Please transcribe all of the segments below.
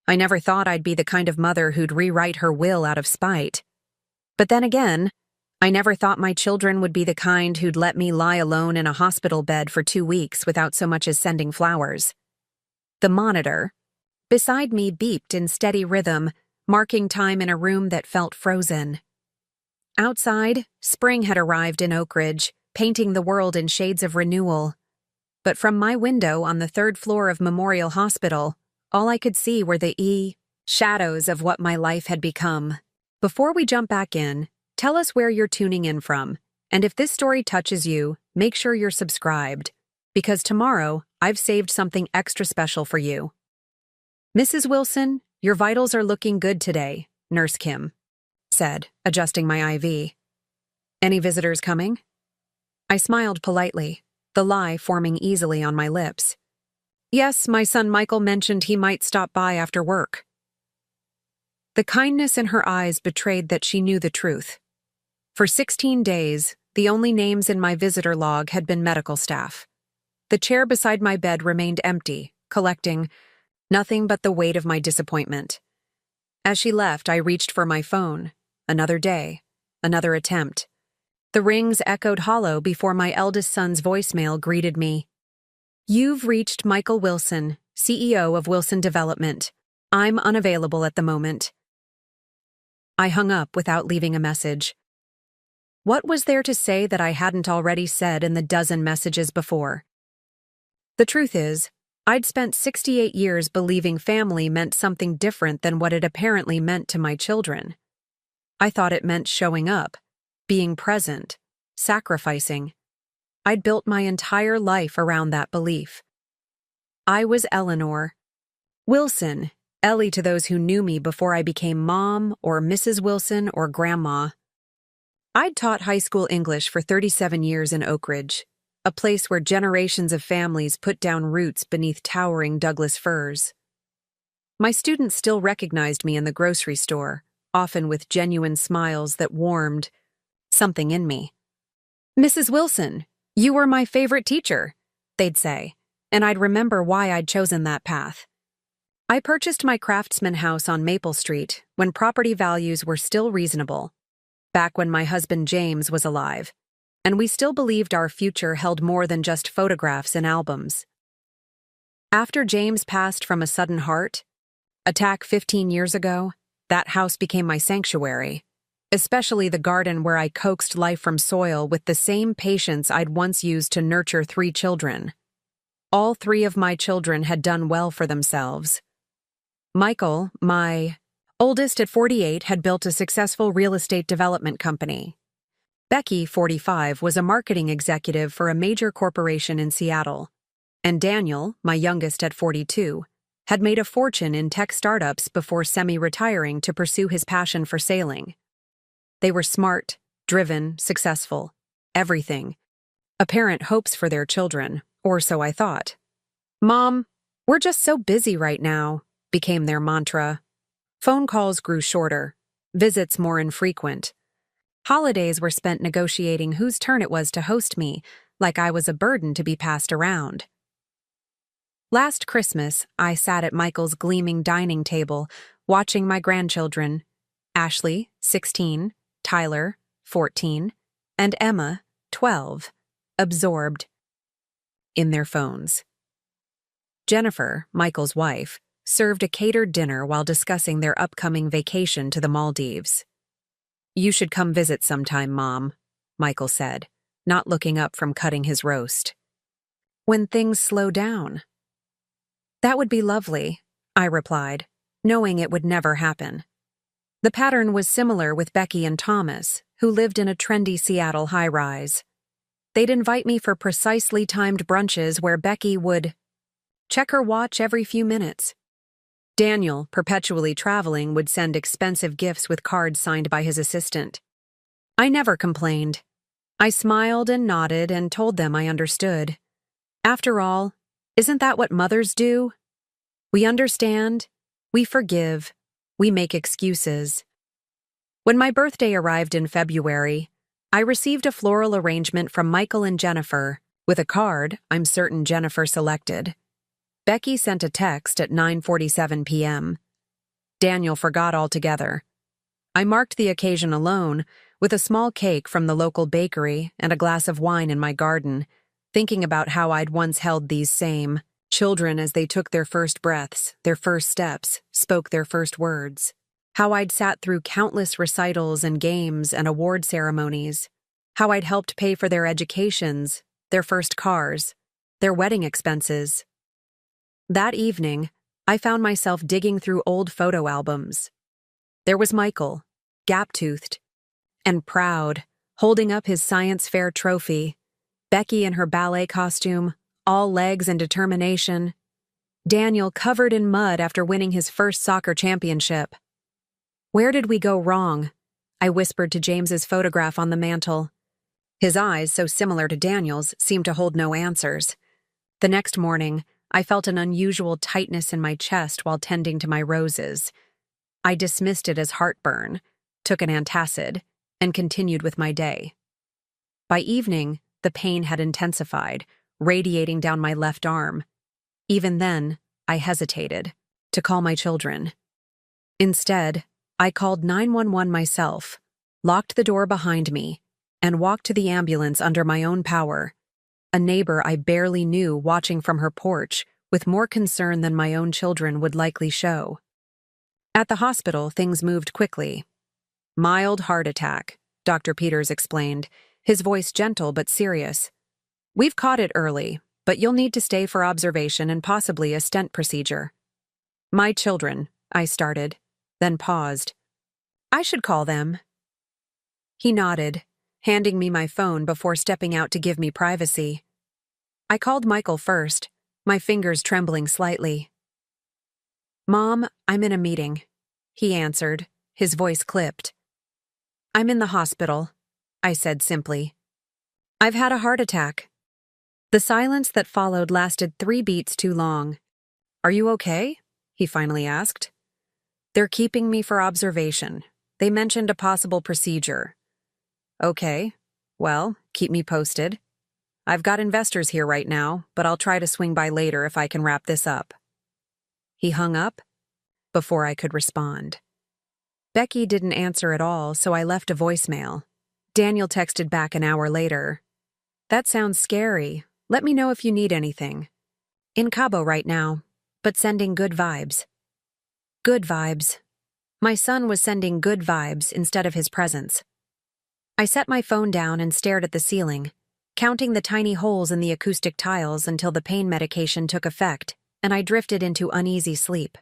I never thought I'd be the kind of mother who'd rewrite her will out of spite. But then again, I never thought my children would be the kind who'd let me lie alone in a hospital bed for 2 weeks without so much as sending flowers. The monitor beside me beeped in steady rhythm, marking time in a room that felt frozen. Outside, spring had arrived in Oak Ridge, painting the world in shades of renewal. But from my window on the 3rd floor of Memorial Hospital, all I could see were the shadows of what my life had become. Before we jump back in, tell us where you're tuning in from, and if this story touches you, make sure you're subscribed, because tomorrow I've saved something extra special for you. Mrs. Wilson, your vitals are looking good today, Nurse Kim said, adjusting my IV. Any visitors coming? I smiled politely, the lie forming easily on my lips. Yes, my son Michael mentioned he might stop by after work. The kindness in her eyes betrayed that she knew the truth. For 16 days, the only names in my visitor log had been medical staff. The chair beside my bed remained empty, collecting nothing but the weight of my disappointment. As she left, I reached for my phone. Another day, another attempt. The rings echoed hollow before my eldest son's voicemail greeted me. You've reached Michael Wilson, CEO of Wilson Development. I'm unavailable at the moment. I hung up without leaving a message. What was there to say that I hadn't already said in the dozen messages before? The truth is, I'd spent 68 years believing family meant something different than what it apparently meant to my children. I thought it meant showing up, being present, sacrificing. I'd built my entire life around that belief. I was Eleanor Wilson, Ellie to those who knew me before I became Mom or Mrs. Wilson or Grandma. I'd taught high school English for 37 years in Oak Ridge, a place where generations of families put down roots beneath towering Douglas firs. My students still recognized me in the grocery store, often with genuine smiles that warmed something in me. Mrs. Wilson, you were my favorite teacher, they'd say, and I'd remember why I'd chosen that path. I purchased my Craftsman house on Maple Street when property values were still reasonable, back when my husband James was alive, and we still believed our future held more than just photographs and albums. After James passed from a sudden heart attack 15 years ago, that house became my sanctuary, especially the garden where I coaxed life from soil with the same patience I'd once used to nurture 3 children. All 3 of my children had done well for themselves. Michael, my oldest at 48, had built a successful real estate development company. Becky, 45, was a marketing executive for a major corporation in Seattle. And Daniel, my youngest at 42, had made a fortune in tech startups before semi-retiring to pursue his passion for sailing. They were smart, driven, successful, everything. Apparent hopes for their children, or so I thought. Mom, we're just so busy right now, became their mantra. Phone calls grew shorter, visits more infrequent. Holidays were spent negotiating whose turn it was to host me, like I was a burden to be passed around. Last Christmas, I sat at Michael's gleaming dining table, watching my grandchildren, Ashley, 16, Tyler, 14, and Emma, 12, absorbed in their phones. Jennifer, Michael's wife, served a catered dinner while discussing their upcoming vacation to the Maldives. You should come visit sometime, Mom, Michael said, not looking up from cutting his roast. When things slow down. That would be lovely, I replied, knowing it would never happen. The pattern was similar with Becky and Thomas, who lived in a trendy Seattle high-rise. They'd invite me for precisely timed brunches where Becky would check her watch every few minutes. Daniel, perpetually traveling, would send expensive gifts with cards signed by his assistant. I never complained. I smiled and nodded and told them I understood. After all, isn't that what mothers do? We understand, we forgive, we make excuses. When my birthday arrived in February, I received a floral arrangement from Michael and Jennifer, with a card I'm certain Jennifer selected. Becky sent a text at 9:47 p.m., Daniel forgot altogether. I marked the occasion alone, with a small cake from the local bakery and a glass of wine in my garden, thinking about how I'd once held these same children as they took their first breaths, their first steps, spoke their first words. How I'd sat through countless recitals and games and award ceremonies. How I'd helped pay for their educations, their first cars, their wedding expenses. That evening, I found myself digging through old photo albums. There was Michael, gap-toothed and proud, holding up his science fair trophy. Becky in her ballet costume, all legs and determination. Daniel covered in mud after winning his first soccer championship. Where did we go wrong? I whispered to James's photograph on the mantel. His eyes, so similar to Daniel's, seemed to hold no answers. The next morning, I felt an unusual tightness in my chest while tending to my roses. I dismissed it as heartburn, took an antacid, and continued with my day. By evening, the pain had intensified, radiating down my left arm. Even then, I hesitated to call my children. Instead, I called 911 myself, locked the door behind me, and walked to the ambulance under my own power. A neighbor I barely knew watching from her porch, with more concern than my own children would likely show. At the hospital, things moved quickly. Mild heart attack, Dr. Peters explained, his voice gentle but serious. We've caught it early, but you'll need to stay for observation and possibly a stent procedure. My children, I started, then paused. I should call them. He nodded, handing me my phone before stepping out to give me privacy. I called Michael first, my fingers trembling slightly. Mom, I'm in a meeting, he answered, his voice clipped. I'm in the hospital, I said simply. I've had a heart attack. The silence that followed lasted 3 beats too long. Are you okay? He finally asked. They're keeping me for observation. They mentioned a possible procedure. Okay, well, keep me posted. I've got investors here right now, but I'll try to swing by later if I can wrap this up. He hung up before I could respond. Becky didn't answer at all, so I left a voicemail. Daniel texted back an hour later. That sounds scary. Let me know if you need anything. In Cabo right now, but sending good vibes. Good vibes. My son was sending good vibes instead of his presence. I set my phone down and stared at the ceiling, counting the tiny holes in the acoustic tiles until the pain medication took effect, and I drifted into uneasy sleep.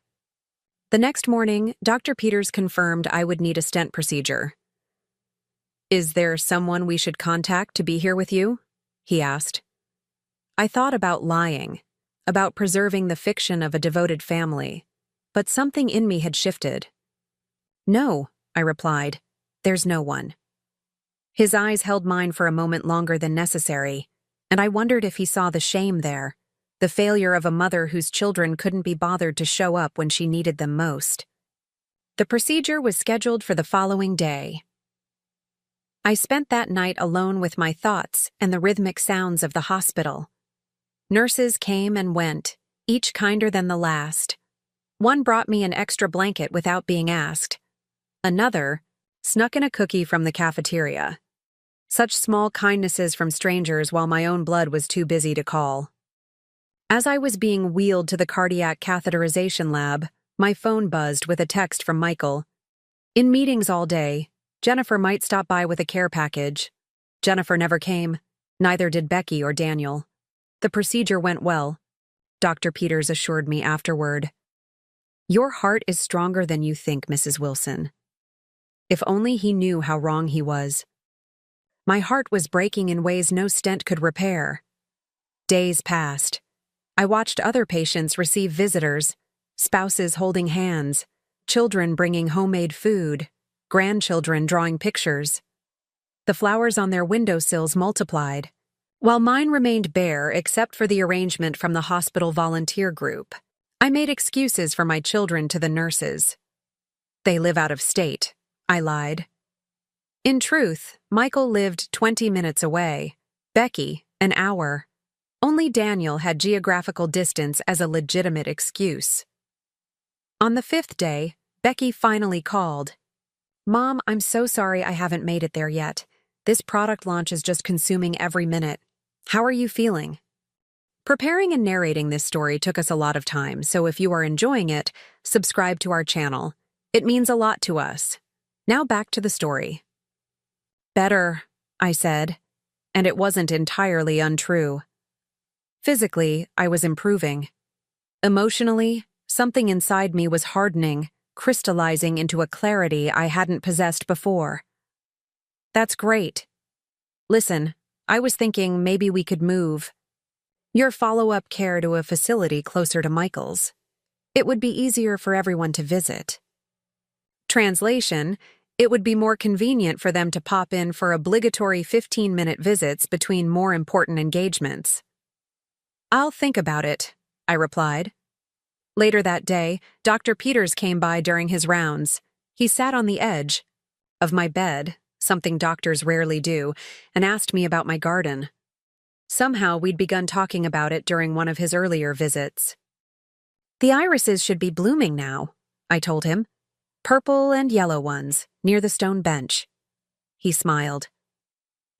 The next morning, Dr. Peters confirmed I would need a stent procedure. Is there someone we should contact to be here with you? He asked. I thought about lying, about preserving the fiction of a devoted family, but something in me had shifted. No, I replied. There's no one. His eyes held mine for a moment longer than necessary, and I wondered if he saw the shame there, the failure of a mother whose children couldn't be bothered to show up when she needed them most. The procedure was scheduled for the following day. I spent that night alone with my thoughts and the rhythmic sounds of the hospital. Nurses came and went, each kinder than the last. One brought me an extra blanket without being asked. Another snuck in a cookie from the cafeteria. Such small kindnesses from strangers while my own blood was too busy to call. As I was being wheeled to the cardiac catheterization lab, my phone buzzed with a text from Michael. In meetings all day, Jennifer might stop by with a care package. Jennifer never came, neither did Becky or Daniel. The procedure went well, Dr. Peters assured me afterward. Your heart is stronger than you think, Mrs. Wilson. If only he knew how wrong he was. My heart was breaking in ways no stent could repair. Days passed. I watched other patients receive visitors, spouses holding hands, children bringing homemade food, grandchildren drawing pictures. The flowers on their windowsills multiplied, while mine remained bare except for the arrangement from the hospital volunteer group. I made excuses for my children to the nurses. They live out of state, I lied. In truth, Michael lived 20 minutes away, Becky, an hour. Only Daniel had geographical distance as a legitimate excuse. On the 5th day, Becky finally called. "Mom, I'm so sorry I haven't made it there yet. This product launch is just consuming every minute. How are you feeling?" Preparing and narrating this story took us a lot of time, so if you are enjoying it, subscribe to our channel. It means a lot to us. Now back to the story. "Better," I said, and it wasn't entirely untrue. Physically, I was improving. Emotionally, something inside me was hardening, crystallizing into a clarity I hadn't possessed before. "That's great. Listen, I was thinking maybe we could move your follow-up care to a facility closer to Michael's. It would be easier for everyone to visit." Translation: it would be more convenient for them to pop in for obligatory 15-minute visits between more important engagements. "I'll think about it," I replied. Later that day, Dr. Peters came by during his rounds. He sat on the edge of my bed, something doctors rarely do, and asked me about my garden. Somehow we'd begun talking about it during one of his earlier visits. "The irises should be blooming now," I told him. "Purple and yellow ones, near the stone bench." He smiled.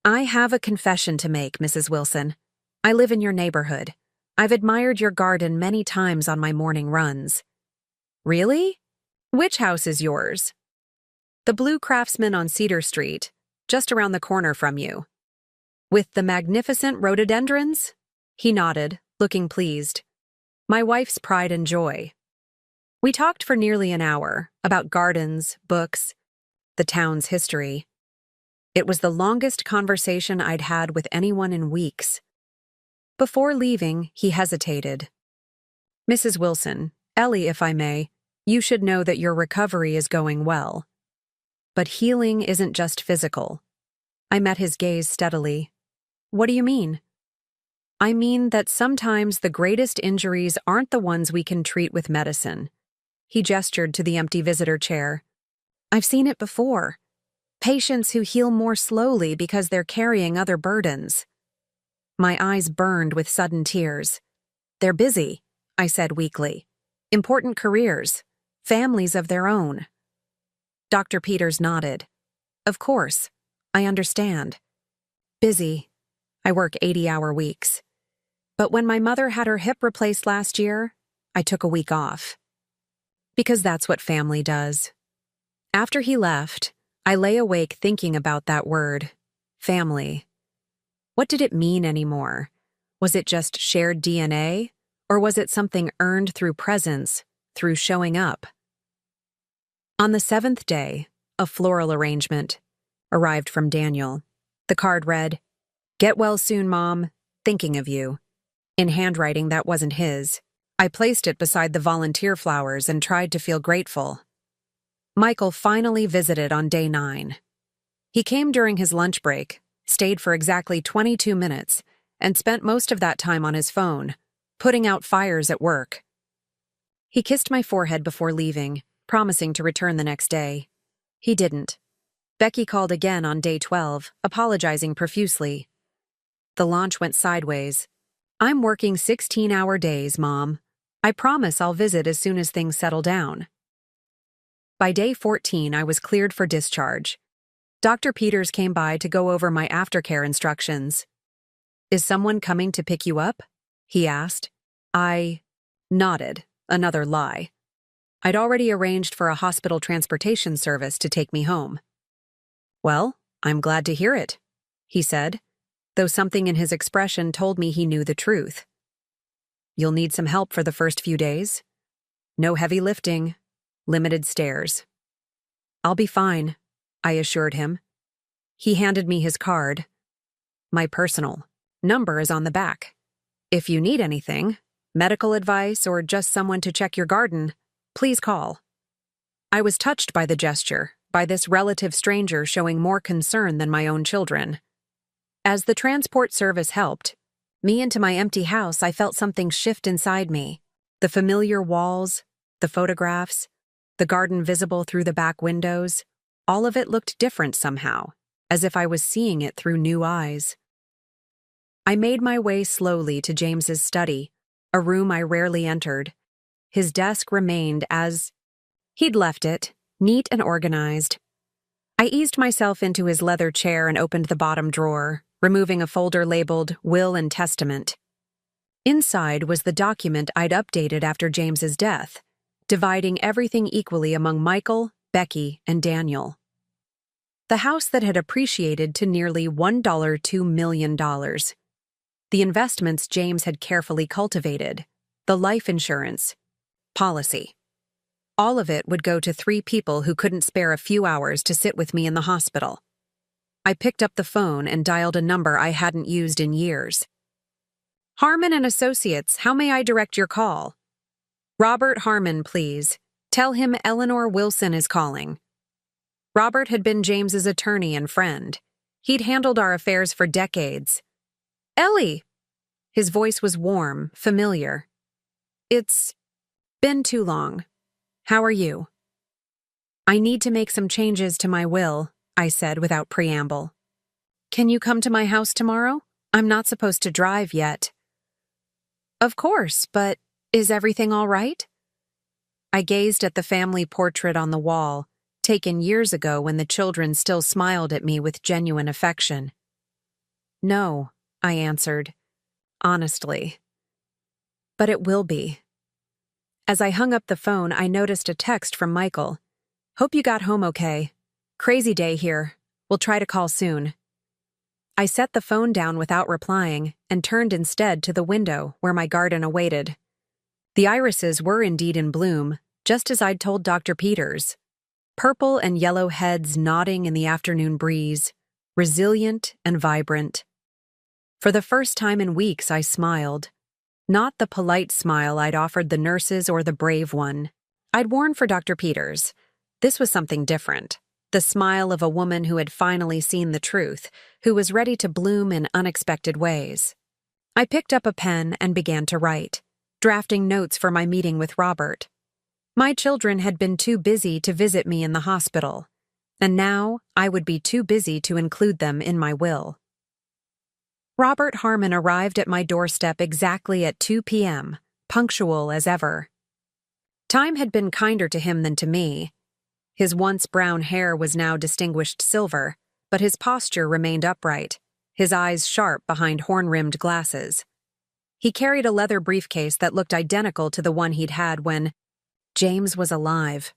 "I have a confession to make, Mrs. Wilson. I live in your neighborhood. I've admired your garden many times on my morning runs." "Really? Which house is yours?" "The Blue Craftsman on Cedar Street, just around the corner from you." "With the magnificent rhododendrons?" He nodded, looking pleased. "My wife's pride and joy." We talked for nearly an hour, about gardens, books, the town's history. It was the longest conversation I'd had with anyone in weeks. Before leaving, he hesitated. "Mrs. Wilson, Ellie, if I may, you should know that your recovery is going well. But healing isn't just physical." I met his gaze steadily. "What do you mean?" "I mean that sometimes the greatest injuries aren't the ones we can treat with medicine." He gestured to the empty visitor chair. "I've seen it before. Patients who heal more slowly because they're carrying other burdens." My eyes burned with sudden tears. "They're busy," I said weakly. "Important careers, families of their own." Dr. Peters nodded. "Of course, I understand. Busy. I work 80-hour weeks. But when my mother had her hip replaced last year, I took a week off. Because that's what family does." After he left, I lay awake thinking about that word, family. What did it mean anymore? Was it just shared DNA? Or was it something earned through presence, through showing up? On the 7th day, a floral arrangement arrived from Daniel. The card read, "Get well soon, Mom. Thinking of you." In handwriting that wasn't his. I placed it beside the volunteer flowers and tried to feel grateful. Michael finally visited on day 9. He came during his lunch break, stayed for exactly 22 minutes, and spent most of that time on his phone, putting out fires at work. He kissed my forehead before leaving, promising to return the next day. He didn't. Becky called again on day 12, apologizing profusely. The launch went sideways. "I'm working 16-hour days, Mom. I promise I'll visit as soon as things settle down." By day 14, I was cleared for discharge. Dr. Peters came by to go over my aftercare instructions. "Is someone coming to pick you up?" he asked. I nodded, another lie. I'd already arranged for a hospital transportation service to take me home. "Well, I'm glad to hear it," he said, though something in his expression told me he knew the truth. "You'll need some help for the first few days. No heavy lifting, limited stairs." "I'll be fine," I assured him. He handed me his card. "My personal number is on the back. If you need anything, medical advice or just someone to check your garden, please call." I was touched by the gesture, by this relative stranger showing more concern than my own children. As the transport service helped me into my empty house, I felt something shift inside me. The familiar walls, the photographs, the garden visible through the back windows, all of it looked different somehow, as if I was seeing it through new eyes. I made my way slowly to James's study, a room I rarely entered. His desk remained as He'd left it, neat and organized. I eased myself into his leather chair and opened the bottom drawer, removing a folder labeled Will and Testament. Inside was the document I'd updated after James's death, dividing everything equally among Michael, Becky, and Daniel. The house that had appreciated to nearly $1.2 million. The investments James had carefully cultivated, the life insurance, policy. All of it would go to 3 people who couldn't spare a few hours to sit with me in the hospital. I picked up the phone and dialed a number I hadn't used in years. Harmon and Associates, how may I direct your call? Robert Harmon, please. Tell him Eleanor Wilson is calling. Robert had been James's attorney and friend. He'd handled our affairs for decades. Ellie! His voice was warm, familiar. It's been too long. How are you? I need to make some changes to my will, I said without preamble. Can you come to my house tomorrow? I'm not supposed to drive yet. Of course, but is everything all right? I gazed at the family portrait on the wall, taken years ago when the children still smiled at me with genuine affection. No, I answered, honestly. But it will be. As I hung up the phone, I noticed a text from Michael. Hope you got home okay. Crazy day here. We'll try to call soon. I set the phone down without replying and turned instead to the window where my garden awaited. The irises were indeed in bloom, just as I'd told Dr. Peters. Purple and yellow heads nodding in the afternoon breeze, resilient and vibrant. For the first time in weeks, I smiled. Not the polite smile I'd offered the nurses or the brave one I'd worn for Dr. Peters. This was something different. The smile of a woman who had finally seen the truth, who was ready to bloom in unexpected ways. I picked up a pen and began to write, drafting notes for my meeting with Robert. My children had been too busy to visit me in the hospital, and now I would be too busy to include them in my will. Robert Harmon arrived at my doorstep exactly at 2 p.m., punctual as ever. Time had been kinder to him than to me. His once brown hair was now distinguished silver, but his posture remained upright, his eyes sharp behind horn-rimmed glasses. He carried a leather briefcase that looked identical to the one he'd had when James was alive.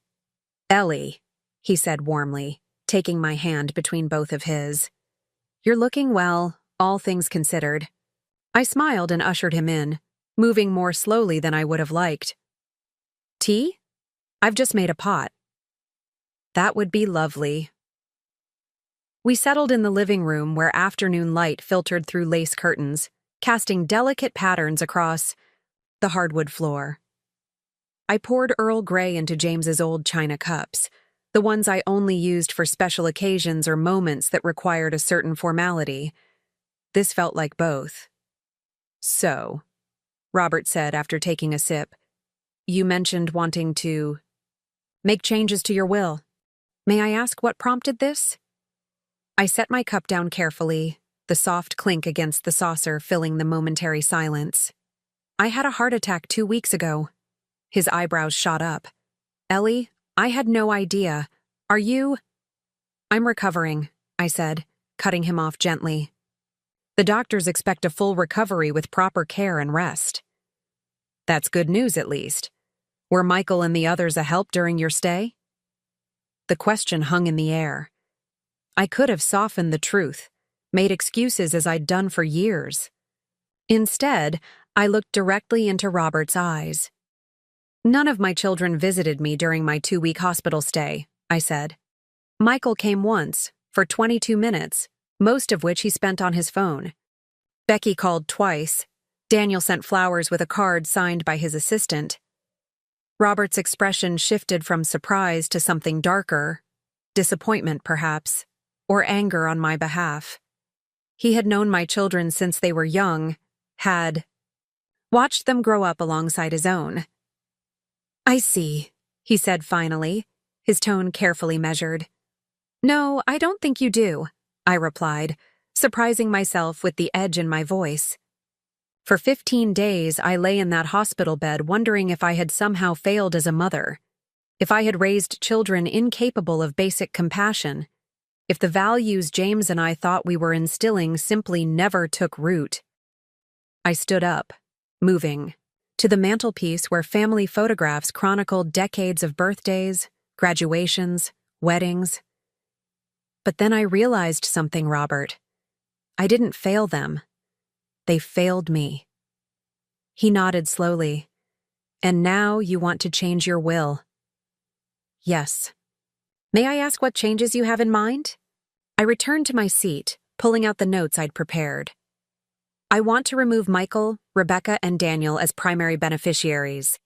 Ellie, he said warmly, taking my hand between both of his. You're looking well, all things considered. I smiled and ushered him in, moving more slowly than I would have liked. Tea? I've just made a pot. That would be lovely. We settled in the living room where afternoon light filtered through lace curtains, casting delicate patterns across the hardwood floor. I poured Earl Grey into James's old china cups, the ones I only used for special occasions or moments that required a certain formality. This felt like both. So, Robert said after taking a sip, you mentioned wanting to make changes to your will. May I ask what prompted this? I set my cup down carefully, the soft clink against the saucer filling the momentary silence. I had a heart attack 2 weeks ago. His eyebrows shot up. Ellie, I had no idea. Are you? I'm recovering, I said, cutting him off gently. The doctors expect a full recovery with proper care and rest. That's good news, at least. Were Michael and the others a help during your stay? The question hung in the air. I could have softened the truth, made excuses as I'd done for years. Instead, I looked directly into Robert's eyes. None of my children visited me during my 2-week hospital stay, I said. Michael came once, for 22 minutes, most of which he spent on his phone. Becky called twice. Daniel sent flowers with a card signed by his assistant. Robert's expression shifted from surprise to something darker, disappointment perhaps, or anger on my behalf. He had known my children since they were young, had watched them grow up alongside his own. I see, he said finally, his tone carefully measured. No, I don't think you do, I replied, surprising myself with the edge in my voice. For 15 days, I lay in that hospital bed wondering if I had somehow failed as a mother. If I had raised children incapable of basic compassion, if the values James and I thought we were instilling simply never took root. I stood up, moving, to the mantelpiece where family photographs chronicled decades of birthdays, graduations, weddings. But then I realized something, Robert. I didn't fail them. They failed me. He nodded slowly. And now you want to change your will. Yes. May I ask what changes you have in mind? I returned to my seat, pulling out the notes I'd prepared. I want to remove Michael, Rebecca, and Daniel as primary beneficiaries.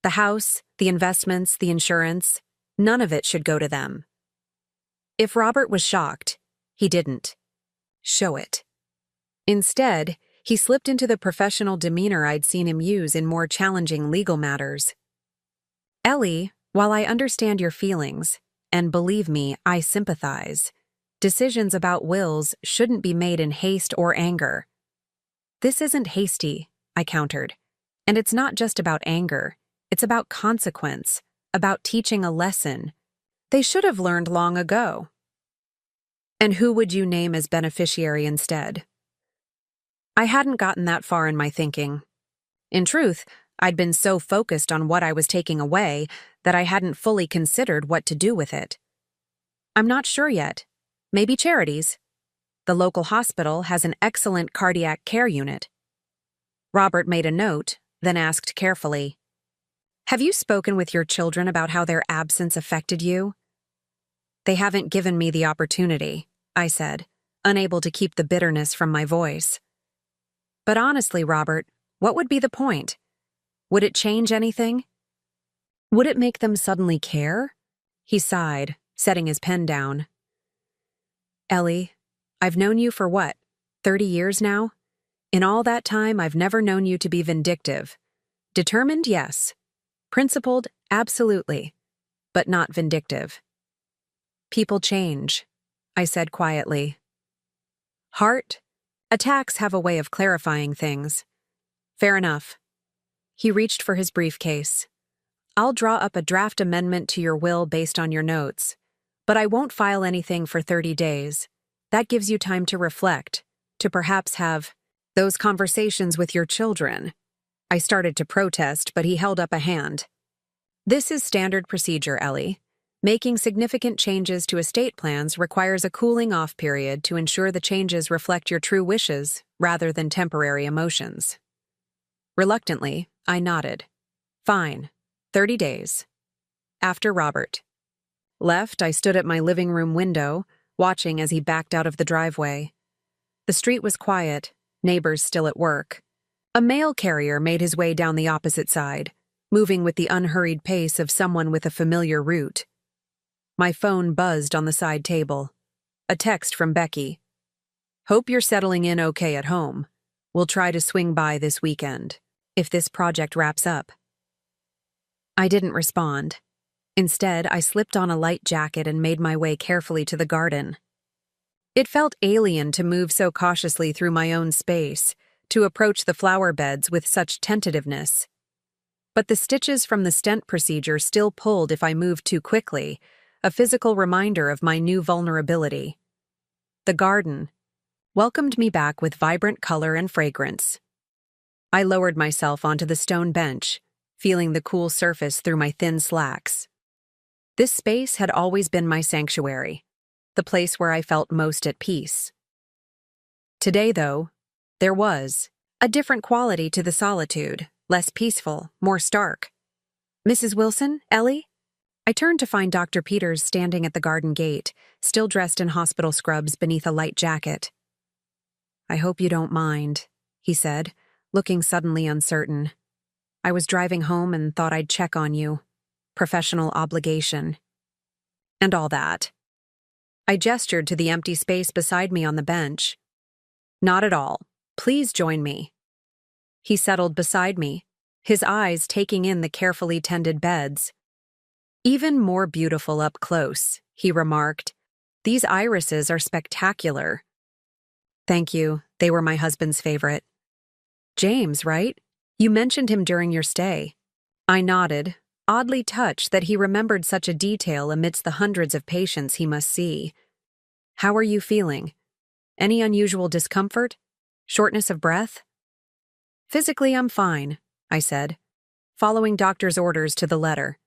The house, the investments, the insurance, none of it should go to them. If Robert was shocked, he didn't show it. Instead, he slipped into the professional demeanor I'd seen him use in more challenging legal matters. Ellie, while I understand your feelings, and believe me, I sympathize, decisions about wills shouldn't be made in haste or anger. This isn't hasty, I countered. And it's not just about anger. It's about consequence, about teaching a lesson. They should have learned long ago. And who would you name as beneficiary instead? I hadn't gotten that far in my thinking. In truth, I'd been so focused on what I was taking away that I hadn't fully considered what to do with it. I'm not sure yet. Maybe charities. The local hospital has an excellent cardiac care unit. Robert made a note, then asked carefully, "Have you spoken with your children about how their absence affected you?" "They haven't given me the opportunity," I said, unable to keep the bitterness from my voice. "But honestly, Robert, what would be the point? Would it change anything? Would it make them suddenly care?" He sighed, setting his pen down. "Ellie, I've known you for what, 30 years now? In all that time, I've never known you to be vindictive. Determined, yes. Principled, absolutely. But not vindictive. People change," I said quietly. "Heart? Attacks have a way of clarifying things. Fair enough." He reached for his briefcase. "I'll draw up a draft amendment to your will based on your notes, but I won't file anything for 30 days. That gives you time to reflect, to perhaps have those conversations with your children." I started to protest, but he held up a hand. "This is standard procedure, Ellie. Making significant changes to estate plans requires a cooling-off period to ensure the changes reflect your true wishes rather than temporary emotions." Reluctantly, I nodded. "Fine. 30 days. After Robert." Left, I stood at my living room window, watching as he backed out of the driveway. The street was quiet, neighbors still at work. A mail carrier made his way down the opposite side, moving with the unhurried pace of someone with a familiar route. My phone buzzed on the side table. A text from Becky. "Hope you're settling in okay at home. We'll try to swing by this weekend, if this project wraps up." I didn't respond. Instead, I slipped on a light jacket and made my way carefully to the garden. It felt alien to move so cautiously through my own space, to approach the flower beds with such tentativeness. But the stitches from the stent procedure still pulled if I moved too quickly, a physical reminder of my new vulnerability. The garden welcomed me back with vibrant color and fragrance. I lowered myself onto the stone bench, feeling the cool surface through my thin slacks. This space had always been my sanctuary, the place where I felt most at peace. Today, though, there was a different quality to the solitude, less peaceful, more stark. "Mrs. Wilson? Ellie?" I turned to find Dr. Peters standing at the garden gate, still dressed in hospital scrubs beneath a light jacket. "I hope you don't mind," he said, looking suddenly uncertain. "I was driving home and thought I'd check on you. Professional obligation. And all that." I gestured to the empty space beside me on the bench. "Not at all. Please join me." He settled beside me, his eyes taking in the carefully tended beds. "Even more beautiful up close," he remarked. "These irises are spectacular." "Thank you. They were my husband's favorite." "James, right? You mentioned him during your stay." I nodded, oddly touched that he remembered such a detail amidst the hundreds of patients he must see. "How are you feeling? Any unusual discomfort? Shortness of breath?" "Physically, I'm fine," I said, following doctor's orders to the letter.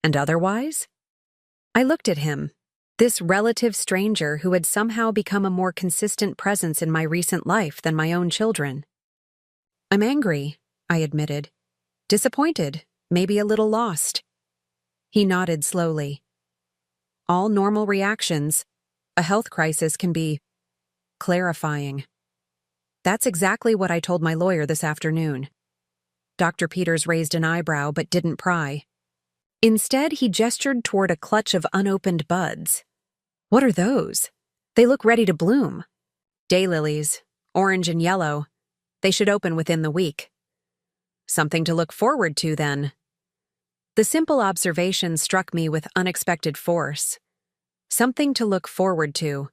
"And otherwise?" I looked at him, this relative stranger who had somehow become a more consistent presence in my recent life than my own children. "I'm angry," I admitted. "Disappointed, maybe a little lost." He nodded slowly. "All normal reactions. A health crisis can be clarifying." That's exactly what I told my lawyer this afternoon. Dr. Peters raised an eyebrow but didn't pry. Instead, he gestured toward a clutch of unopened buds. "What are those? They look ready to bloom." "Daylilies, orange and yellow. They should open within the week." "Something to look forward to, then." The simple observation struck me with unexpected force. Something to look forward to.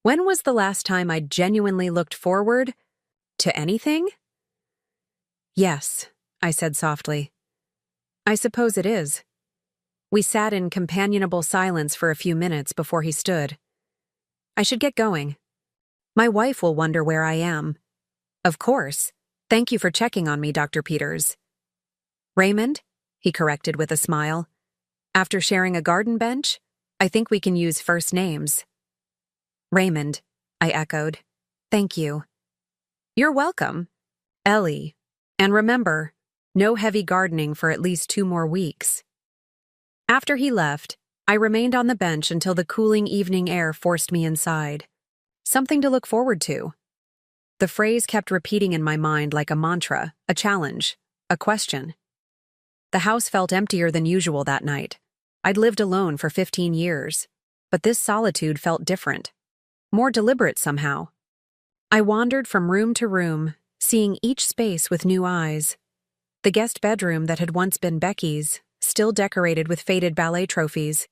When was the last time I'd genuinely looked forward to anything? "Yes," I said softly. "I suppose it is." We sat in companionable silence for a few minutes before he stood. "I should get going. My wife will wonder where I am." "Of course. Thank you for checking on me, Dr. Peters." "Raymond?" he corrected with a smile. "After sharing a garden bench, I think we can use first names." "Raymond," I echoed. "Thank you." "You're welcome. Ellie. And remember, no heavy gardening for at least 2 more weeks." After he left, I remained on the bench until the cooling evening air forced me inside. Something to look forward to. The phrase kept repeating in my mind like a mantra, a challenge, a question. The house felt emptier than usual that night. I'd lived alone for 15 years, but this solitude felt different, more deliberate somehow. I wandered from room to room, seeing each space with new eyes. The guest bedroom that had once been Becky's, still decorated with faded ballet trophies.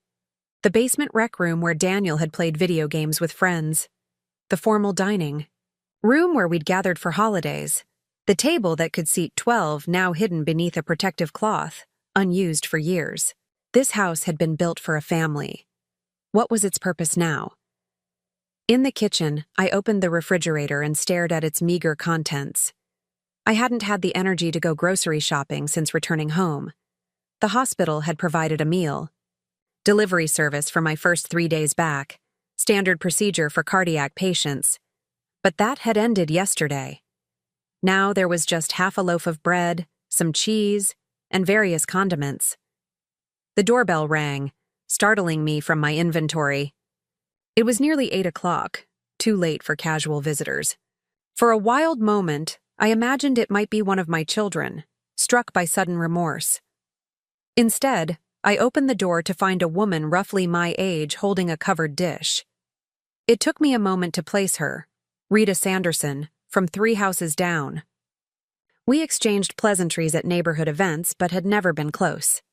The basement rec room where Daniel had played video games with friends. The formal dining room where we'd gathered for holidays. The table that could seat 12 now hidden beneath a protective cloth, unused for years. This house had been built for a family. What was its purpose now? In the kitchen, I opened the refrigerator and stared at its meager contents. I hadn't had the energy to go grocery shopping since returning home. The hospital had provided a meal. Delivery service for my first 3 days back. Standard procedure for cardiac patients. But that had ended yesterday. Now there was just half a loaf of bread, some cheese, and various condiments. The doorbell rang, startling me from my inventory. It was nearly 8 o'clock, too late for casual visitors. For a wild moment, I imagined it might be one of my children, struck by sudden remorse. Instead, I opened the door to find a woman roughly my age holding a covered dish. It took me a moment to place her, Rita Sanderson, from 3 houses down. We exchanged pleasantries at neighborhood events, but had never been close.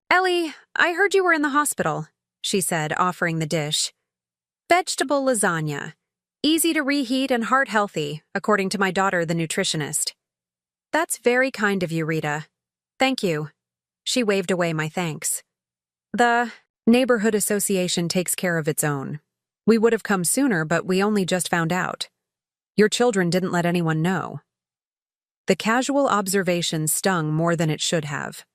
"Ellie, I heard you were in the hospital," she said, offering the dish. "Vegetable lasagna. Easy to reheat and heart-healthy, according to my daughter, the nutritionist." "That's very kind of you, Rita. Thank you." She waved away my thanks. "The neighborhood association takes care of its own. We would have come sooner, but we only just found out. Your children didn't let anyone know." The casual observation stung more than it should have.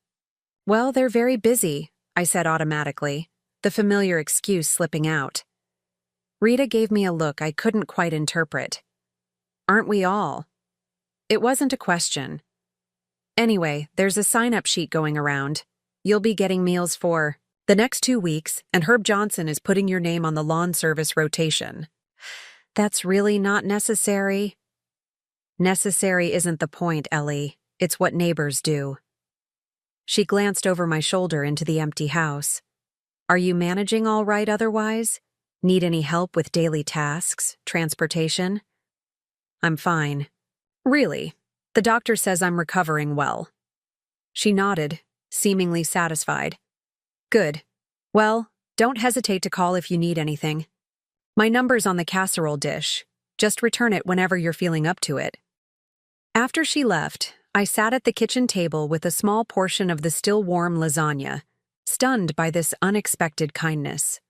"Well, they're very busy," I said automatically, the familiar excuse slipping out. Rita gave me a look I couldn't quite interpret. "Aren't we all?" It wasn't a question. "Anyway, there's a sign-up sheet going around. You'll be getting meals for the next 2 weeks, and Herb Johnson is putting your name on the lawn service rotation." "That's really not necessary." "Necessary isn't the point, Ellie. It's what neighbors do." She glanced over my shoulder into the empty house. "Are you managing all right otherwise? Need any help with daily tasks, transportation?" "I'm fine. Really. The doctor says I'm recovering well." She nodded, seemingly satisfied. "Good. Well, don't hesitate to call if you need anything. My number's on the casserole dish. Just return it whenever you're feeling up to it." After she left, I sat at the kitchen table with a small portion of the still warm lasagna, stunned by this unexpected kindness.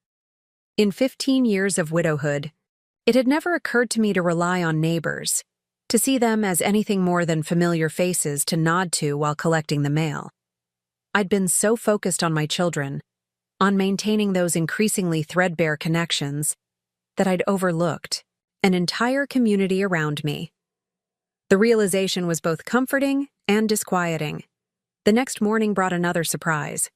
In 15 years of widowhood, it had never occurred to me to rely on neighbors, to see them as anything more than familiar faces to nod to while collecting the mail. I'd been so focused on my children, on maintaining those increasingly threadbare connections, that I'd overlooked an entire community around me. The realization was both comforting and disquieting. The next morning brought another surprise.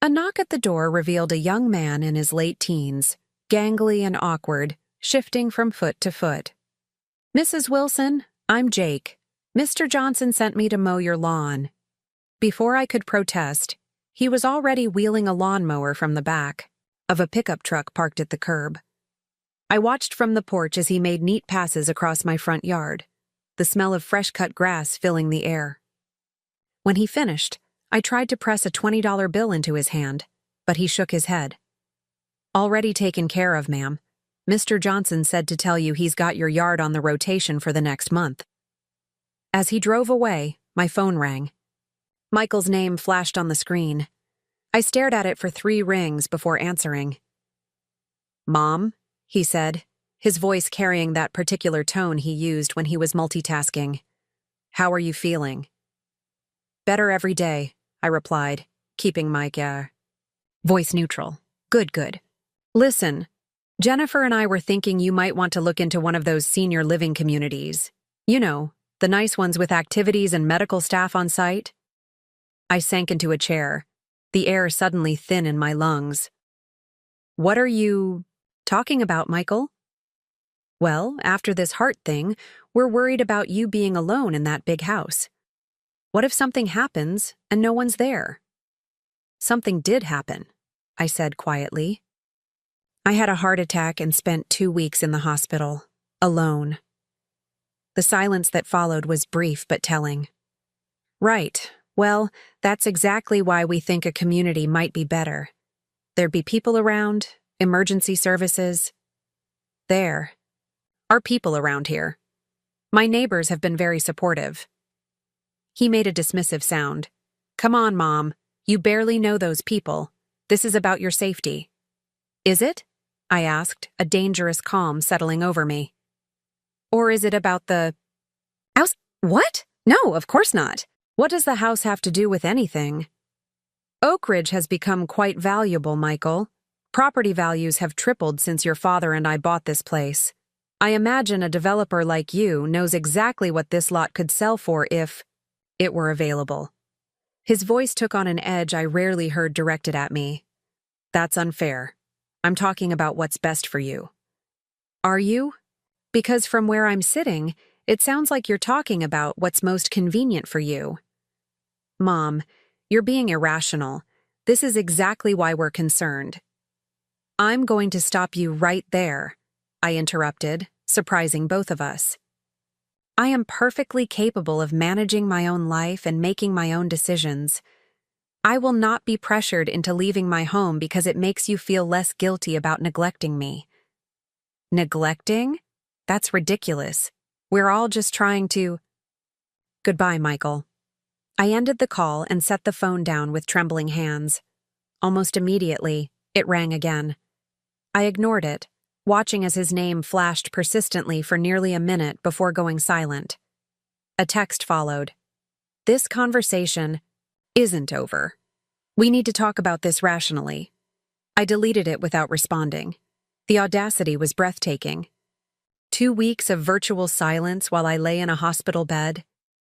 A knock at the door revealed a young man in his late teens, gangly and awkward, shifting from foot to foot. "Mrs. Wilson, I'm Jake. Mr. Johnson sent me to mow your lawn." Before I could protest, he was already wheeling a lawnmower from the back of a pickup truck parked at the curb. I watched from the porch as he made neat passes across my front yard, the smell of fresh-cut grass filling the air. When he finished, I tried to press a $20 bill into his hand, but he shook his head. "Already taken care of, ma'am. Mr. Johnson said to tell you he's got your yard on the rotation for the next month." As he drove away, my phone rang. Michael's name flashed on the screen. I stared at it for 3 rings before answering. "Mom," he said, his voice carrying that particular tone he used when he was multitasking. "How are you feeling?" "Better every day," I replied, keeping my voice neutral. Good. "Listen, Jennifer and I were thinking you might want to look into one of those senior living communities. You know, the nice ones with activities and medical staff on site." I sank into a chair, the air suddenly thin in my lungs. "What are you talking about, Michael?" "Well, after this heart thing, we're worried about you being alone in that big house. What if something happens and no one's there?" "Something did happen," I said quietly. "I had a heart attack and spent 2 weeks in the hospital, alone." The silence that followed was brief but telling. "Right. Well, that's exactly why we think a community might be better. There'd be people around, emergency services. There are people around here. My neighbors have been very supportive." He made a dismissive sound. "Come on, Mom. You barely know those people. This is about your safety." "Is it?" I asked, a dangerous calm settling over me. "Or is it about the house?" "What? No, of course not. What does the house have to do with anything?" "Oak Ridge has become quite valuable, Michael. Property values have tripled since your father and I bought this place. I imagine a developer like you knows exactly what this lot could sell for if it were available." His voice took on an edge I rarely heard directed at me. "That's unfair. I'm talking about what's best for you." "Are you? Because from where I'm sitting, it sounds like you're talking about what's most convenient for you." "Mom, you're being irrational. This is exactly why we're concerned." "I'm going to stop you right there," I interrupted, surprising both of us. "I am perfectly capable of managing my own life and making my own decisions. I will not be pressured into leaving my home because it makes you feel less guilty about neglecting me." "Neglecting? That's ridiculous. We're all just trying to—" "Goodbye, Michael." I ended the call and set the phone down with trembling hands. Almost immediately, it rang again. I ignored it, watching as his name flashed persistently for nearly a minute before going silent. A text followed. "This conversation isn't over. We need to talk about this rationally." I deleted it without responding. The audacity was breathtaking. 2 weeks of virtual silence while I lay in a hospital bed,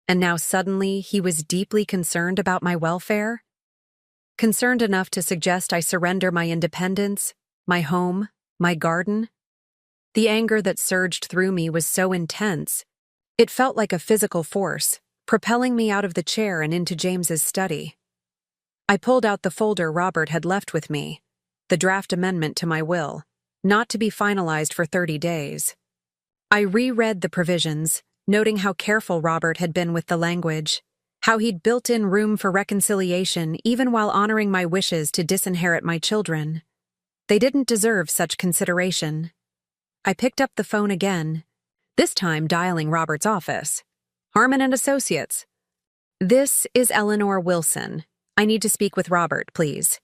and now suddenly he was deeply concerned about my welfare? Concerned enough to suggest I surrender my independence, my home, my garden? The anger that surged through me was so intense, it felt like a physical force, propelling me out of the chair and into James's study. I pulled out the folder Robert had left with me, the draft amendment to my will, not to be finalized for 30 days. I reread the provisions, noting how careful Robert had been with the language, how he'd built in room for reconciliation even while honoring my wishes to disinherit my children. They didn't deserve such consideration. I picked up the phone again, this time dialing Robert's office. "Harmon and Associates." This is Eleanor Wilson. I need to speak with Robert, please.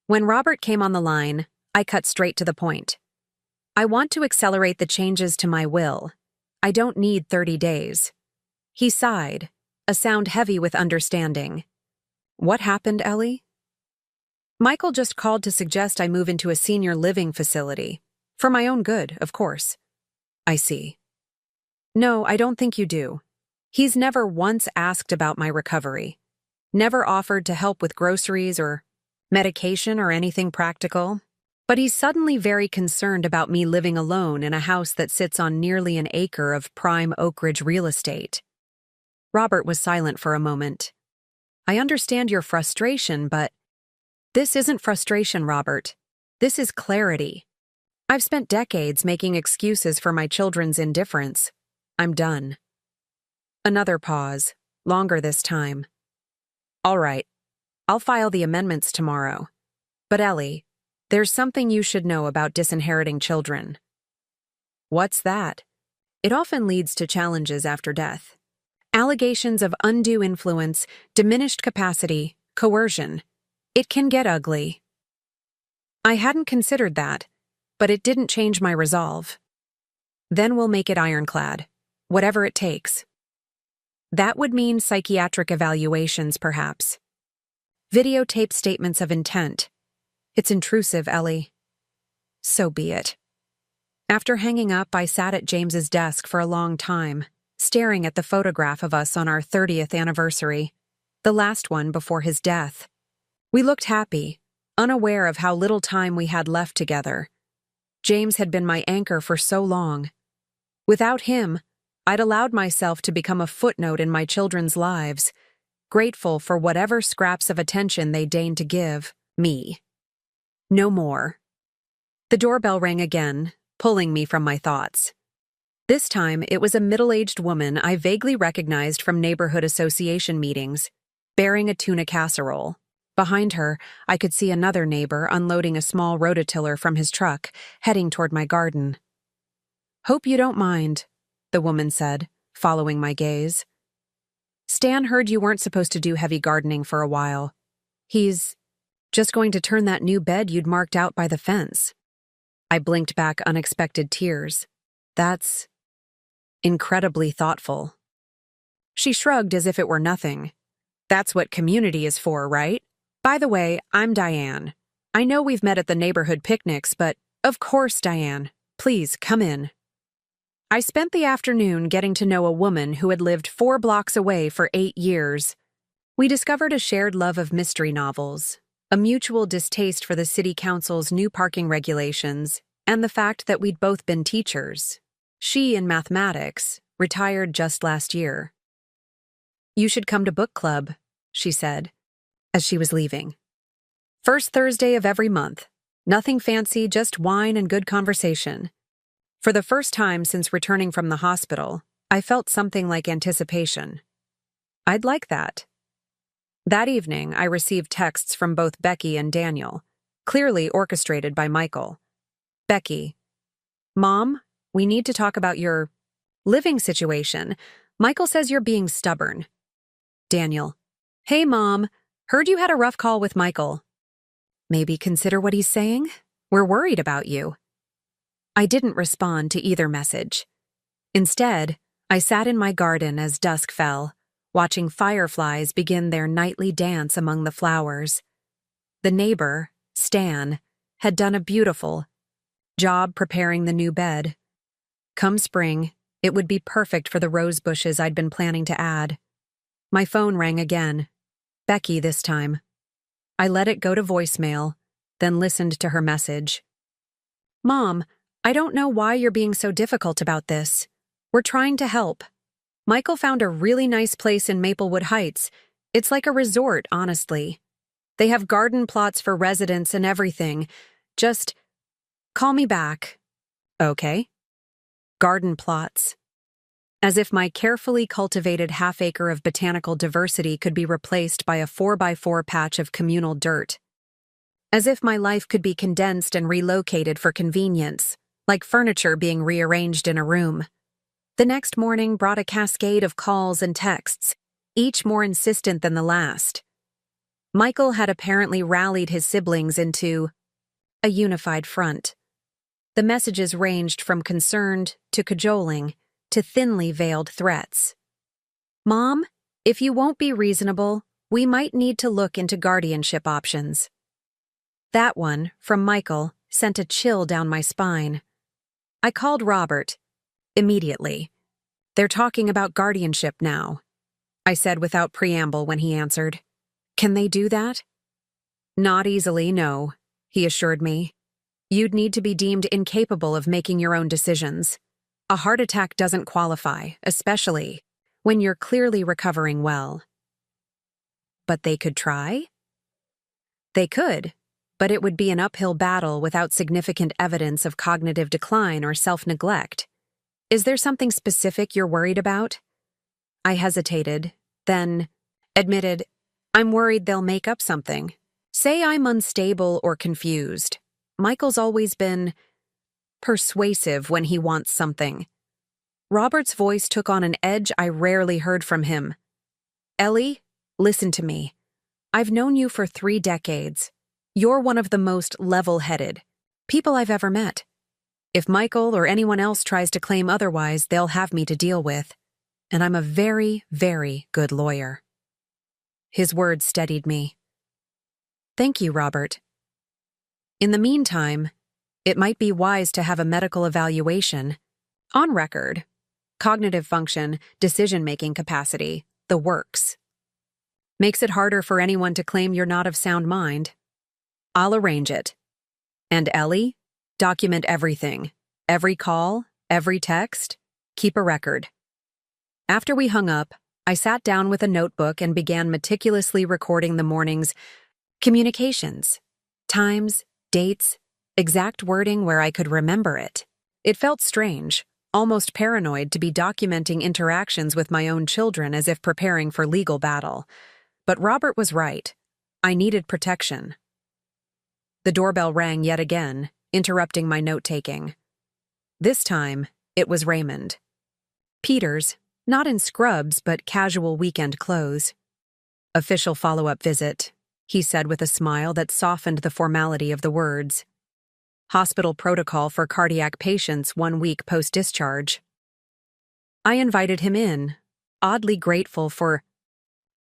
When Robert came on the line, I cut straight to the point. I want to accelerate the changes to my will. I don't need 30 days. He sighed, a sound heavy with understanding. What happened, Ellie? Michael just called to suggest I move into a senior living facility. For my own good, of course. I see. No, I don't think you do. He's never once asked about my recovery. Never offered to help with groceries or medication or anything practical. But he's suddenly very concerned about me living alone in a house that sits on nearly an acre of prime Oak Ridge real estate. Robert was silent for a moment. I understand your frustration, but this isn't frustration, Robert. This is clarity. I've spent decades making excuses for my children's indifference. I'm done. Another pause, longer this time. All right, I'll file the amendments tomorrow. But Ellie, there's something you should know about disinheriting children. What's that? It often leads to challenges after death. Allegations of undue influence, diminished capacity, coercion. It can get ugly. I hadn't considered that, but it didn't change my resolve. Then we'll make it ironclad, whatever it takes. That would mean psychiatric evaluations, perhaps. Videotape statements of intent. It's intrusive, Ellie. So be it. After hanging up, I sat at James's desk for a long time, staring at the photograph of us on our 30th anniversary, the last one before his death. We looked happy, unaware of how little time we had left together. James had been my anchor for so long. Without him, I'd allowed myself to become a footnote in my children's lives, grateful for whatever scraps of attention they deigned to give me. No more. The doorbell rang again, pulling me from my thoughts. This time, it was a middle-aged woman I vaguely recognized from neighborhood association meetings, bearing a tuna casserole. Behind her, I could see another neighbor unloading a small rototiller from his truck, heading toward my garden. "Hope you don't mind," the woman said, following my gaze. "Stan heard you weren't supposed to do heavy gardening for a while. He's just going to turn that new bed you'd marked out by the fence." I blinked back unexpected tears. That's incredibly thoughtful. She shrugged as if it were nothing. "That's what community is for, right? By the way, I'm Diane. I know we've met at the neighborhood picnics, but of course, Diane, please come in." I spent the afternoon getting to know a woman who had lived 4 blocks away for 8 years. We discovered a shared love of mystery novels, a mutual distaste for the city council's new parking regulations, and the fact that we'd both been teachers. She in mathematics, retired just last year. "You should come to book club," she said, as she was leaving. "First Thursday of every month. Nothing fancy, just wine and good conversation." For the first time since returning from the hospital, I felt something like anticipation. I'd like that. That evening, I received texts from both Becky and Daniel, clearly orchestrated by Michael. Becky: "Mom, we need to talk about your living situation. Michael says you're being stubborn." Daniel: "Hey, Mom, heard you had a rough call with Michael. Maybe consider what he's saying? We're worried about you." I didn't respond to either message. Instead, I sat in my garden as dusk fell, watching fireflies begin their nightly dance among the flowers. The neighbor, Stan, had done a beautiful job preparing the new bed. Come spring, it would be perfect for the rose bushes I'd been planning to add. My phone rang again. Becky this time. I let it go to voicemail, then listened to her message. "Mom, I don't know why you're being so difficult about this. We're trying to help. Michael found a really nice place in Maplewood Heights. It's like a resort, honestly. They have garden plots for residents and everything. Just call me back." "Okay." Garden plots. As if my carefully cultivated half-acre of botanical diversity could be replaced by a 4x4 patch of communal dirt. As if my life could be condensed and relocated for convenience, like furniture being rearranged in a room. The next morning brought a cascade of calls and texts, each more insistent than the last. Michael had apparently rallied his siblings into a unified front. The messages ranged from concerned to cajoling to thinly veiled threats. "Mom, if you won't be reasonable, we might need to look into guardianship options." That one, from Michael, sent a chill down my spine. I called Robert. Immediately. "They're talking about guardianship now," I said without preamble when he answered. "Can they do that?" "Not easily, no," he assured me. "You'd need to be deemed incapable of making your own decisions. A heart attack doesn't qualify, especially when you're clearly recovering well." But they could try? They could, but it would be an uphill battle without significant evidence of cognitive decline or self-neglect. "Is there something specific you're worried about?" I hesitated, then admitted, "I'm worried they'll make up something. Say I'm unstable or confused. Michael's always been persuasive when he wants something." Robert's voice took on an edge I rarely heard from him. "Ellie, listen to me. I've known you for 3 decades. You're one of the most level-headed people I've ever met. If Michael or anyone else tries to claim otherwise, they'll have me to deal with. And I'm a very, very good lawyer." His words steadied me. "Thank you, Robert. In the meantime, it might be wise to have a medical evaluation. On record. Cognitive function, decision-making capacity, the works. Makes it harder for anyone to claim you're not of sound mind. I'll arrange it. And Ellie, document everything. Every call, every text. Keep a record." After we hung up, I sat down with a notebook and began meticulously recording the morning's communications. Times, dates, exact wording where I could remember it. It felt strange, almost paranoid, to be documenting interactions with my own children as if preparing for legal battle. But Robert was right. I needed protection. The doorbell rang yet again, interrupting my note-taking. This time, it was Raymond. Peters, not in scrubs but casual weekend clothes. "Official follow-up visit," he said with a smile that softened the formality of the words. "Hospital protocol for cardiac patients 1 week post-discharge." I invited him in, oddly grateful for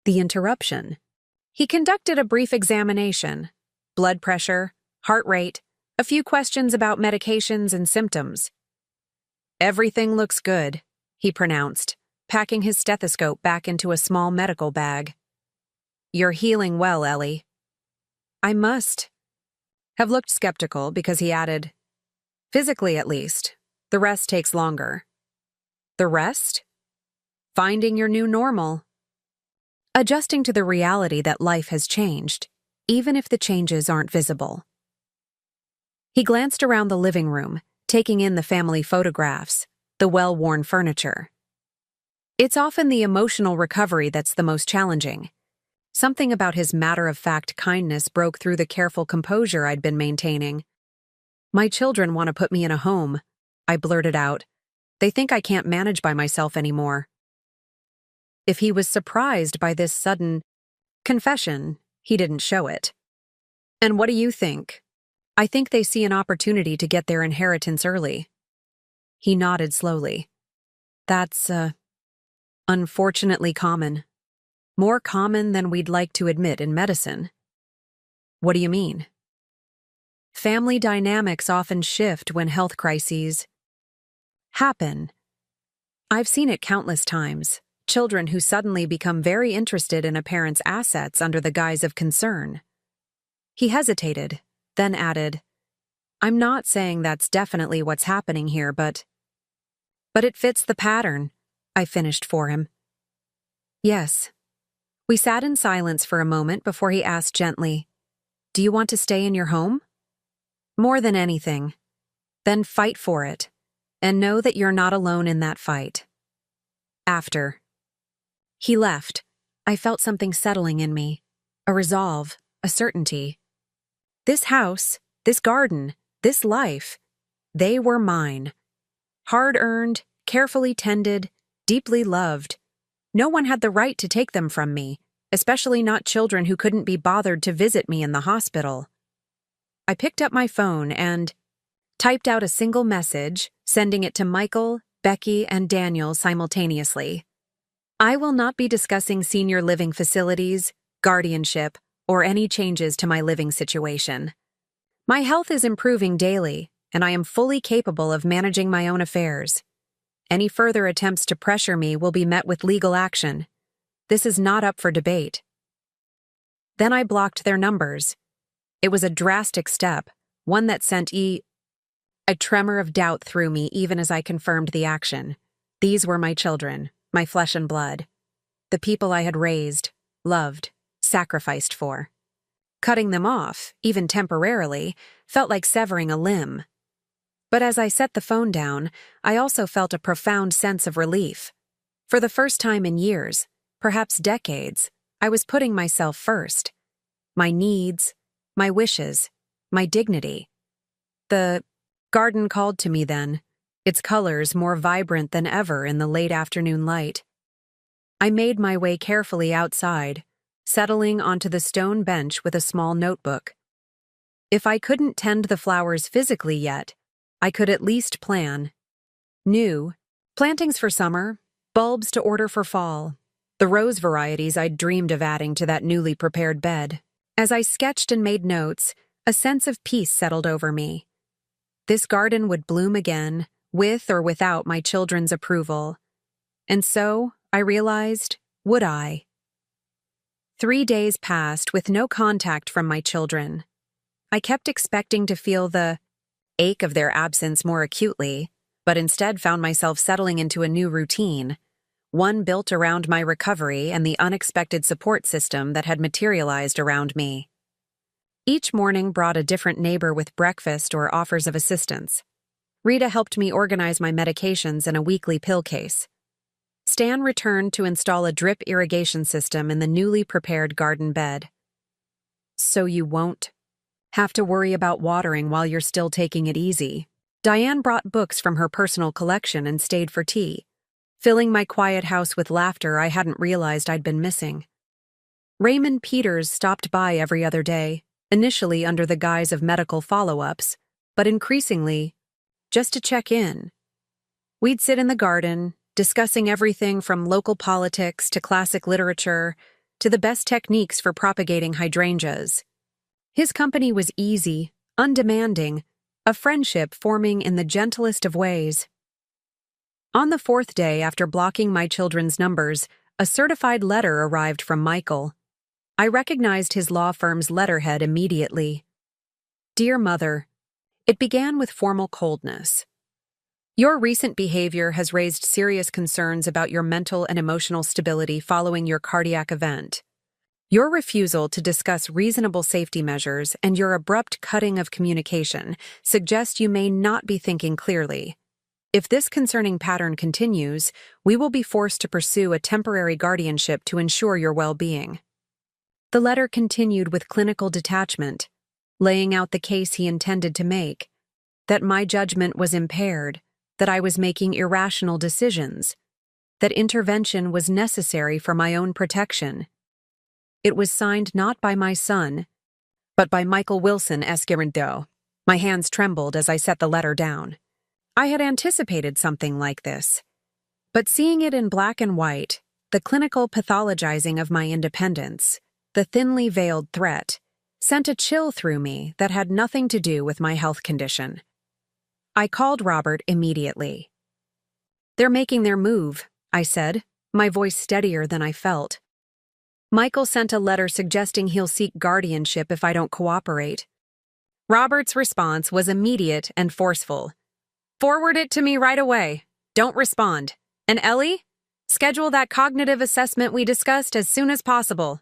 the interruption. He conducted a brief examination. Blood pressure, heart rate, a few questions about medications and symptoms. "Everything looks good," he pronounced, packing his stethoscope back into a small medical bag. "You're healing well, Ellie." I must have looked skeptical because he added, "Physically at least. The rest takes longer." "The rest?" "Finding your new normal. Adjusting to the reality that life has changed, even if the changes aren't visible." He glanced around the living room, taking in the family photographs, the well-worn furniture. It's often the emotional recovery that's the most challenging. Something about his matter-of-fact kindness broke through the careful composure I'd been maintaining. "My children want to put me in a home," I blurted out. "They think I can't manage by myself anymore." If he was surprised by this sudden confession, he didn't show it. "And what do you think?" "I think they see an opportunity to get their inheritance early." He nodded slowly. "That's, unfortunately common. More common than we'd like to admit in medicine." "What do you mean?" "Family dynamics often shift when health crises happen. I've seen it countless times. Children who suddenly become very interested in a parent's assets under the guise of concern." He hesitated, then added, "I'm not saying that's definitely what's happening here, but it fits the pattern," I finished for him. "Yes." We sat in silence for a moment before he asked gently, "Do you want to stay in your home?" "More than anything." "Then fight for it, and know that you're not alone in that fight." After he left, I felt something settling in me, a resolve, a certainty. This house, this garden, this life, they were mine. Hard-earned, carefully tended, deeply loved. No one had the right to take them from me, especially not children who couldn't be bothered to visit me in the hospital. I picked up my phone and typed out a single message, sending it to Michael, Becky, and Daniel simultaneously. I will not be discussing senior living facilities, guardianship, or any changes to my living situation. My health is improving daily, and I am fully capable of managing my own affairs. Any further attempts to pressure me will be met with legal action. This is not up for debate. Then I blocked their numbers. It was a drastic step, one that sent a tremor of doubt through me even as I confirmed the action. These were my children, my flesh and blood. The people I had raised, loved, sacrificed for. Cutting them off, even temporarily, felt like severing a limb. But as I set the phone down, I also felt a profound sense of relief. For the first time in years, perhaps decades, I was putting myself first. My needs, my wishes, my dignity. The garden called to me then, its colors more vibrant than ever in the late afternoon light. I made my way carefully outside, settling onto the stone bench with a small notebook. If I couldn't tend the flowers physically yet, I could at least plan. New plantings for summer, bulbs to order for fall, the rose varieties I'd dreamed of adding to that newly prepared bed. As I sketched and made notes, a sense of peace settled over me. This garden would bloom again, with or without my children's approval. And so, I realized, would I? 3 days passed with no contact from my children. I kept expecting to feel the ache of their absence more acutely, but instead found myself settling into a new routine, one built around my recovery and the unexpected support system that had materialized around me. Each morning brought a different neighbor with breakfast or offers of assistance. Rita helped me organize my medications and a weekly pill case. Stan returned to install a drip irrigation system in the newly prepared garden bed. So you won't have to worry about watering while you're still taking it easy. Diane brought books from her personal collection and stayed for tea, filling my quiet house with laughter I hadn't realized I'd been missing. Raymond Peters stopped by every other day, initially under the guise of medical follow-ups, but increasingly, just to check in. We'd sit in the garden, discussing everything from local politics to classic literature to the best techniques for propagating hydrangeas. His company was easy, undemanding, a friendship forming in the gentlest of ways. On the 4th day after blocking my children's numbers, a certified letter arrived from Michael. I recognized his law firm's letterhead immediately. Dear Mother, it began with formal coldness. Your recent behavior has raised serious concerns about your mental and emotional stability following your cardiac event. Your refusal to discuss reasonable safety measures and your abrupt cutting of communication suggest you may not be thinking clearly. If this concerning pattern continues, we will be forced to pursue a temporary guardianship to ensure your well-being. The letter continued with clinical detachment, laying out the case he intended to make, that my judgment was impaired, that I was making irrational decisions, that intervention was necessary for my own protection. It was signed not by my son, but by Michael Wilson Esquerdo. My hands trembled as I set the letter down. I had anticipated something like this, but seeing it in black and white, the clinical pathologizing of my independence, the thinly veiled threat, sent a chill through me that had nothing to do with my health condition. I called Robert immediately. They're making their move, I said, my voice steadier than I felt. Michael sent a letter suggesting he'll seek guardianship if I don't cooperate. Robert's response was immediate and forceful. Forward it to me right away. Don't respond. And Ellie? Schedule that cognitive assessment we discussed as soon as possible.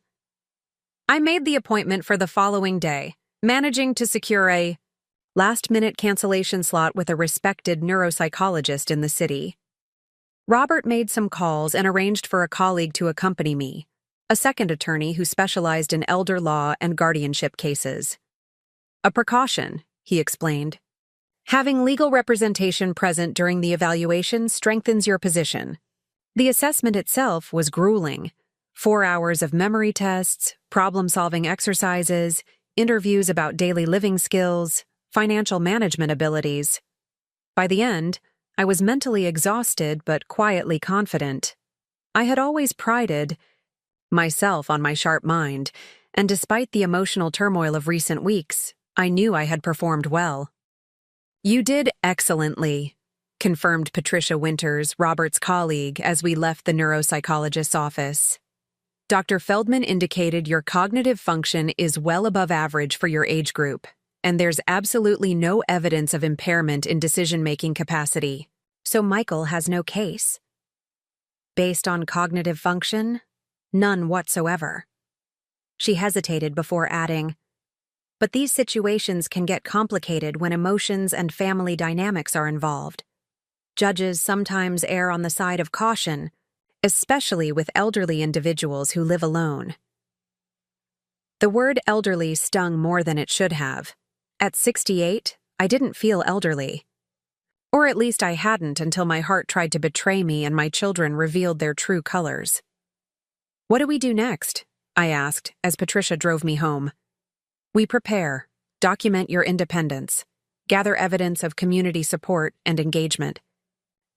I made the appointment for the following day, managing to secure a last-minute cancellation slot with a respected neuropsychologist in the city. Robert made some calls and arranged for a colleague to accompany me, a second attorney who specialized in elder law and guardianship cases. A precaution, he explained. Having legal representation present during the evaluation strengthens your position. The assessment itself was grueling. 4 hours of memory tests, problem-solving exercises, interviews about daily living skills, financial management abilities. By the end, I was mentally exhausted but quietly confident. I had always prided myself on my sharp mind, and despite the emotional turmoil of recent weeks, I knew I had performed well. "You did excellently," confirmed Patricia Winters, Robert's colleague, as we left the neuropsychologist's office. "Dr. Feldman indicated your cognitive function is well above average for your age group, and there's absolutely no evidence of impairment in decision-making capacity. So Michael has no case." "Based on cognitive function? None whatsoever." She hesitated before adding, "But these situations can get complicated when emotions and family dynamics are involved. Judges sometimes err on the side of caution, especially with elderly individuals who live alone." The word elderly stung more than it should have. At 68, I didn't feel elderly. Or at least I hadn't until my heart tried to betray me and my children revealed their true colors. "What do we do next?" I asked as Patricia drove me home. "We prepare, document your independence, gather evidence of community support and engagement.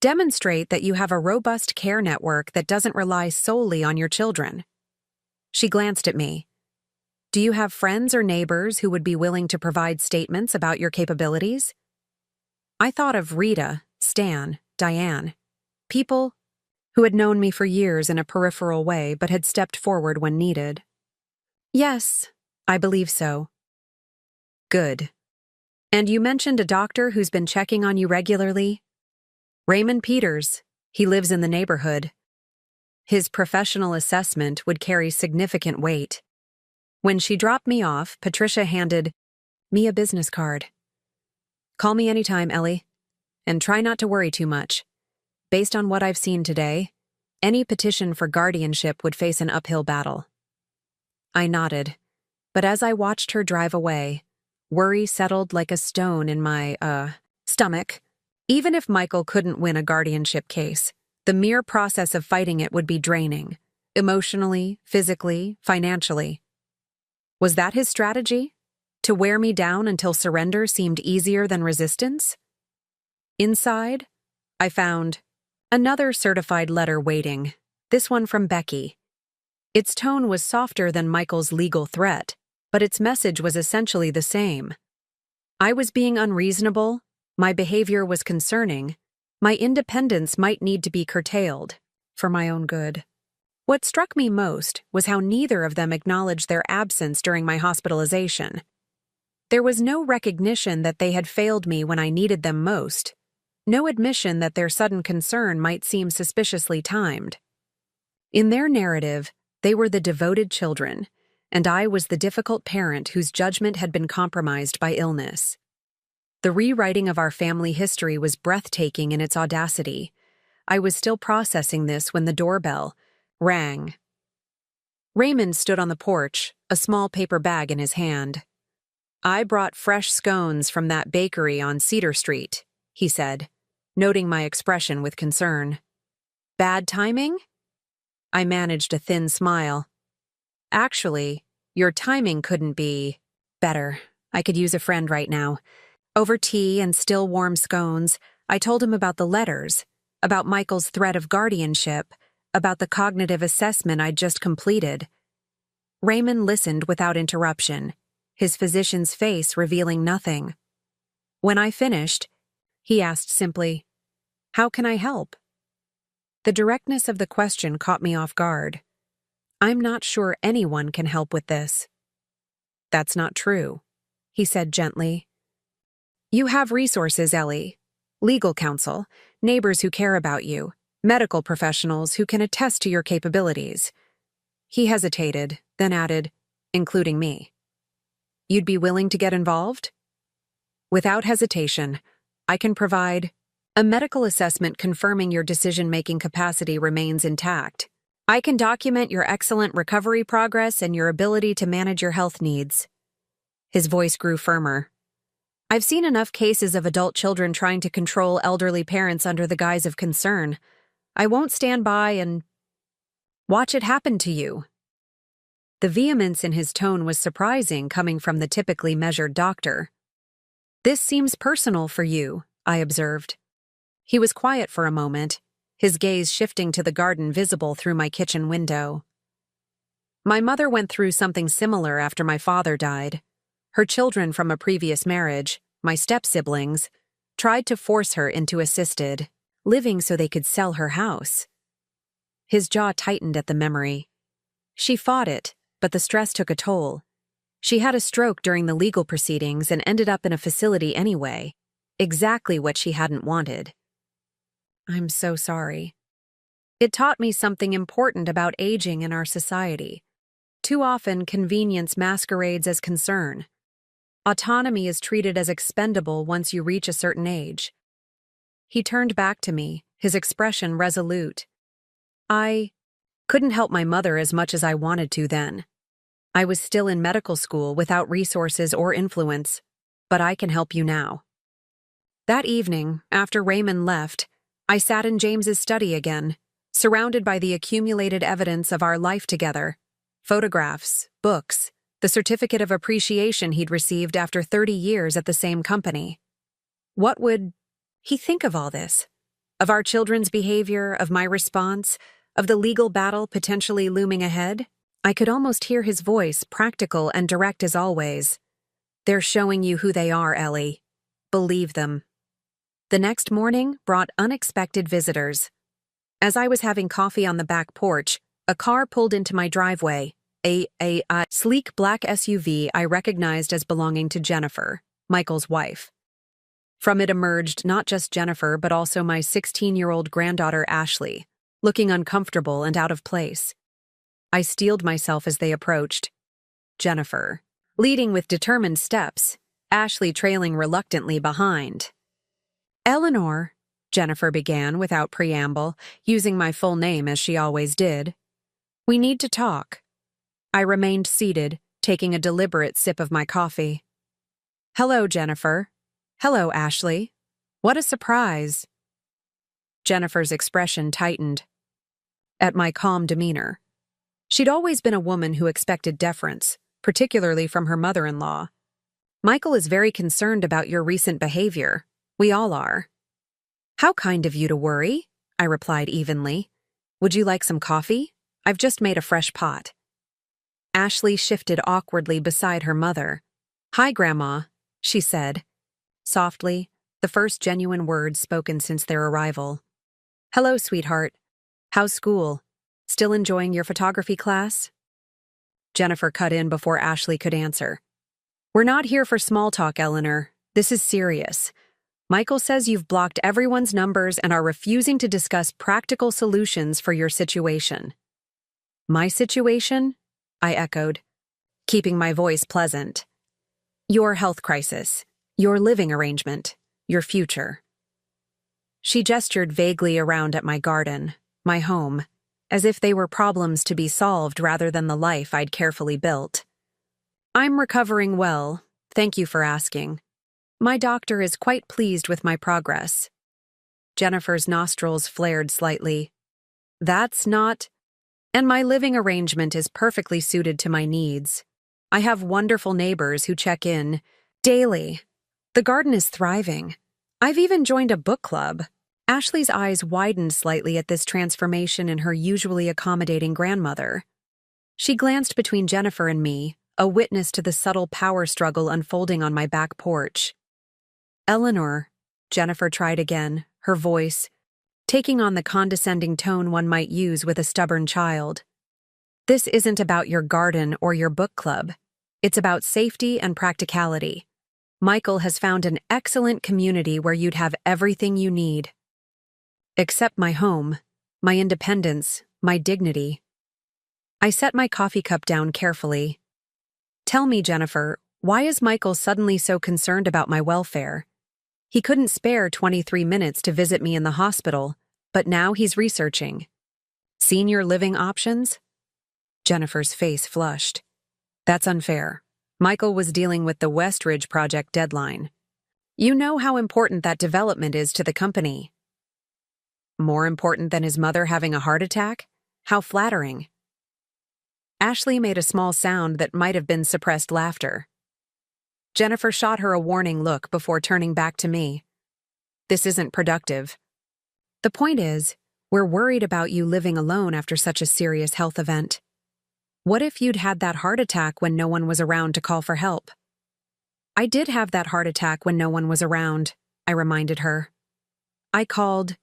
Demonstrate that you have a robust care network that doesn't rely solely on your children." She glanced at me. "Do you have friends or neighbors who would be willing to provide statements about your capabilities?" I thought of Rita, Stan, Diane, people who had known me for years in a peripheral way but had stepped forward when needed. "Yes, I believe so." "Good. And you mentioned a doctor who's been checking on you regularly?" "Raymond Peters. He lives in the neighborhood." His professional assessment would carry significant weight. When she dropped me off, Patricia handed me a business card. "Call me anytime, Ellie. And try not to worry too much. Based on what I've seen today, any petition for guardianship would face an uphill battle." I nodded, but as I watched her drive away, worry settled like a stone in my, stomach. Even if Michael couldn't win a guardianship case, the mere process of fighting it would be draining, emotionally, physically, financially. Was that his strategy? To wear me down until surrender seemed easier than resistance? Inside, I found another certified letter waiting, this one from Becky. Its tone was softer than Michael's legal threat, but its message was essentially the same. I was being unreasonable, my behavior was concerning, my independence might need to be curtailed, for my own good. What struck me most was how neither of them acknowledged their absence during my hospitalization. There was no recognition that they had failed me when I needed them most, no admission that their sudden concern might seem suspiciously timed. In their narrative, they were the devoted children, and I was the difficult parent whose judgment had been compromised by illness. The rewriting of our family history was breathtaking in its audacity. I was still processing this when the doorbell rang. Raymond stood on the porch, a small paper bag in his hand. "I brought fresh scones from that bakery on Cedar Street," he said, noting my expression with concern. "Bad timing?" I managed a thin smile. "Actually, your timing couldn't be better. I could use a friend right now." Over tea and still warm scones, I told him about the letters, about Michael's threat of guardianship, about the cognitive assessment I'd just completed. Raymond listened without interruption, his physician's face revealing nothing. When I finished, he asked simply, "How can I help?" The directness of the question caught me off guard. "I'm not sure anyone can help with this." "That's not true," he said gently. "You have resources, Ellie. Legal counsel, neighbors who care about you, medical professionals who can attest to your capabilities." He hesitated, then added, "Including me." "You'd be willing to get involved?" "Without hesitation, I can provide a medical assessment confirming your decision-making capacity remains intact. I can document your excellent recovery progress and your ability to manage your health needs." His voice grew firmer. "I've seen enough cases of adult children trying to control elderly parents under the guise of concern. I won't stand by and watch it happen to you." The vehemence in his tone was surprising coming from the typically measured doctor. "This seems personal for you," I observed. He was quiet for a moment, his gaze shifting to the garden visible through my kitchen window. "My mother went through something similar after my father died. Her children from a previous marriage, my step-siblings, tried to force her into assisted living so they could sell her house." His jaw tightened at the memory. "She fought it, but the stress took a toll. She had a stroke during the legal proceedings and ended up in a facility anyway. Exactly what she hadn't wanted." "I'm so sorry." "It taught me something important about aging in our society. Too often, convenience masquerades as concern. Autonomy is treated as expendable once you reach a certain age." He turned back to me, his expression resolute. "I couldn't help my mother as much as I wanted to then. I was still in medical school without resources or influence, but I can help you now." That evening, after Raymond left, I sat in James's study again, surrounded by the accumulated evidence of our life together: photographs, books, the certificate of appreciation he'd received after 30 years at the same company. What would he think of all this? Of our children's behavior, of my response, of the legal battle potentially looming ahead? I could almost hear his voice, practical and direct as always. "They're showing you who they are, Ellie. Believe them." The next morning brought unexpected visitors. As I was having coffee on the back porch, a car pulled into my driveway, a sleek black SUV I recognized as belonging to Jennifer, Michael's wife. From it emerged not just Jennifer but also my 16-year-old granddaughter Ashley, looking uncomfortable and out of place. I steeled myself as they approached. Jennifer, leading with determined steps, Ashley trailing reluctantly behind. "Eleanor," Jennifer began without preamble, using my full name as she always did. "We need to talk." I remained seated, taking a deliberate sip of my coffee. "Hello, Jennifer." "Hello, Ashley." "What a surprise." Jennifer's expression tightened at my calm demeanor. She'd always been a woman who expected deference, particularly from her mother-in-law. "Michael is very concerned about your recent behavior. We all are." "How kind of you to worry," I replied evenly. "Would you like some coffee? I've just made a fresh pot." Ashley shifted awkwardly beside her mother. "Hi, Grandma," she said, softly, the first genuine words spoken since their arrival. "Hello, sweetheart. How's school? Still enjoying your photography class?" Jennifer cut in before Ashley could answer. "We're not here for small talk, Eleanor. This is serious. Michael says you've blocked everyone's numbers and are refusing to discuss practical solutions for your situation." "My situation?" I echoed, keeping my voice pleasant. "Your health crisis, your living arrangement, your future." She gestured vaguely around at my garden, my home, as if they were problems to be solved rather than the life I'd carefully built. "I'm recovering well, thank you for asking. My doctor is quite pleased with my progress." Jennifer's nostrils flared slightly. "That's not... And my living arrangement is perfectly suited to my needs. I have wonderful neighbors who check in daily. The garden is thriving. I've even joined a book club." Ashley's eyes widened slightly at this transformation in her usually accommodating grandmother. She glanced between Jennifer and me, a witness to the subtle power struggle unfolding on my back porch. "Eleanor," Jennifer tried again, her voice taking on the condescending tone one might use with a stubborn child. "This isn't about your garden or your book club. It's about safety and practicality. Michael has found an excellent community where you'd have everything you need. Except my home, my independence, my dignity." I set my coffee cup down carefully. "Tell me, Jennifer, why is Michael suddenly so concerned about my welfare? He couldn't spare 23 minutes to visit me in the hospital, but now he's researching senior living options?" Jennifer's face flushed. "That's unfair. Michael was dealing with the Westridge project deadline. You know how important that development is to the company." More important than his mother having a heart attack? How flattering. Ashley made a small sound that might have been suppressed laughter. Jennifer shot her a warning look before turning back to me. This isn't productive. The point is, we're worried about you living alone after such a serious health event. What if you'd had that heart attack when no one was around to call for help? I did have that heart attack when no one was around, I reminded her. I called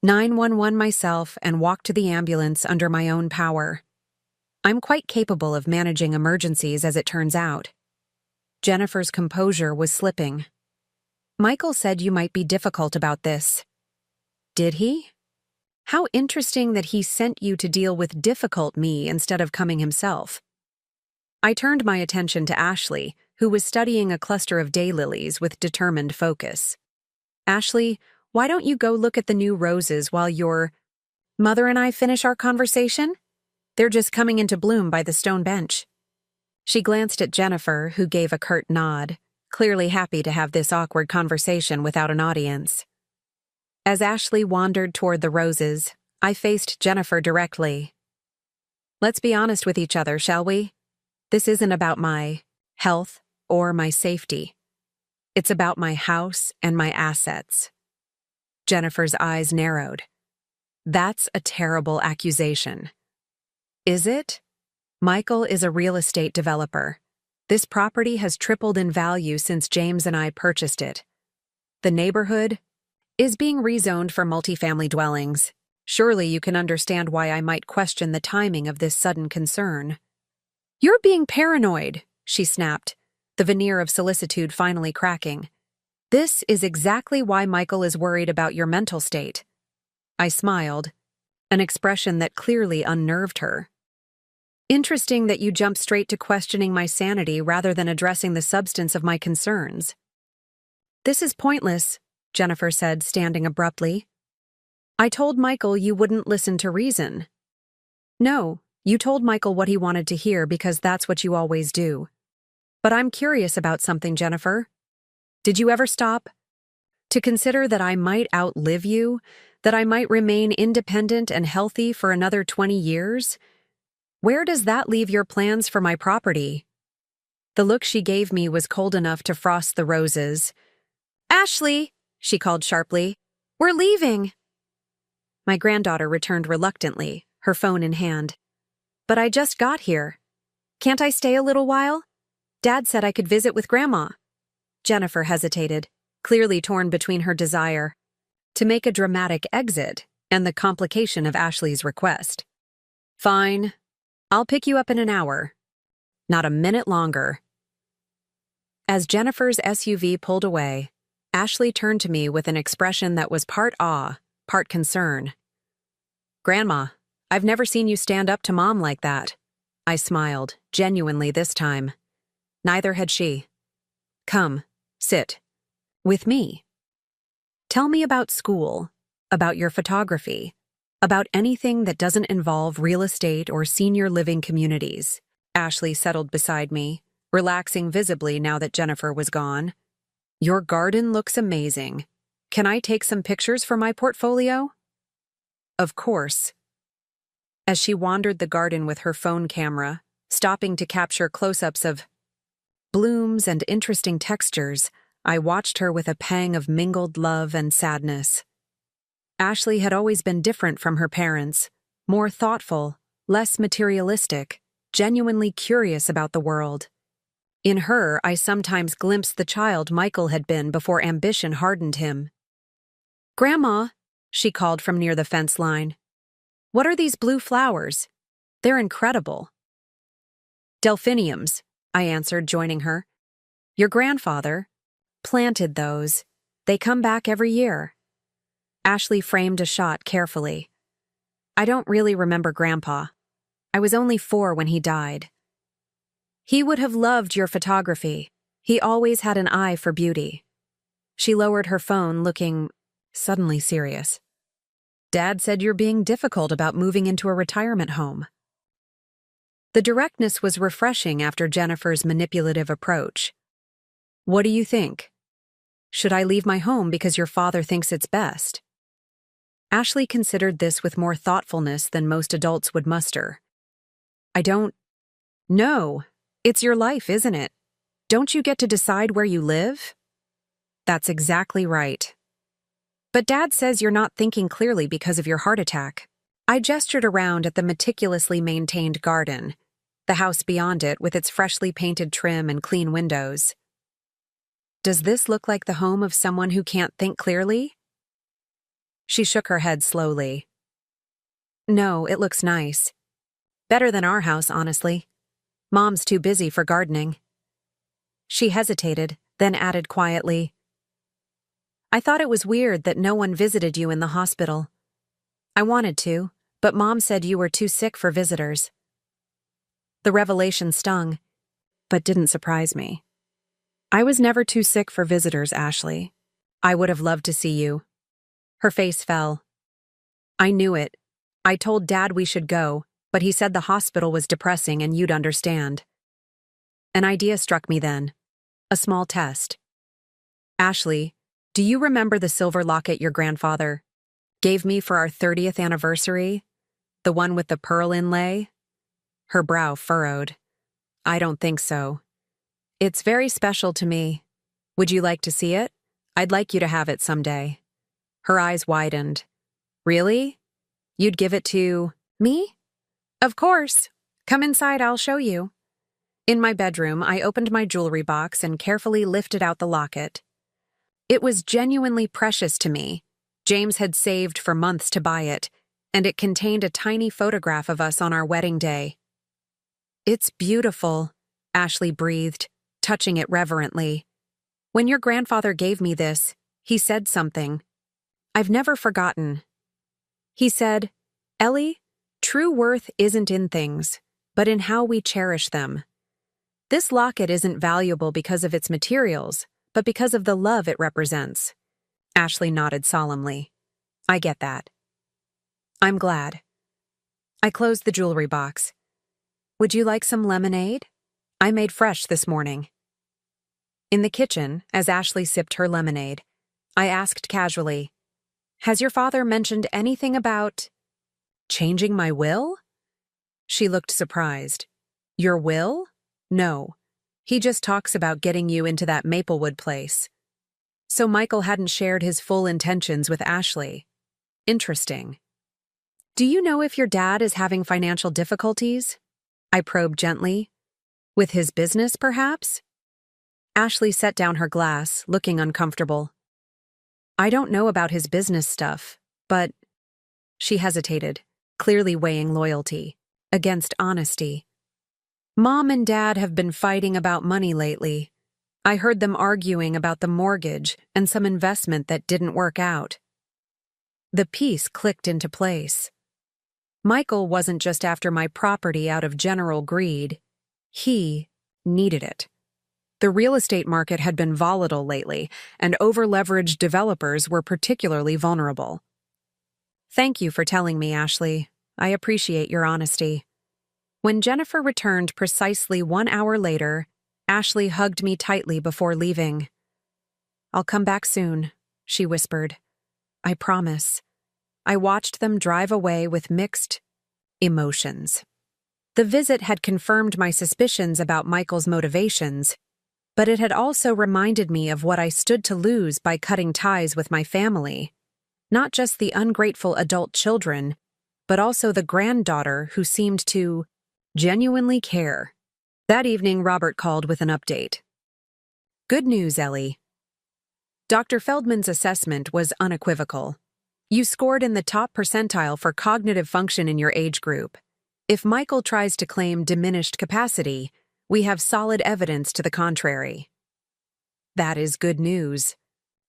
911 myself and walked to the ambulance under my own power. I'm quite capable of managing emergencies, as it turns out. Jennifer's composure was slipping. Michael said you might be difficult about this. Did he? How interesting that he sent you to deal with difficult me instead of coming himself. I turned my attention to Ashley, who was studying a cluster of daylilies with determined focus. Ashley, why don't you go look at the new roses while your mother and I finish our conversation? They're just coming into bloom by the stone bench. She glanced at Jennifer, who gave a curt nod, clearly happy to have this awkward conversation without an audience. As Ashley wandered toward the roses, I faced Jennifer directly. Let's be honest with each other, shall we? This isn't about my health or my safety. It's about my house and my assets. Jennifer's eyes narrowed. That's a terrible accusation. Is it? Michael is a real estate developer. This property has tripled in value since James and I purchased it. The neighborhood is being rezoned for multifamily dwellings. Surely you can understand why I might question the timing of this sudden concern. You're being paranoid, she snapped, the veneer of solicitude finally cracking. This is exactly why Michael is worried about your mental state. I smiled, an expression that clearly unnerved her. Interesting that you jump straight to questioning my sanity rather than addressing the substance of my concerns. This is pointless, Jennifer said, standing abruptly. I told Michael you wouldn't listen to reason. No, you told Michael what he wanted to hear because that's what you always do. But I'm curious about something, Jennifer. Did you ever stop to consider that I might outlive you, that I might remain independent and healthy for another 20 years? Where does that leave your plans for my property? The look she gave me was cold enough to frost the roses. Ashley, she called sharply, we're leaving. My granddaughter returned reluctantly, her phone in hand. But I just got here. Can't I stay a little while? Dad said I could visit with Grandma. Jennifer hesitated, clearly torn between her desire to make a dramatic exit and the complication of Ashley's request. Fine. I'll pick you up in an hour. Not a minute longer. As Jennifer's SUV pulled away, Ashley turned to me with an expression that was part awe, part concern. Grandma, I've never seen you stand up to Mom like that. I smiled, genuinely this time. Neither had she. Come, sit. With me. Tell me about school, about your photography, about anything that doesn't involve real estate or senior living communities. Ashley settled beside me, relaxing visibly now that Jennifer was gone. Your garden looks amazing. Can I take some pictures for my portfolio? Of course. As she wandered the garden with her phone camera, stopping to capture close-ups of blooms and interesting textures, I watched her with a pang of mingled love and sadness. Ashley had always been different from her parents, more thoughtful, less materialistic, genuinely curious about the world. In her, I sometimes glimpsed the child Michael had been before ambition hardened him. Grandma, she called from near the fence line. What are these blue flowers? They're incredible. Delphiniums, I answered, joining her. Your grandfather planted those. They come back every year. Ashley framed a shot carefully. I don't really remember Grandpa. I was only 4 when he died. He would have loved your photography. He always had an eye for beauty. She lowered her phone, looking suddenly serious. Dad said you're being difficult about moving into a retirement home. The directness was refreshing after Jennifer's manipulative approach. What do you think? Should I leave my home because your father thinks it's best? Ashley considered this with more thoughtfulness than most adults would muster. I don't know. It's your life, isn't it? Don't you get to decide where you live? That's exactly right. But Dad says you're not thinking clearly because of your heart attack. I gestured around at the meticulously maintained garden, the house beyond it with its freshly painted trim and clean windows. Does this look like the home of someone who can't think clearly? She shook her head slowly. No, it looks nice. Better than our house, honestly. Mom's too busy for gardening. She hesitated, then added quietly, I thought it was weird that no one visited you in the hospital. I wanted to, but Mom said you were too sick for visitors. The revelation stung, but didn't surprise me. I was never too sick for visitors, Ashley. I would have loved to see you. Her face fell. I knew it. I told Dad we should go, but he said the hospital was depressing and you'd understand. An idea struck me then. A small test. Ashley, do you remember the silver locket your grandfather gave me for our 30th anniversary? The one with the pearl inlay? Her brow furrowed. I don't think so. It's very special to me. Would you like to see it? I'd like you to have it someday. Her eyes widened. Really? You'd give it to me? Of course. Come inside, I'll show you. In my bedroom, I opened my jewelry box and carefully lifted out the locket. It was genuinely precious to me. James had saved for months to buy it, and it contained a tiny photograph of us on our wedding day. It's beautiful, Ashley breathed, touching it reverently. When your grandfather gave me this, he said something I've never forgotten. He said, Ellie, true worth isn't in things, but in how we cherish them. This locket isn't valuable because of its materials, but because of the love it represents. Ashley nodded solemnly. I get that. I'm glad. I closed the jewelry box. Would you like some lemonade? I made fresh this morning. In the kitchen, as Ashley sipped her lemonade, I asked casually, Has your father mentioned anything about changing my will? She looked surprised. Your will? No. He just talks about getting you into that Maplewood place. So Michael hadn't shared his full intentions with Ashley. Interesting. Do you know if your dad is having financial difficulties? I probed gently. With his business, perhaps? Ashley set down her glass, looking uncomfortable. I don't know about his business stuff, but... She hesitated, clearly weighing loyalty against honesty. Mom and Dad have been fighting about money lately. I heard them arguing about the mortgage and some investment that didn't work out. The piece clicked into place. Michael wasn't just after my property out of general greed. He needed it. The real estate market had been volatile lately, and over-leveraged developers were particularly vulnerable. Thank you for telling me, Ashley. I appreciate your honesty. When Jennifer returned precisely 1 hour later, Ashley hugged me tightly before leaving. I'll come back soon, she whispered. I promise. I watched them drive away with mixed emotions. The visit had confirmed my suspicions about Michael's motivations, but it had also reminded me of what I stood to lose by cutting ties with my family. Not just the ungrateful adult children, but also the granddaughter who seemed to genuinely care. That evening, Robert called with an update. Good news, Ellie. Dr. Feldman's assessment was unequivocal. You scored in the top percentile for cognitive function in your age group. If Michael tries to claim diminished capacity, we have solid evidence to the contrary. That is good news.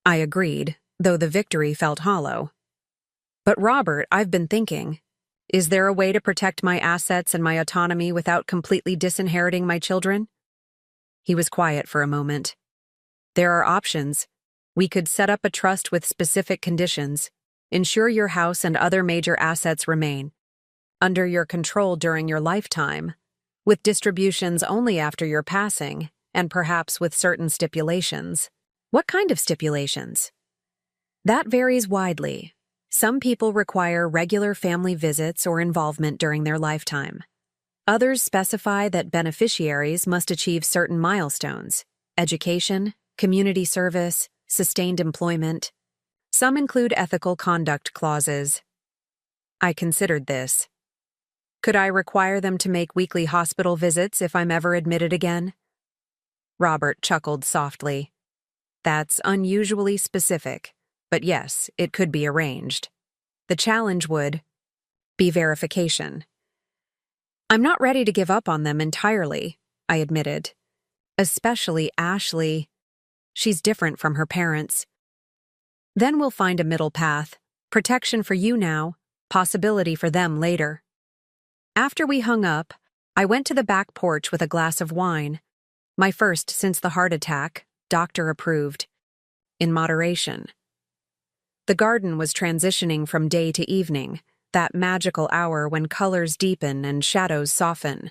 I agreed, though the victory felt hollow. But Robert, I've been thinking, is there a way to protect my assets and my autonomy without completely disinheriting my children? He was quiet for a moment. There are options. We could set up a trust with specific conditions, ensure your house and other major assets remain under your control during your lifetime, with distributions only after your passing, and perhaps with certain stipulations. What kind of stipulations? That varies widely. Some people require regular family visits or involvement during their lifetime. Others specify that beneficiaries must achieve certain milestones: education, community service, sustained employment. Some include ethical conduct clauses. I considered this. Could I require them to make weekly hospital visits if I'm ever admitted again? Robert chuckled softly. That's unusually specific, but yes, it could be arranged. The challenge would be verification. I'm not ready to give up on them entirely, I admitted. Especially Ashley. She's different from her parents. Then we'll find a middle path. Protection for you now, possibility for them later. After we hung up, I went to the back porch with a glass of wine. My first since the heart attack, doctor approved. In moderation. The garden was transitioning from day to evening, that magical hour when colors deepen and shadows soften.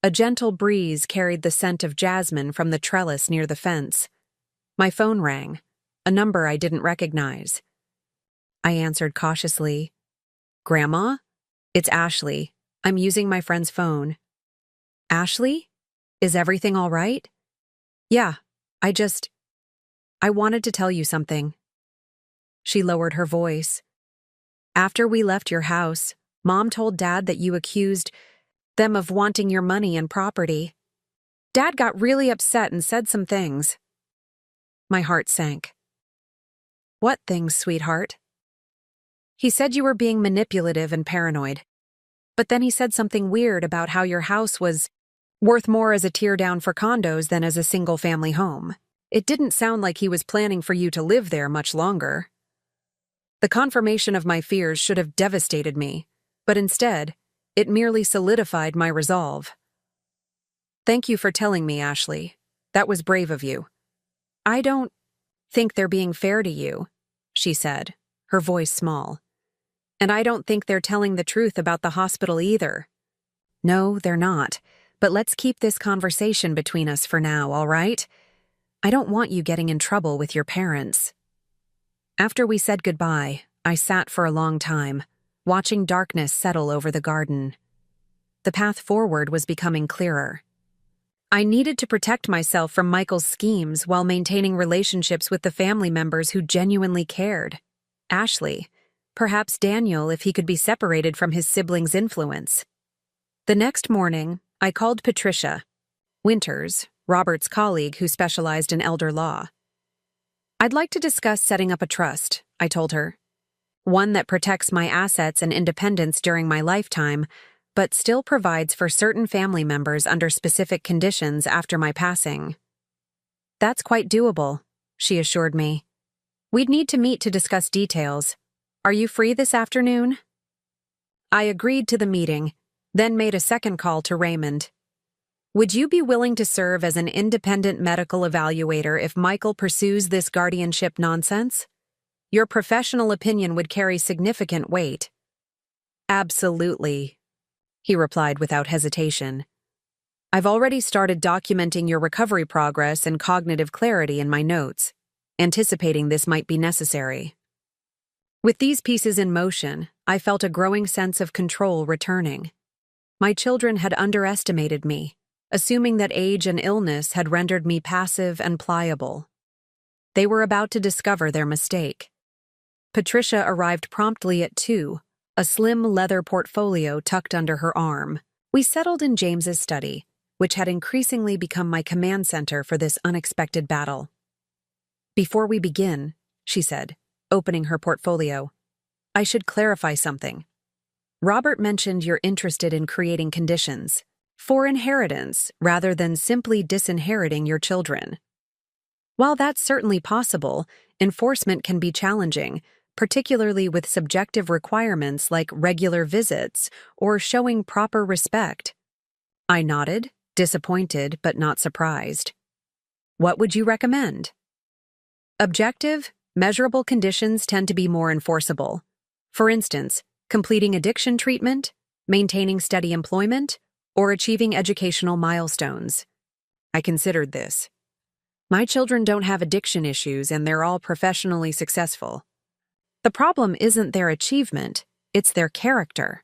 A gentle breeze carried the scent of jasmine from the trellis near the fence. My phone rang, a number I didn't recognize. I answered cautiously. Grandma? It's Ashley. I'm using my friend's phone. Ashley? Is everything all right? Yeah, I wanted to tell you something. She lowered her voice. After we left your house, Mom told Dad that you accused them of wanting your money and property. Dad got really upset and said some things. My heart sank. What things, sweetheart? He said you were being manipulative and paranoid. But then he said something weird about how your house was worth more as a teardown for condos than as a single-family home. It didn't sound like he was planning for you to live there much longer. The confirmation of my fears should have devastated me, but instead, it merely solidified my resolve. Thank you for telling me, Ashley. That was brave of you. I don't think they're being fair to you, she said, her voice small. And I don't think they're telling the truth about the hospital either. No, they're not. But let's keep this conversation between us for now, all right? I don't want you getting in trouble with your parents. After we said goodbye, I sat for a long time, watching darkness settle over the garden. The path forward was becoming clearer. I needed to protect myself from Michael's schemes while maintaining relationships with the family members who genuinely cared. Ashley, perhaps Daniel if he could be separated from his siblings' influence. The next morning, I called Patricia Winters, Robert's colleague who specialized in elder law. I'd like to discuss setting up a trust, I told her. One that protects my assets and independence during my lifetime, but still provides for certain family members under specific conditions after my passing. That's quite doable, she assured me. We'd need to meet to discuss details. Are you free this afternoon? I agreed to the meeting, then made a second call to Raymond. Would you be willing to serve as an independent medical evaluator if Michael pursues this guardianship nonsense? Your professional opinion would carry significant weight. Absolutely, he replied without hesitation. I've already started documenting your recovery progress and cognitive clarity in my notes, anticipating this might be necessary. With these pieces in motion, I felt a growing sense of control returning. My children had underestimated me, assuming that age and illness had rendered me passive and pliable. They were about to discover their mistake. Patricia arrived promptly at 2, a slim leather portfolio tucked under her arm. We settled in James's study, which had increasingly become my command center for this unexpected battle. Before we begin, she said, opening her portfolio, I should clarify something. Robert mentioned you're interested in creating conditions for inheritance rather than simply disinheriting your children. While that's certainly possible, enforcement can be challenging, particularly with subjective requirements like regular visits or showing proper respect. I nodded, disappointed but not surprised. What would you recommend? Objective, measurable conditions tend to be more enforceable. For instance, completing addiction treatment, maintaining steady employment, or achieving educational milestones. I considered this. My children don't have addiction issues and they're all professionally successful. The problem isn't their achievement, it's their character.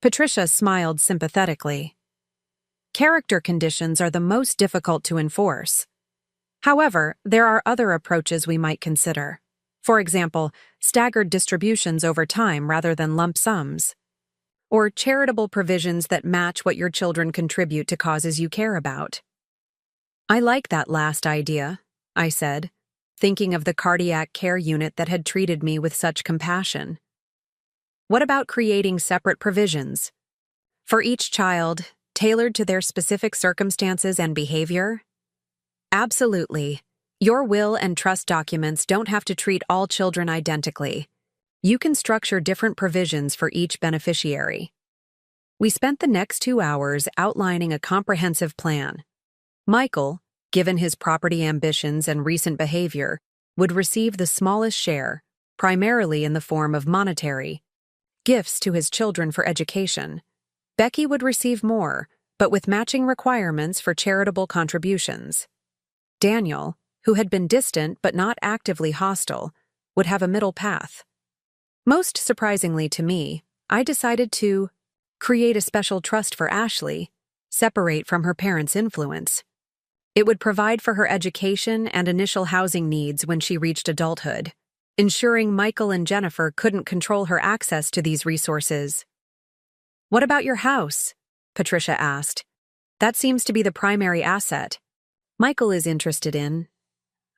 Patricia smiled sympathetically. Character conditions are the most difficult to enforce. However, there are other approaches we might consider. For example, staggered distributions over time rather than lump sums. Or charitable provisions that match what your children contribute to causes you care about. I like that last idea, I said, thinking of the cardiac care unit that had treated me with such compassion. What about creating separate provisions? For each child, tailored to their specific circumstances and behavior? Absolutely. Your will and trust documents don't have to treat all children identically. You can structure different provisions for each beneficiary. We spent the next 2 hours outlining a comprehensive plan. Michael, given his property ambitions and recent behavior, would receive the smallest share, primarily in the form of monetary gifts to his children for education. Becky would receive more, but with matching requirements for charitable contributions. Daniel, who had been distant but not actively hostile, would have a middle path. Most surprisingly to me, I decided to create a special trust for Ashley, separate from her parents' influence. It would provide for her education and initial housing needs when she reached adulthood, ensuring Michael and Jennifer couldn't control her access to these resources. What about your house? Patricia asked. That seems to be the primary asset Michael is interested in.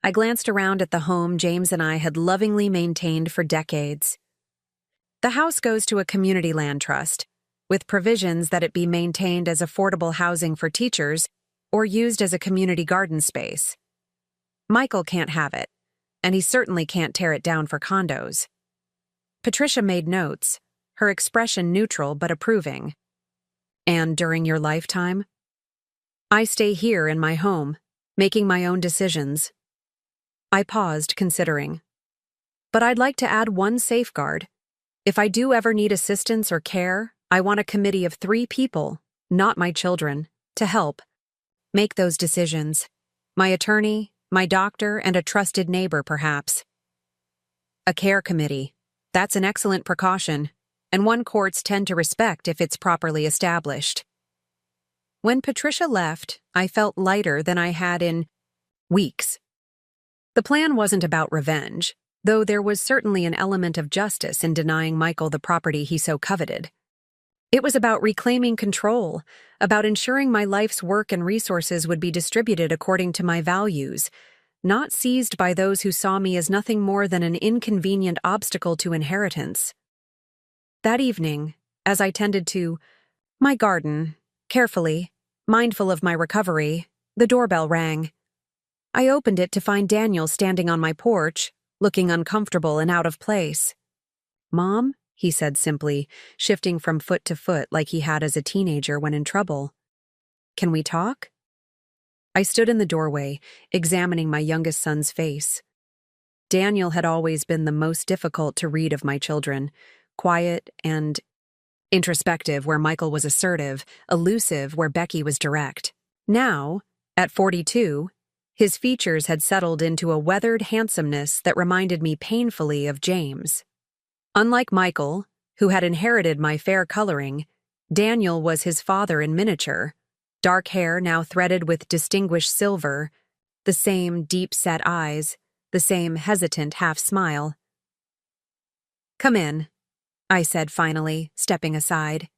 I glanced around at the home James and I had lovingly maintained for decades. The house goes to a community land trust, with provisions that it be maintained as affordable housing for teachers or used as a community garden space. Michael can't have it, and he certainly can't tear it down for condos. Patricia made notes, her expression neutral but approving. And during your lifetime? I stay here in my home, making my own decisions. I paused, considering. But I'd like to add one safeguard. If I do ever need assistance or care, I want a committee of 3 people, not my children, to help make those decisions. My attorney, my doctor, and a trusted neighbor, perhaps. A care committee. That's an excellent precaution, and one courts tend to respect if it's properly established. When Patricia left, I felt lighter than I had in weeks. The plan wasn't about revenge, though there was certainly an element of justice in denying Michael the property he so coveted. It was about reclaiming control, about ensuring my life's work and resources would be distributed according to my values, not seized by those who saw me as nothing more than an inconvenient obstacle to inheritance. That evening, as I tended to my garden, carefully, mindful of my recovery, the doorbell rang. I opened it to find Daniel standing on my porch, looking uncomfortable and out of place. "Mom?" he said simply, shifting from foot to foot like he had as a teenager when in trouble. "Can we talk?" I stood in the doorway, examining my youngest son's face. Daniel had always been the most difficult to read of my children, quiet and introspective where Michael was assertive, elusive where Becky was direct. Now, at 42, his features had settled into a weathered handsomeness that reminded me painfully of James. Unlike Michael, who had inherited my fair coloring, Daniel was his father in miniature, dark hair now threaded with distinguished silver, the same deep-set eyes, the same hesitant half-smile. "Come in," I said finally, stepping aside.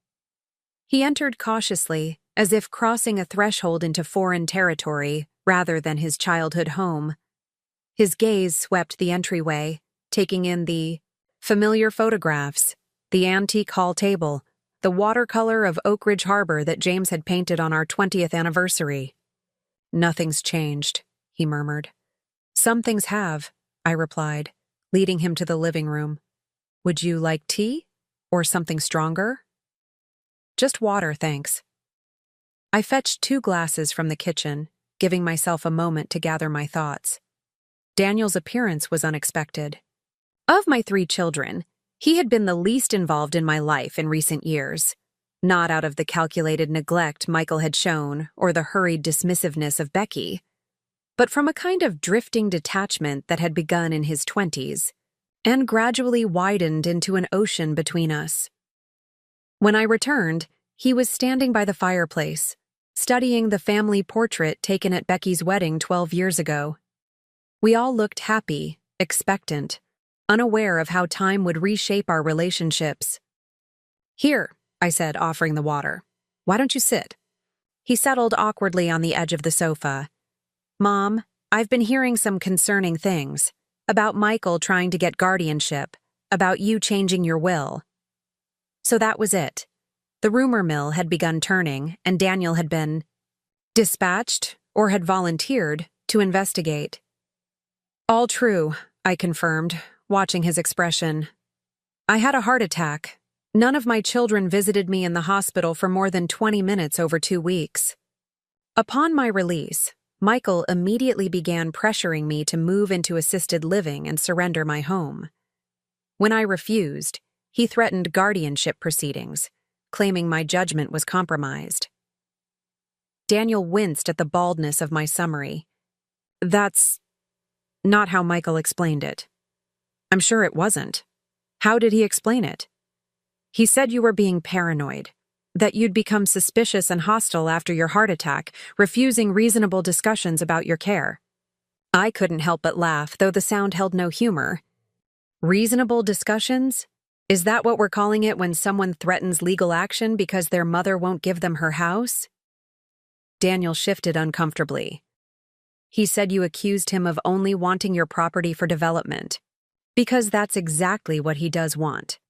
He entered cautiously, as if crossing a threshold into foreign territory rather than his childhood home. His gaze swept the entryway, taking in the familiar photographs, the antique hall table, the watercolor of Oak Ridge Harbor that James had painted on our 20th anniversary. "Nothing's changed," he murmured. "Some things have," I replied, leading him to the living room. "Would you like tea? Or something stronger?" "Just water, thanks." I fetched 2 glasses from the kitchen, giving myself a moment to gather my thoughts. Daniel's appearance was unexpected. Of my 3 children, he had been the least involved in my life in recent years, not out of the calculated neglect Michael had shown or the hurried dismissiveness of Becky, but from a kind of drifting detachment that had begun in his 20s. and gradually widened into an ocean between us. When I returned, he was standing by the fireplace, studying the family portrait taken at Becky's wedding 12 years ago. We all looked happy, expectant, unaware of how time would reshape our relationships. "Here," I said, offering the water. "Why don't you sit?" He settled awkwardly on the edge of the sofa. "Mom, I've been hearing some concerning things. About Michael trying to get guardianship, about you changing your will." So that was it. The rumor mill had begun turning, and Daniel had been dispatched, or had volunteered, to investigate. "All true," I confirmed, watching his expression. "I had a heart attack. None of my children visited me in the hospital for more than 20 minutes over 2 weeks. Upon my release, Michael immediately began pressuring me to move into assisted living and surrender my home. When I refused, he threatened guardianship proceedings, claiming my judgment was compromised." Daniel winced at the baldness of my summary. "That's not how Michael explained it." "I'm sure it wasn't. How did he explain it?" "He said you were being paranoid, that you'd become suspicious and hostile after your heart attack, refusing reasonable discussions about your care." I couldn't help but laugh, though the sound held no humor. Reasonable discussions? Is that what we're calling it when someone threatens legal action because their mother won't give them her house? Daniel shifted uncomfortably. "He said you accused him of only wanting your property for development, because that's exactly what he does want."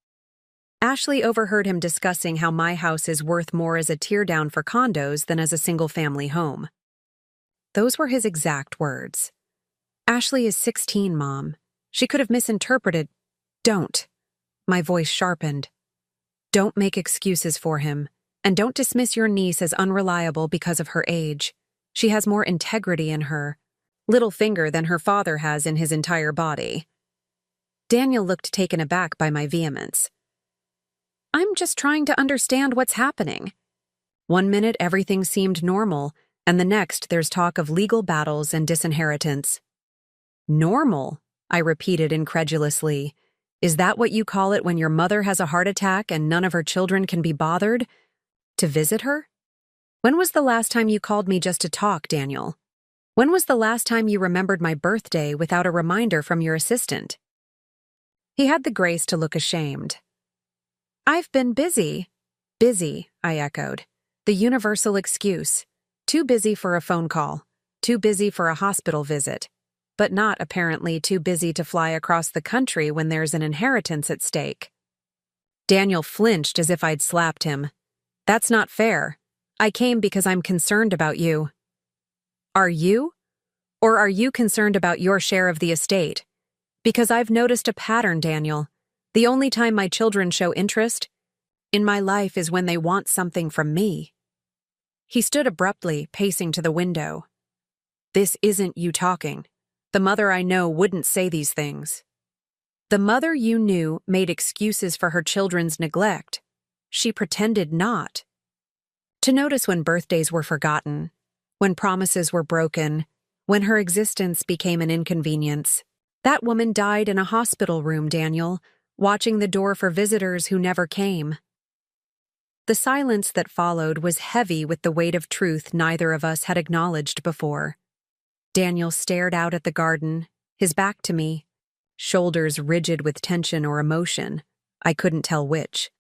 Ashley overheard him discussing how my house is worth more as a teardown for condos than as a single-family home. Those were his exact words. "Ashley is 16, Mom. She could have misinterpreted." "Don't." My voice sharpened. "Don't make excuses for him, and don't dismiss your niece as unreliable because of her age. She has more integrity in her little finger than her father has in his entire body." Daniel looked taken aback by my vehemence. "I'm just trying to understand what's happening." One minute everything seemed normal, and the next there's talk of legal battles and disinheritance. "Normal?" I repeated incredulously. "Is that what you call it when your mother has a heart attack and none of her children can be bothered to visit her? When was the last time you called me just to talk, Daniel? When was the last time you remembered my birthday without a reminder from your assistant?" He had the grace to look ashamed. "I've been busy." "Busy," I echoed. The universal excuse. Too busy for a phone call. Too busy for a hospital visit. But not, apparently, too busy to fly across the country when there's an inheritance at stake. Daniel flinched as if I'd slapped him. "That's not fair. I came because I'm concerned about you." "Are you? Or are you concerned about your share of the estate? Because I've noticed a pattern, Daniel. The only time my children show interest in my life is when they want something from me." He stood abruptly, pacing to the window. "This isn't you talking. The mother I know wouldn't say these things." "The mother you knew made excuses for her children's neglect. She pretended not to notice when birthdays were forgotten, when promises were broken, when her existence became an inconvenience. That woman died in a hospital room, Daniel, watching the door for visitors who never came." The silence that followed was heavy with the weight of truth neither of us had acknowledged before. Daniel stared out at the garden, his back to me, shoulders rigid with tension or emotion. I couldn't tell which.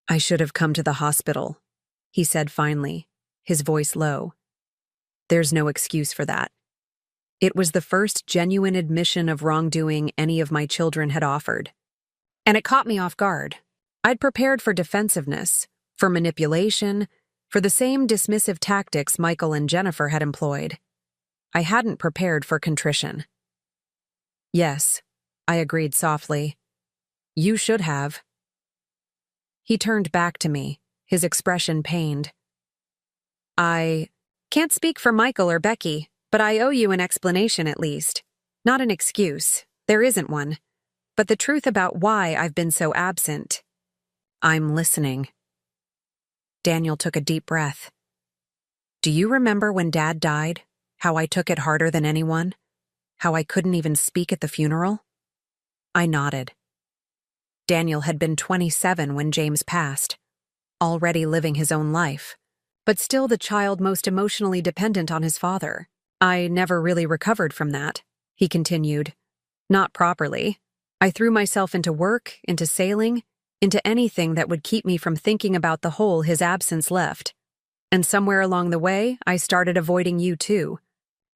"I should have come to the hospital," he said finally, his voice low. "There's no excuse for that. It was the first genuine admission of wrongdoing any of my children had offered. And it caught me off guard. I'd prepared for defensiveness, for manipulation, for the same dismissive tactics Michael and Jennifer had employed. I hadn't prepared for contrition." "Yes," I agreed softly. "You should have." He turned back to me, his expression pained. "I can't speak for Michael or Becky, but I owe you an explanation at least. Not an excuse. There isn't one. But the truth about why I've been so absent." "I'm listening." Daniel took a deep breath. "Do you remember when Dad died? How I took it harder than anyone? How I couldn't even speak at the funeral?" I nodded. Daniel had been 27 when James passed, already living his own life, but still the child most emotionally dependent on his father. I never really recovered from that, he continued. Not properly. I threw myself into work, into sailing, into anything that would keep me from thinking about the hole his absence left. And somewhere along the way, I started avoiding you too.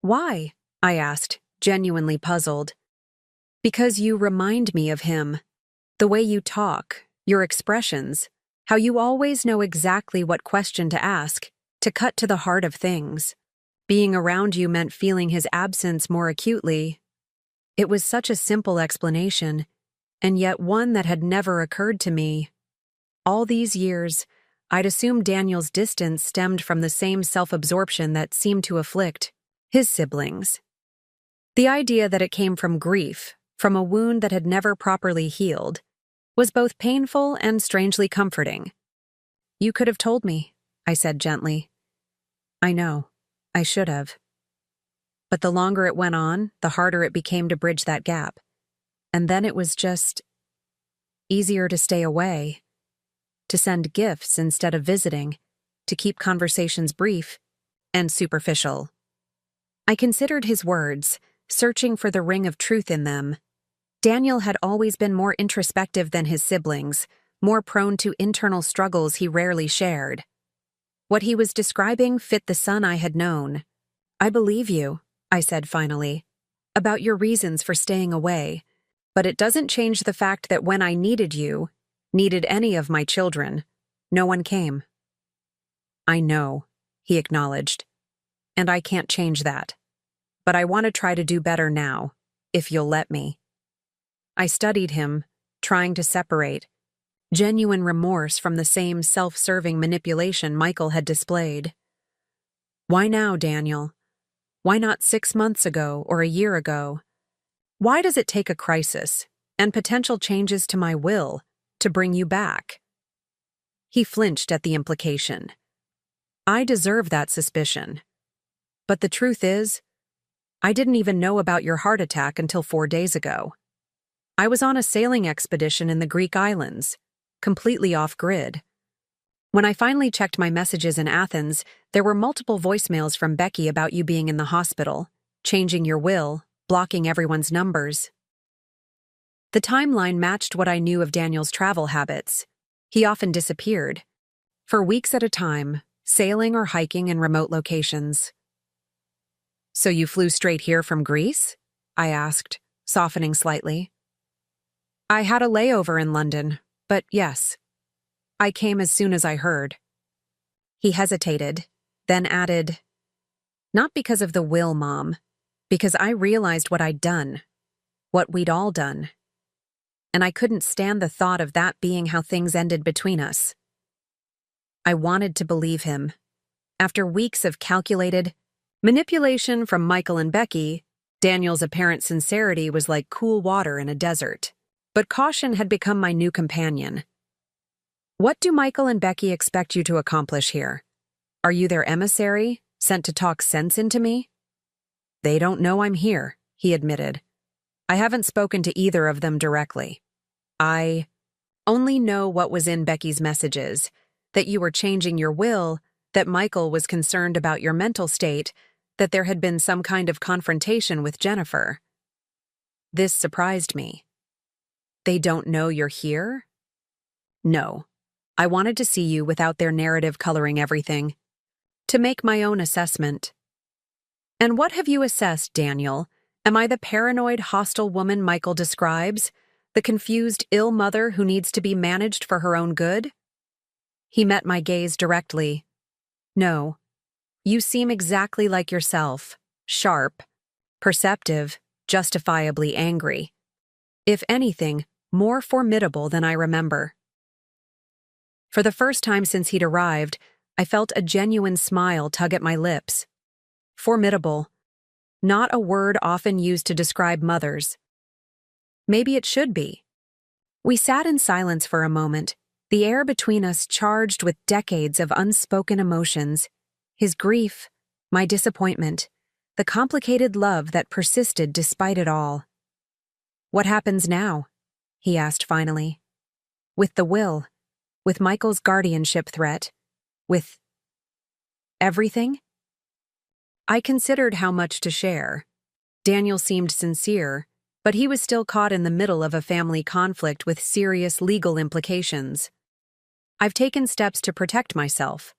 Why? I asked, genuinely puzzled. Because you remind me of him. The way you talk, your expressions, how you always know exactly what question to ask, to cut to the heart of things. Being around you meant feeling his absence more acutely. It was such a simple explanation, and yet one that had never occurred to me. All these years, I'd assumed Daniel's distance stemmed from the same self-absorption that seemed to afflict his siblings. The idea that it came from grief, from a wound that had never properly healed, was both painful and strangely comforting. You could have told me, I said gently. I know, I should have. But the longer it went on, the harder it became to bridge that gap. And then it was just easier to stay away, to send gifts instead of visiting, to keep conversations brief and superficial. I considered his words, searching for the ring of truth in them. Daniel had always been more introspective than his siblings, more prone to internal struggles he rarely shared. What he was describing fit the son I had known. I believe you, I said finally, about your reasons for staying away, but it doesn't change the fact that when I needed you, needed any of my children, no one came. I know, he acknowledged, and I can't change that. But I want to try to do better now, if you'll let me. I studied him, trying to separate genuine remorse from the same self-serving manipulation Michael had displayed. Why now, Daniel? Why not 6 months ago or a year ago? Why does it take a crisis and potential changes to my will to bring you back? He flinched at the implication. I deserve that suspicion. But the truth is, I didn't even know about your heart attack until 4 days ago. I was on a sailing expedition in the Greek islands, completely off-grid. When I finally checked my messages in Athens, there were multiple voicemails from Becky about you being in the hospital, changing your will, blocking everyone's numbers. The timeline matched what I knew of Daniel's travel habits. He often disappeared, for weeks at a time, sailing or hiking in remote locations. So you flew straight here from Greece? I asked, softening slightly. I had a layover in London, but yes, I came as soon as I heard. He hesitated, then added, not because of the will, Mom, because I realized what I'd done, what we'd all done. And I couldn't stand the thought of that being how things ended between us. I wanted to believe him. After weeks of calculated manipulation from Michael and Becky, Daniel's apparent sincerity was like cool water in a desert. But caution had become my new companion. What do Michael and Becky expect you to accomplish here? Are you their emissary, sent to talk sense into me? They don't know I'm here, he admitted. I haven't spoken to either of them directly. I only know what was in Becky's messages, that you were changing your will, that Michael was concerned about your mental state, that there had been some kind of confrontation with Jennifer. This surprised me. They don't know you're here? No. I wanted to see you without their narrative coloring everything. To make my own assessment. And what have you assessed, Daniel? Am I the paranoid, hostile woman Michael describes? The confused, ill mother who needs to be managed for her own good? He met my gaze directly. No. You seem exactly like yourself. Sharp. Perceptive. Justifiably angry. If anything, more formidable than I remember. For the first time since he'd arrived, I felt a genuine smile tug at my lips. Formidable. Not a word often used to describe mothers. Maybe it should be. We sat in silence for a moment, the air between us charged with decades of unspoken emotions, his grief, my disappointment, the complicated love that persisted despite it all. What happens now? He asked finally. With the will, with Michael's guardianship threat, with everything? I considered how much to share. Daniel seemed sincere, but he was still caught in the middle of a family conflict with serious legal implications. I've taken steps to protect myself.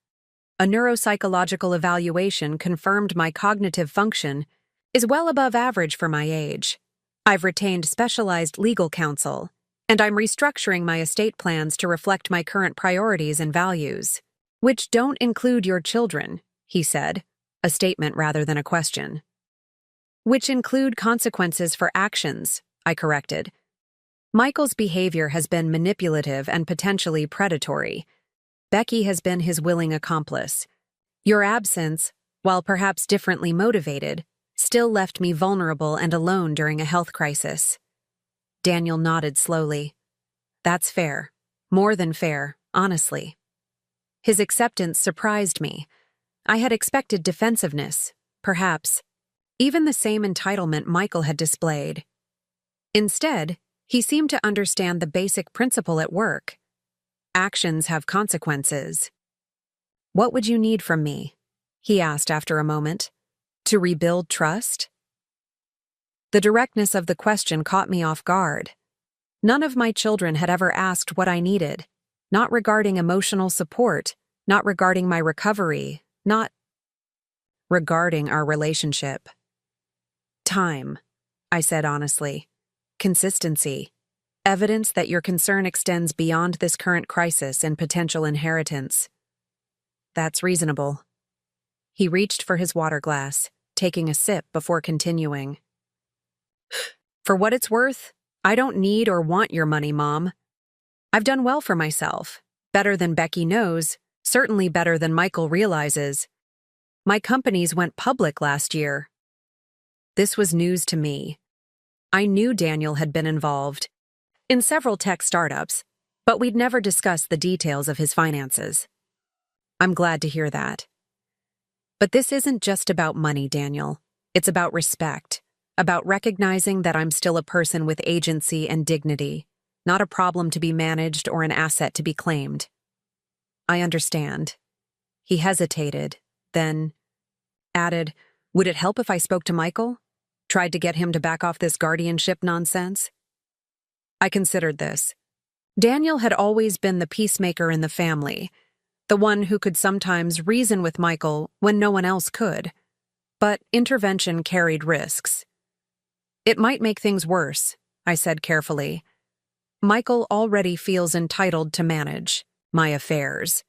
A neuropsychological evaluation confirmed my cognitive function is well above average for my age. I've retained specialized legal counsel, and I'm restructuring my estate plans to reflect my current priorities and values, which don't include your children, he said, a statement rather than a question. Which include consequences for actions, I corrected. Michael's behavior has been manipulative and potentially predatory. Becky has been his willing accomplice. Your absence, while perhaps differently motivated, still left me vulnerable and alone during a health crisis. Daniel nodded slowly. That's fair. More than fair, honestly. His acceptance surprised me. I had expected defensiveness, perhaps, even the same entitlement Michael had displayed. Instead, he seemed to understand the basic principle at work. Actions have consequences. What would you need from me? He asked after a moment. To rebuild trust? The directness of the question caught me off guard. None of my children had ever asked what I needed, not regarding emotional support, not regarding my recovery, not regarding our relationship. Time, I said honestly. Consistency. Evidence that your concern extends beyond this current crisis and potential inheritance. That's reasonable. He reached for his water glass, taking a sip before continuing. For what it's worth, I don't need or want your money, Mom. I've done well for myself, better than Becky knows, certainly better than Michael realizes. My companies went public last year. This was news to me. I knew Daniel had been involved in several tech startups, but we'd never discussed the details of his finances. I'm glad to hear that. But this isn't just about money, Daniel. It's about respect, about recognizing that I'm still a person with agency and dignity, not a problem to be managed or an asset to be claimed. I understand. He hesitated, then added, would it help if I spoke to Michael? Tried to get him to back off this guardianship nonsense? I considered this. Daniel had always been the peacemaker in the family, the one who could sometimes reason with Michael when no one else could. But intervention carried risks. It might make things worse, I said carefully. Michael already feels entitled to manage my affairs.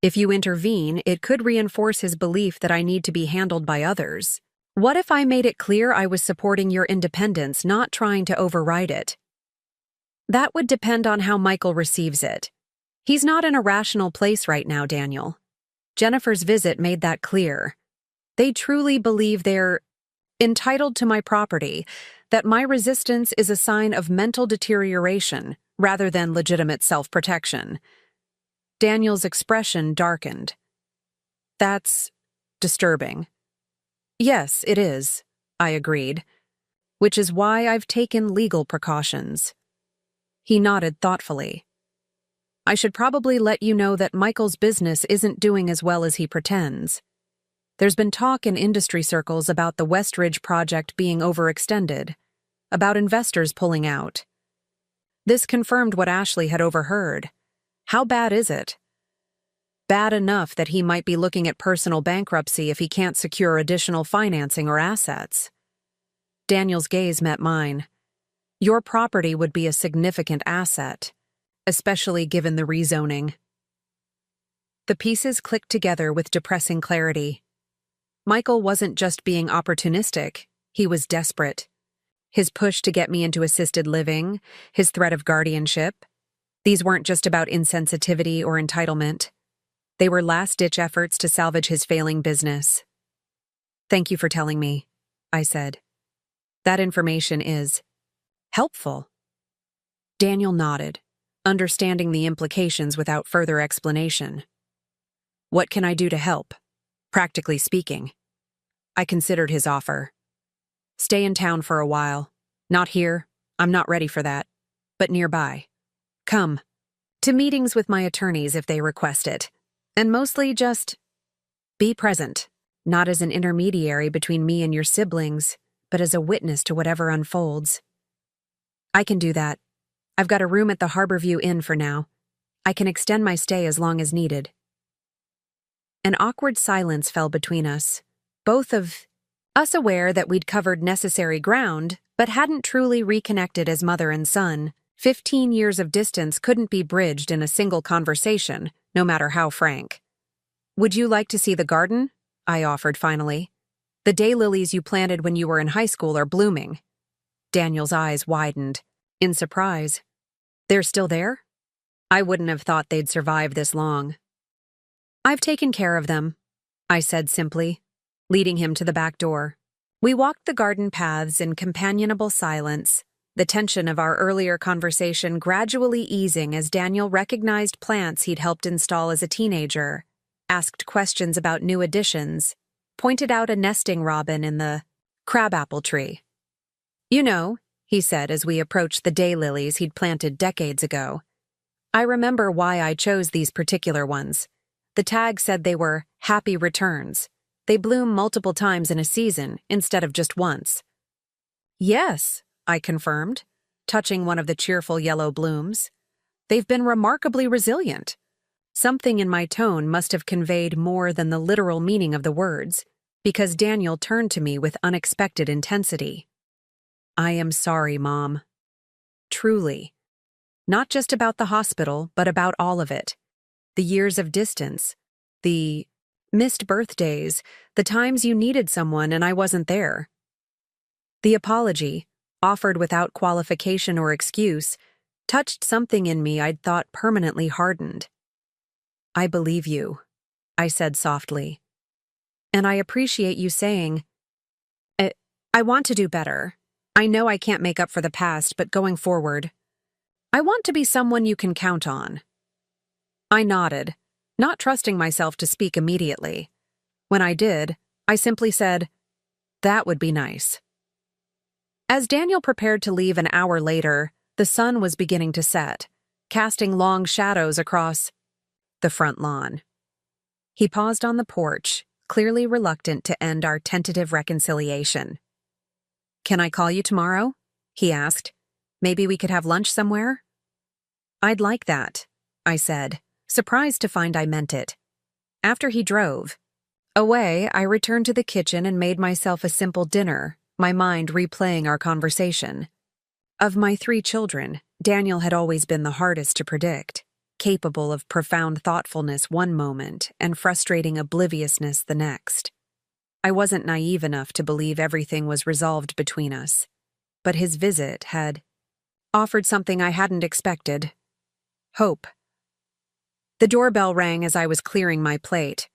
If you intervene, it could reinforce his belief that I need to be handled by others. What if I made it clear I was supporting your independence, not trying to override it? That would depend on how Michael receives it. He's not in a rational place right now, Daniel. Jennifer's visit made that clear. They truly believe they're entitled to my property, that my resistance is a sign of mental deterioration rather than legitimate self-protection. Daniel's expression darkened. That's disturbing. Yes, it is, I agreed, which is why I've taken legal precautions. He nodded thoughtfully. I should probably let you know that Michael's business isn't doing as well as he pretends. There's been talk in industry circles about the Westridge project being overextended, about investors pulling out. This confirmed what Ashley had overheard. How bad is it? Bad enough that he might be looking at personal bankruptcy if he can't secure additional financing or assets. Daniel's gaze met mine. Your property would be a significant asset, especially given the rezoning. The pieces clicked together with depressing clarity. Michael wasn't just being opportunistic, he was desperate. His push to get me into assisted living, his threat of guardianship, these weren't just about insensitivity or entitlement. They were last-ditch efforts to salvage his failing business. Thank you for telling me, I said. That information is helpful. Daniel nodded, understanding the implications without further explanation. What can I do to help? Practically speaking. I considered his offer. Stay in town for a while. Not here, I'm not ready for that, but nearby. Come. To meetings with my attorneys if they request it. And mostly just be present, not as an intermediary between me and your siblings, but as a witness to whatever unfolds. I can do that. I've got a room at the Harborview Inn for now. I can extend my stay as long as needed. An awkward silence fell between us, both of us aware that we'd covered necessary ground, but hadn't truly reconnected as mother and son. 15 years of distance couldn't be bridged in a single conversation, no matter how frank. Would you like to see the garden? I offered finally. The daylilies you planted when you were in high school are blooming. Daniel's eyes widened, in surprise. They're still there? I wouldn't have thought they'd survive this long. I've taken care of them, I said simply, leading him to the back door. We walked the garden paths in companionable silence, the tension of our earlier conversation gradually easing as Daniel recognized plants he'd helped install as a teenager, asked questions about new additions, pointed out a nesting robin in the crabapple tree. You know, he said as we approached the daylilies he'd planted decades ago. I remember why I chose these particular ones. The tag said they were happy returns. They bloom multiple times in a season instead of just once. Yes, I confirmed, touching one of the cheerful yellow blooms. They've been remarkably resilient. Something in my tone must have conveyed more than the literal meaning of the words, because Daniel turned to me with unexpected intensity. I am sorry, Mom. Truly. Not just about the hospital, but about all of it. The years of distance, the missed birthdays, the times you needed someone and I wasn't there. The apology, offered without qualification or excuse, touched something in me I'd thought permanently hardened. I believe you, I said softly. And I appreciate you saying, I want to do better. I know I can't make up for the past, but going forward, I want to be someone you can count on. I nodded, not trusting myself to speak immediately. When I did, I simply said, that would be nice. As Daniel prepared to leave an hour later, the sun was beginning to set, casting long shadows across the front lawn. He paused on the porch, clearly reluctant to end our tentative reconciliation. Can I call you tomorrow? He asked. Maybe we could have lunch somewhere? I'd like that, I said, surprised to find I meant it. After he drove away, I returned to the kitchen and made myself a simple dinner, my mind replaying our conversation. Of my 3 children, Daniel had always been the hardest to predict, capable of profound thoughtfulness one moment and frustrating obliviousness the next. I wasn't naive enough to believe everything was resolved between us, but his visit had offered something I hadn't expected. Hope. The doorbell rang as I was clearing my plate.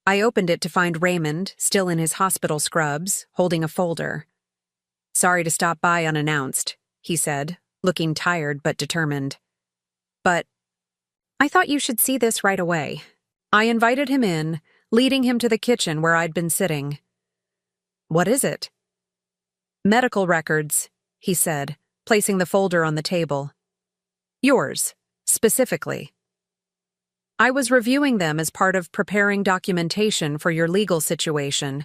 I opened it to find Raymond, still in his hospital scrubs, holding a folder. Sorry to stop by unannounced, he said, looking tired but determined. But I thought you should see this right away. I invited him in, leading him to the kitchen where I'd been sitting. What is it? Medical records, he said, placing the folder on the table. Yours, specifically. I was reviewing them as part of preparing documentation for your legal situation,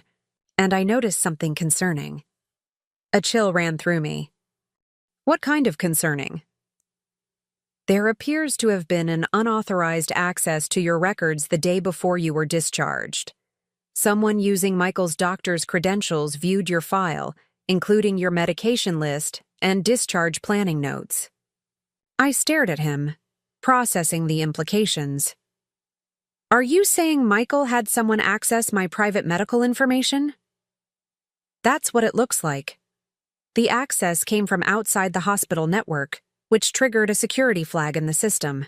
and I noticed something concerning. A chill ran through me. What kind of concerning? There appears to have been an unauthorized access to your records the day before you were discharged. Someone using Michael's doctor's credentials viewed your file, including your medication list and discharge planning notes. I stared at him, processing the implications. Are you saying Michael had someone access my private medical information? That's what it looks like. The access came from outside the hospital network, which triggered a security flag in the system.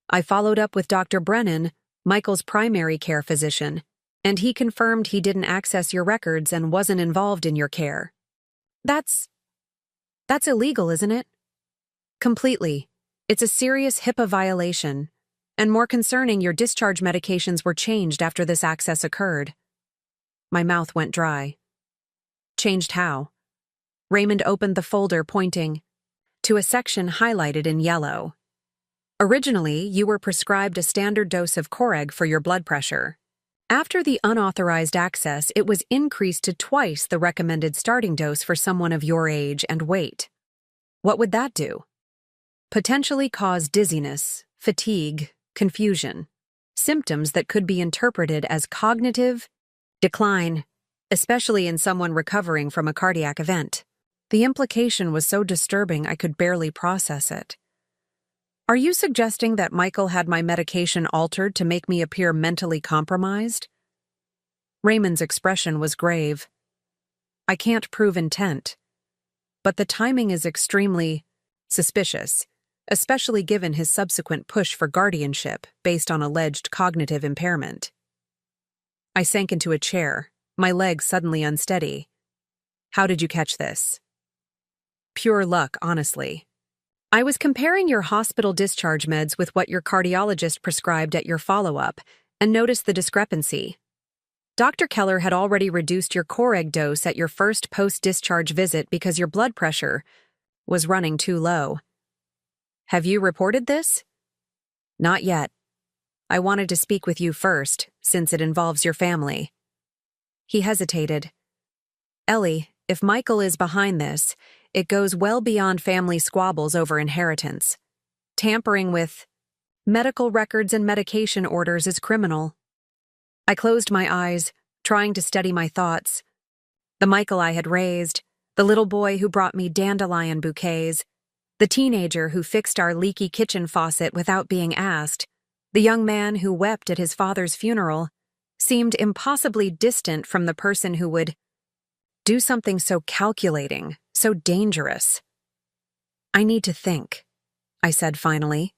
I followed up with Dr. Brennan, Michael's primary care physician, and he confirmed he didn't access your records and wasn't involved in your care. That's illegal, isn't it? Completely. It's a serious HIPAA violation. And more concerning, your discharge medications were changed after this access occurred. My mouth went dry. Changed how? Raymond opened the folder, pointing. to a section highlighted in yellow. Originally, you were prescribed a standard dose of Coreg for your blood pressure. After the unauthorized access, it was increased to twice the recommended starting dose for someone of your age and weight. What would that do? Potentially cause dizziness, fatigue, confusion, symptoms that could be interpreted as cognitive decline, especially in someone recovering from a cardiac event. The implication was so disturbing I could barely process it. Are you suggesting that Michael had my medication altered to make me appear mentally compromised? Raymond's expression was grave. I can't prove intent, but the timing is extremely suspicious, especially given his subsequent push for guardianship based on alleged cognitive impairment. I sank into a chair, my legs suddenly unsteady. How did you catch this? Pure luck, honestly. I was comparing your hospital discharge meds with what your cardiologist prescribed at your follow-up and noticed the discrepancy. Dr. Keller had already reduced your Coreg dose at your first post-discharge visit because your blood pressure was running too low. Have you reported this? Not yet. I wanted to speak with you first, since it involves your family. He hesitated. Ellie, if Michael is behind this, it goes well beyond family squabbles over inheritance. Tampering with medical records and medication orders is criminal. I closed my eyes, trying to steady my thoughts. The Michael I had raised, the little boy who brought me dandelion bouquets, the teenager who fixed our leaky kitchen faucet without being asked, the young man who wept at his father's funeral, seemed impossibly distant from the person who would do something so calculating, so dangerous. I need to think, I said finally.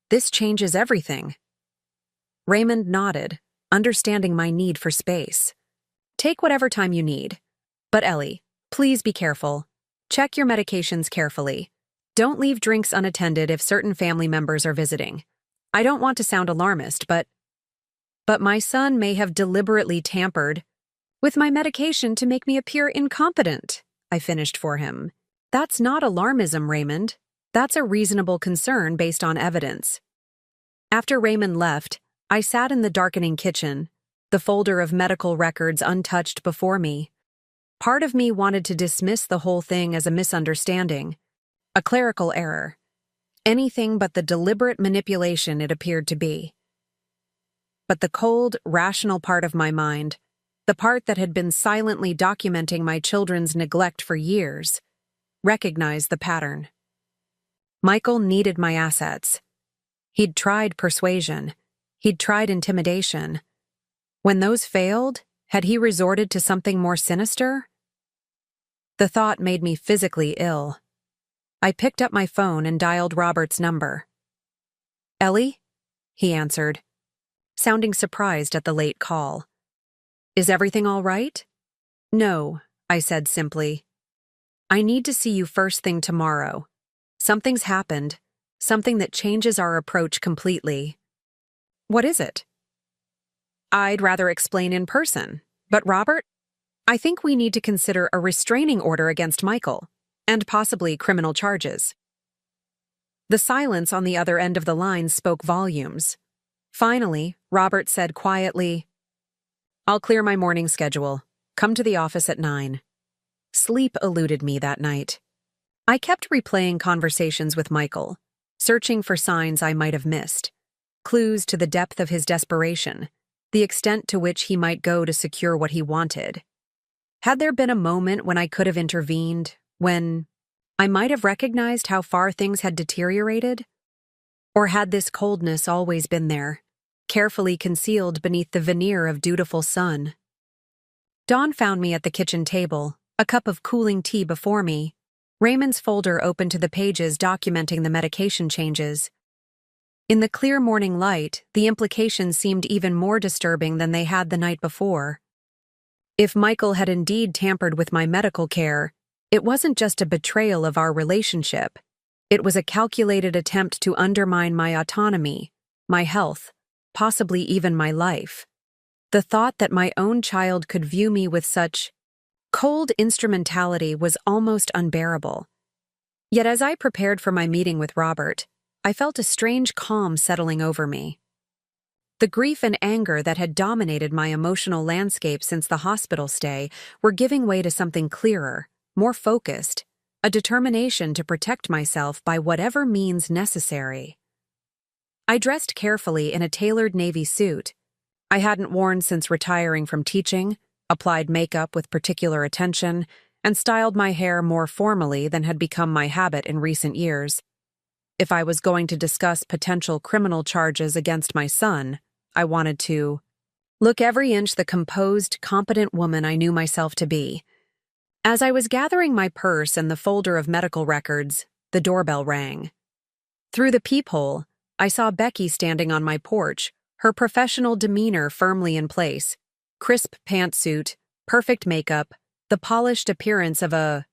This changes everything. Raymond nodded, understanding my need for space. Take whatever time you need. But Ellie, please be careful. Check your medications carefully. Don't leave drinks unattended if certain family members are visiting. I don't want to sound alarmist, but my son may have deliberately tampered with my medication to make me appear incompetent, I finished for him. That's not alarmism, Raymond. That's a reasonable concern based on evidence. After Raymond left, I sat in the darkening kitchen, the folder of medical records untouched before me. Part of me wanted to dismiss the whole thing as a misunderstanding, a clerical error, anything but the deliberate manipulation it appeared to be. But the cold, rational part of my mind, the part that had been silently documenting my children's neglect for years, recognized the pattern. Michael needed my assets. He'd tried persuasion. He'd tried intimidation. When those failed, had he resorted to something more sinister? The thought made me physically ill. I picked up my phone and dialed Robert's number. Ellie? He answered, sounding surprised at the late call. Is everything all right? No, I said simply. I need to see you first thing tomorrow. Something's happened, something that changes our approach completely. What is it? I'd rather explain in person, but Robert, I think we need to consider a restraining order against Michael, and possibly criminal charges. The silence on the other end of the line spoke volumes. Finally, Robert said quietly, I'll clear my morning schedule. Come to the office at 9. Sleep eluded me that night. I kept replaying conversations with Michael, searching for signs I might have missed, clues to the depth of his desperation, the extent to which he might go to secure what he wanted. Had there been a moment when I could have intervened, when I might have recognized how far things had deteriorated? Or had this coldness always been there, carefully concealed beneath the veneer of dutiful son? Dawn found me at the kitchen table, a cup of cooling tea before me, Raymond's folder open to the pages documenting the medication changes. In the clear morning light, the implications seemed even more disturbing than they had the night before. If Michael had indeed tampered with my medical care, it wasn't just a betrayal of our relationship. It was a calculated attempt to undermine my autonomy, my health, possibly even my life. The thought that my own child could view me with such cold instrumentality was almost unbearable. Yet as I prepared for my meeting with Robert, I felt a strange calm settling over me. The grief and anger that had dominated my emotional landscape since the hospital stay were giving way to something clearer, more focused, a determination to protect myself by whatever means necessary. I dressed carefully in a tailored navy suit I hadn't worn since retiring from teaching, applied makeup with particular attention, and styled my hair more formally than had become my habit in recent years. If I was going to discuss potential criminal charges against my son, I wanted to look every inch the composed, competent woman I knew myself to be. As I was gathering my purse and the folder of medical records, the doorbell rang. Through the peephole, I saw Becky standing on my porch, her professional demeanor firmly in place, crisp pantsuit, perfect makeup, the polished appearance of a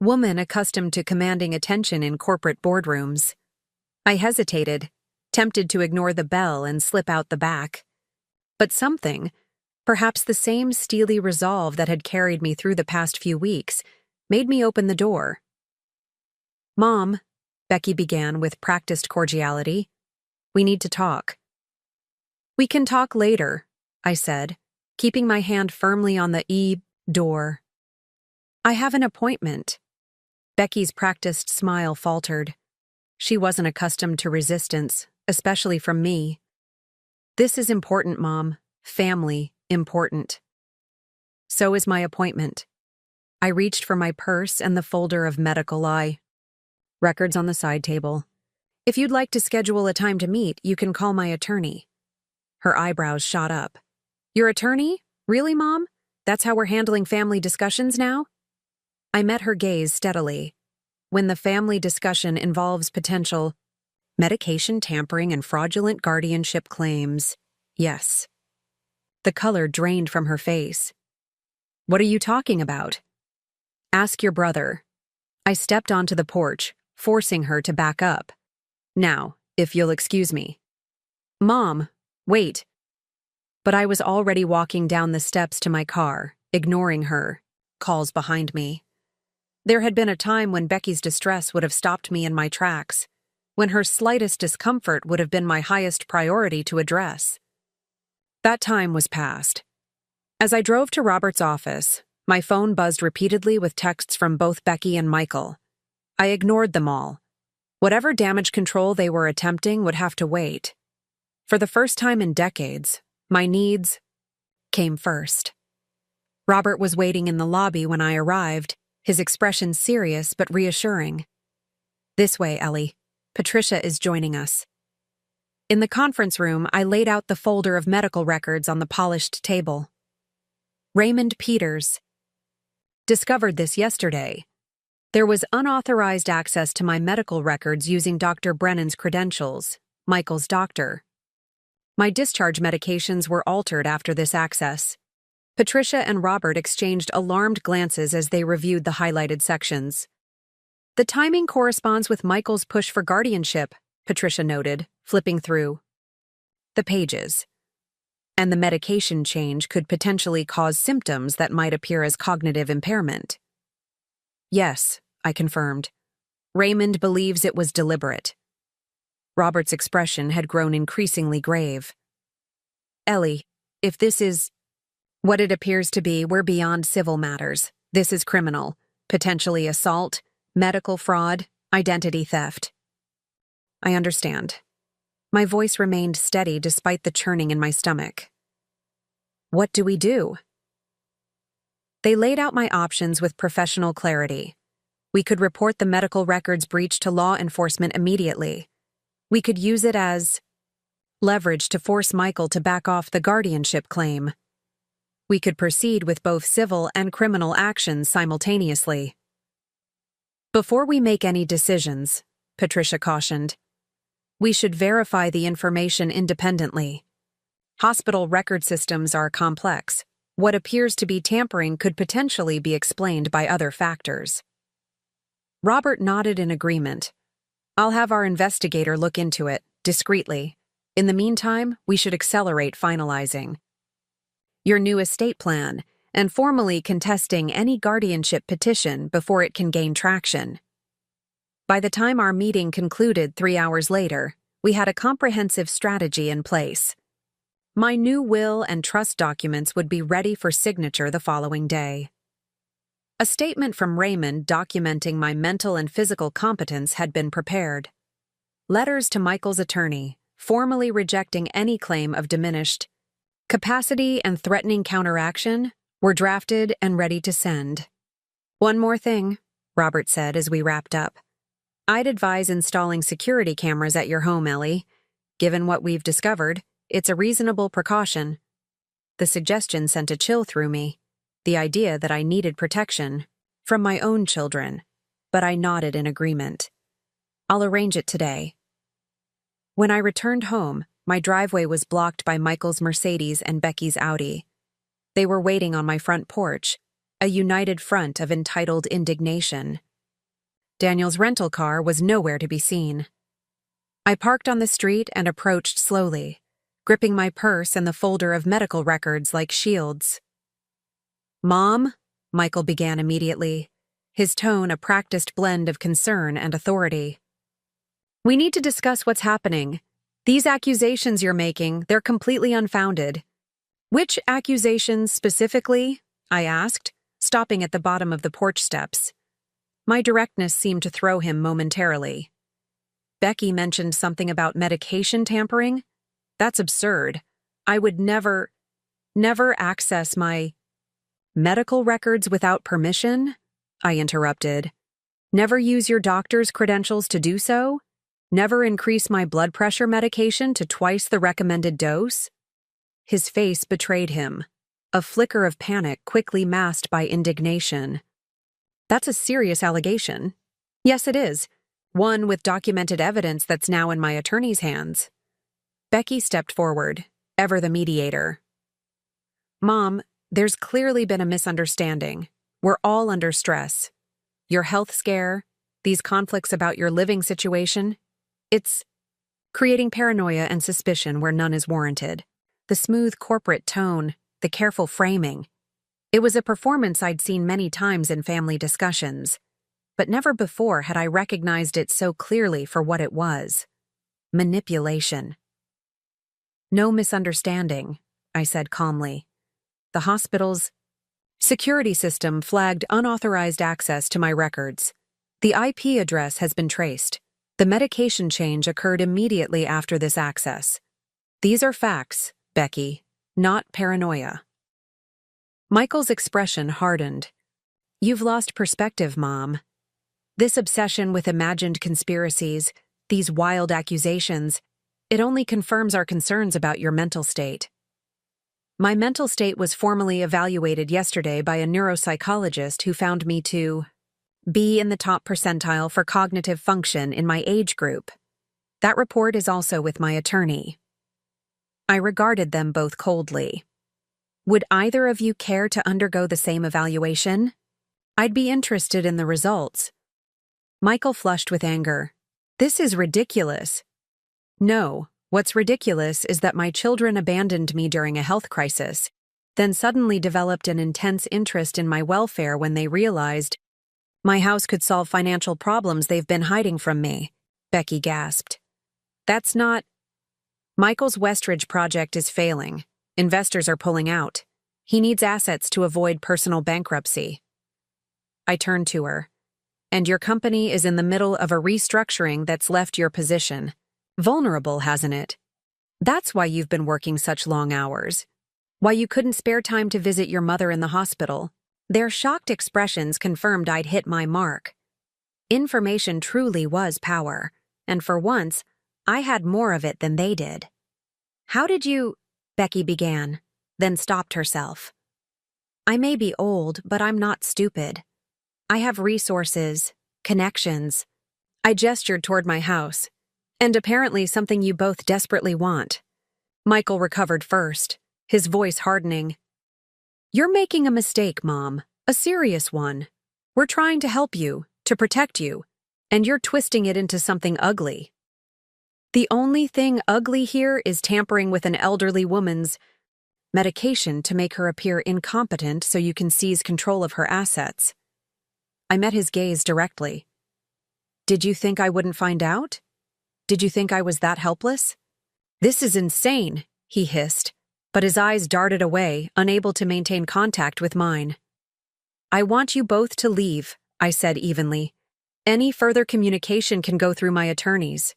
woman accustomed to commanding attention in corporate boardrooms. I hesitated, tempted to ignore the bell and slip out the back. But something, perhaps the same steely resolve that had carried me through the past few weeks, made me open the door. "Mom," Becky began with practiced cordiality, "we need to talk." "We can talk later," I said, keeping my hand firmly on the door. "I have an appointment." Becky's practiced smile faltered. She wasn't accustomed to resistance, especially from me. "This is important, Mom. Family, important." "So is my appointment." I reached for my purse and the folder of medical records on the side table. "If you'd like to schedule a time to meet, you can call my attorney." Her eyebrows shot up. "Your attorney? Really, Mom? That's how we're handling family discussions now?" I met her gaze steadily. "When the family discussion involves potential medication tampering and fraudulent guardianship claims, yes." The color drained from her face. "What are you talking about?" "Ask your brother." I stepped onto the porch, forcing her to back up. "Now, if you'll excuse me." "Mom, wait." But I was already walking down the steps to my car, ignoring her calls behind me. There had been a time when Becky's distress would have stopped me in my tracks, when her slightest discomfort would have been my highest priority to address. That time was past. As I drove to Robert's office, my phone buzzed repeatedly with texts from both Becky and Michael. I ignored them all. Whatever damage control they were attempting would have to wait. For the first time in decades, my needs came first. Robert was waiting in the lobby when I arrived, his expression serious but reassuring. "This way, Ellie. Patricia is joining us." In the conference room, I laid out the folder of medical records on the polished table. "Raymond Peters. Discovered this yesterday. There was unauthorized access to my medical records using Dr. Brennan's credentials, Michael's doctor. My discharge medications were altered after this access." Patricia and Robert exchanged alarmed glances as they reviewed the highlighted sections. "The timing corresponds with Michael's push for guardianship," Patricia noted, flipping through the pages. "And the medication change could potentially cause symptoms that might appear as cognitive impairment." "Yes," I confirmed. "Raymond believes it was deliberate." Robert's expression had grown increasingly grave. "Ellie, if this is what it appears to be, we're beyond civil matters. This is criminal, potentially assault, medical fraud, identity theft." "I understand." My voice remained steady despite the churning in my stomach. "What do we do?" They laid out my options with professional clarity. We could report the medical records breach to law enforcement immediately. We could use it as leverage to force Michael to back off the guardianship claim. We could proceed with both civil and criminal actions simultaneously. "Before we make any decisions," Patricia cautioned, "we should verify the information independently. Hospital record systems are complex. What appears to be tampering could potentially be explained by other factors." Robert nodded in agreement. "I'll have our investigator look into it, discreetly. In the meantime, we should accelerate finalizing your new estate plan and formally contesting any guardianship petition before it can gain traction." By the time our meeting concluded 3 hours later, we had a comprehensive strategy in place. My new will and trust documents would be ready for signature the following day. A statement from Raymond documenting my mental and physical competence had been prepared. Letters to Michael's attorney, formally rejecting any claim of diminished capacity and threatening counteraction, were drafted and ready to send. "One more thing," Robert said as we wrapped up. "I'd advise installing security cameras at your home, Ellie. Given what we've discovered, it's a reasonable precaution." The suggestion sent a chill through me, the idea that I needed protection from my own children, but I nodded in agreement. "I'll arrange it today." When I returned home, my driveway was blocked by Michael's Mercedes and Becky's Audi. They were waiting on my front porch, a united front of entitled indignation. Daniel's rental car was nowhere to be seen. I parked on the street and approached slowly, gripping my purse and the folder of medical records like shields. "Mom," Michael began immediately, his tone a practiced blend of concern and authority. "We need to discuss what's happening. These accusations you're making, they're completely unfounded." "Which accusations specifically?" I asked, stopping at the bottom of the porch steps. My directness seemed to throw him momentarily. "Becky mentioned something about medication tampering? That's absurd. I would never access my medical records without permission?" I interrupted. "Never use your doctor's credentials to do so? Never increase my blood pressure medication to twice the recommended dose?" His face betrayed him, a flicker of panic quickly masked by indignation. "That's a serious allegation." "Yes, it is. One with documented evidence that's now in my attorney's hands." Becky stepped forward, ever the mediator. "Mom, there's clearly been a misunderstanding. We're all under stress. Your health scare, these conflicts about your living situation, it's creating paranoia and suspicion where none is warranted." The smooth corporate tone, the careful framing. It was a performance I'd seen many times in family discussions, but never before had I recognized it so clearly for what it was. Manipulation. "No misunderstanding," I said calmly. "The hospital's security system flagged unauthorized access to my records. The IP address has been traced. The medication change occurred immediately after this access. These are facts, Becky, not paranoia." Michael's expression hardened. "You've lost perspective, Mom. This obsession with imagined conspiracies, these wild accusations, it only confirms our concerns about your mental state." "My mental state was formally evaluated yesterday by a neuropsychologist who found me to be in the top percentile for cognitive function in my age group. That report is also with my attorney." I regarded them both coldly. "Would either of you care to undergo the same evaluation? I'd be interested in the results." Michael flushed with anger. "This is ridiculous." "No, what's ridiculous is that my children abandoned me during a health crisis, then suddenly developed an intense interest in my welfare when they realized my house could solve financial problems they've been hiding from me," Becky gasped. "That's not—" "Michael's Westridge project is failing. Investors are pulling out. He needs assets to avoid personal bankruptcy." I turned to her. "And your company is in the middle of a restructuring that's left your position vulnerable, hasn't it? That's why you've been working such long hours. Why you couldn't spare time to visit your mother in the hospital." Their shocked expressions confirmed I'd hit my mark. Information truly was power, and for once, I had more of it than they did. "How did you—" Becky began, then stopped herself. "I may be old, but I'm not stupid. I have resources, connections." I gestured toward my house, "and apparently something you both desperately want." Michael recovered first, his voice hardening. "You're making a mistake, Mom, a serious one. We're trying to help you, to protect you, and you're twisting it into something ugly." "The only thing ugly here is tampering with an elderly woman's medication to make her appear incompetent so you can seize control of her assets." I met his gaze directly. Did you think I wouldn't find out? Did you think I was that helpless? This is insane, he hissed, but his eyes darted away, unable to maintain contact with mine. I want you both to leave, I said evenly. Any further communication can go through my attorneys.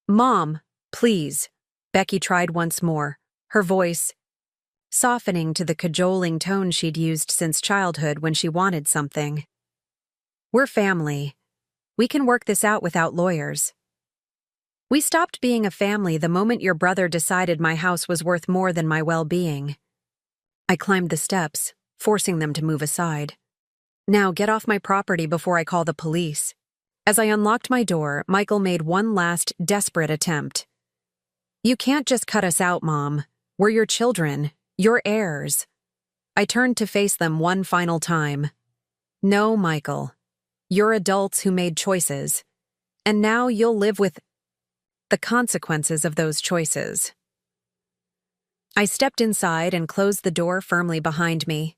Mom, please, Becky tried once more, her voice softening to the cajoling tone she'd used since childhood when she wanted something. We're family. We can work this out without lawyers. We stopped being a family the moment your brother decided my house was worth more than my well-being. I climbed the steps, forcing them to move aside. Now get off my property before I call the police. As I unlocked my door, Michael made one last desperate attempt. You can't just cut us out, Mom. We're your children, your heirs. I turned to face them one final time. No, Michael. You're adults who made choices, and now you'll live with the consequences of those choices. I stepped inside and closed the door firmly behind me.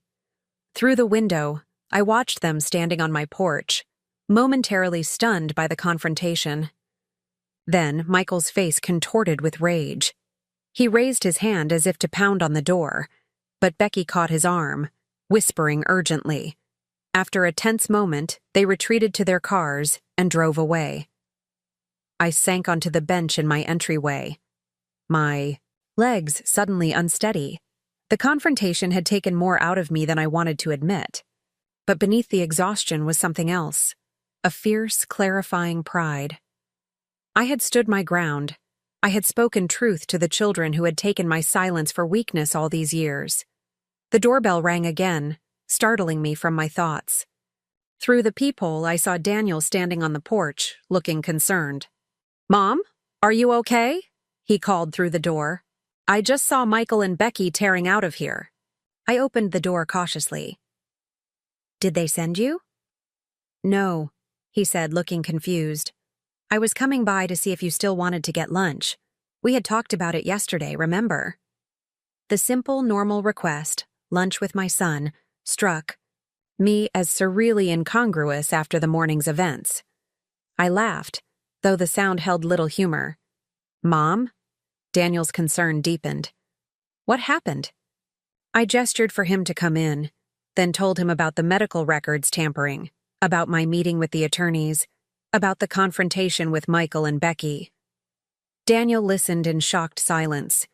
Through the window, I watched them standing on my porch, momentarily stunned by the confrontation. Then Michael's face contorted with rage. He raised his hand as if to pound on the door, but Becky caught his arm, whispering urgently. After a tense moment, they retreated to their cars and drove away. I sank onto the bench in my entryway, my legs suddenly unsteady. The confrontation had taken more out of me than I wanted to admit. But beneath the exhaustion was something else, a fierce, clarifying pride. I had stood my ground. I had spoken truth to the children who had taken my silence for weakness all these years. The doorbell rang again, startling me from my thoughts. Through the peephole, I saw Daniel standing on the porch, looking concerned. Mom, are you okay? He called through the door. I just saw Michael and Becky tearing out of here. I opened the door cautiously. Did they send you? No, he said, looking confused. I was coming by to see if you still wanted to get lunch. We had talked about it yesterday, remember? The simple, normal request, lunch with my son, struck me as surreally incongruous after the morning's events. I laughed, though the sound held little humor. Mom? Daniel's concern deepened. What happened? I gestured for him to come in, then told him about the medical records tampering, about my meeting with the attorneys, about the confrontation with Michael and Becky. Daniel listened in shocked silence,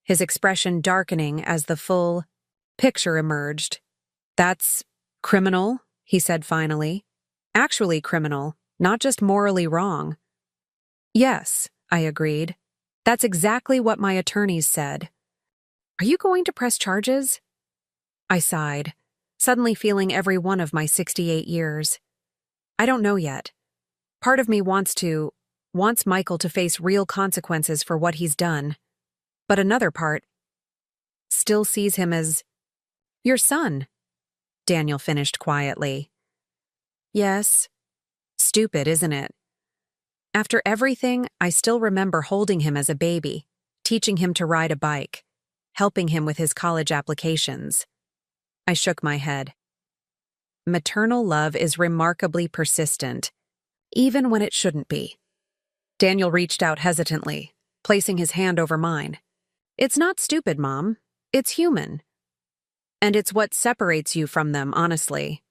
his expression darkening as the full picture emerged. That's criminal, he said finally. Actually criminal, not just morally wrong. Yes, I agreed. That's exactly what my attorneys said. Are you going to press charges? I sighed, suddenly feeling every one of my 68 years. I don't know yet. Part of me wants Michael to face real consequences for what he's done. But another part still sees him as your son, Daniel finished quietly. Yes. Stupid, isn't it? After everything, I still remember holding him as a baby, teaching him to ride a bike, helping him with his college applications. I shook my head. Maternal love is remarkably persistent, even when it shouldn't be. Daniel reached out hesitantly, placing his hand over mine. It's not stupid, Mom. It's human. And it's what separates you from them, honestly.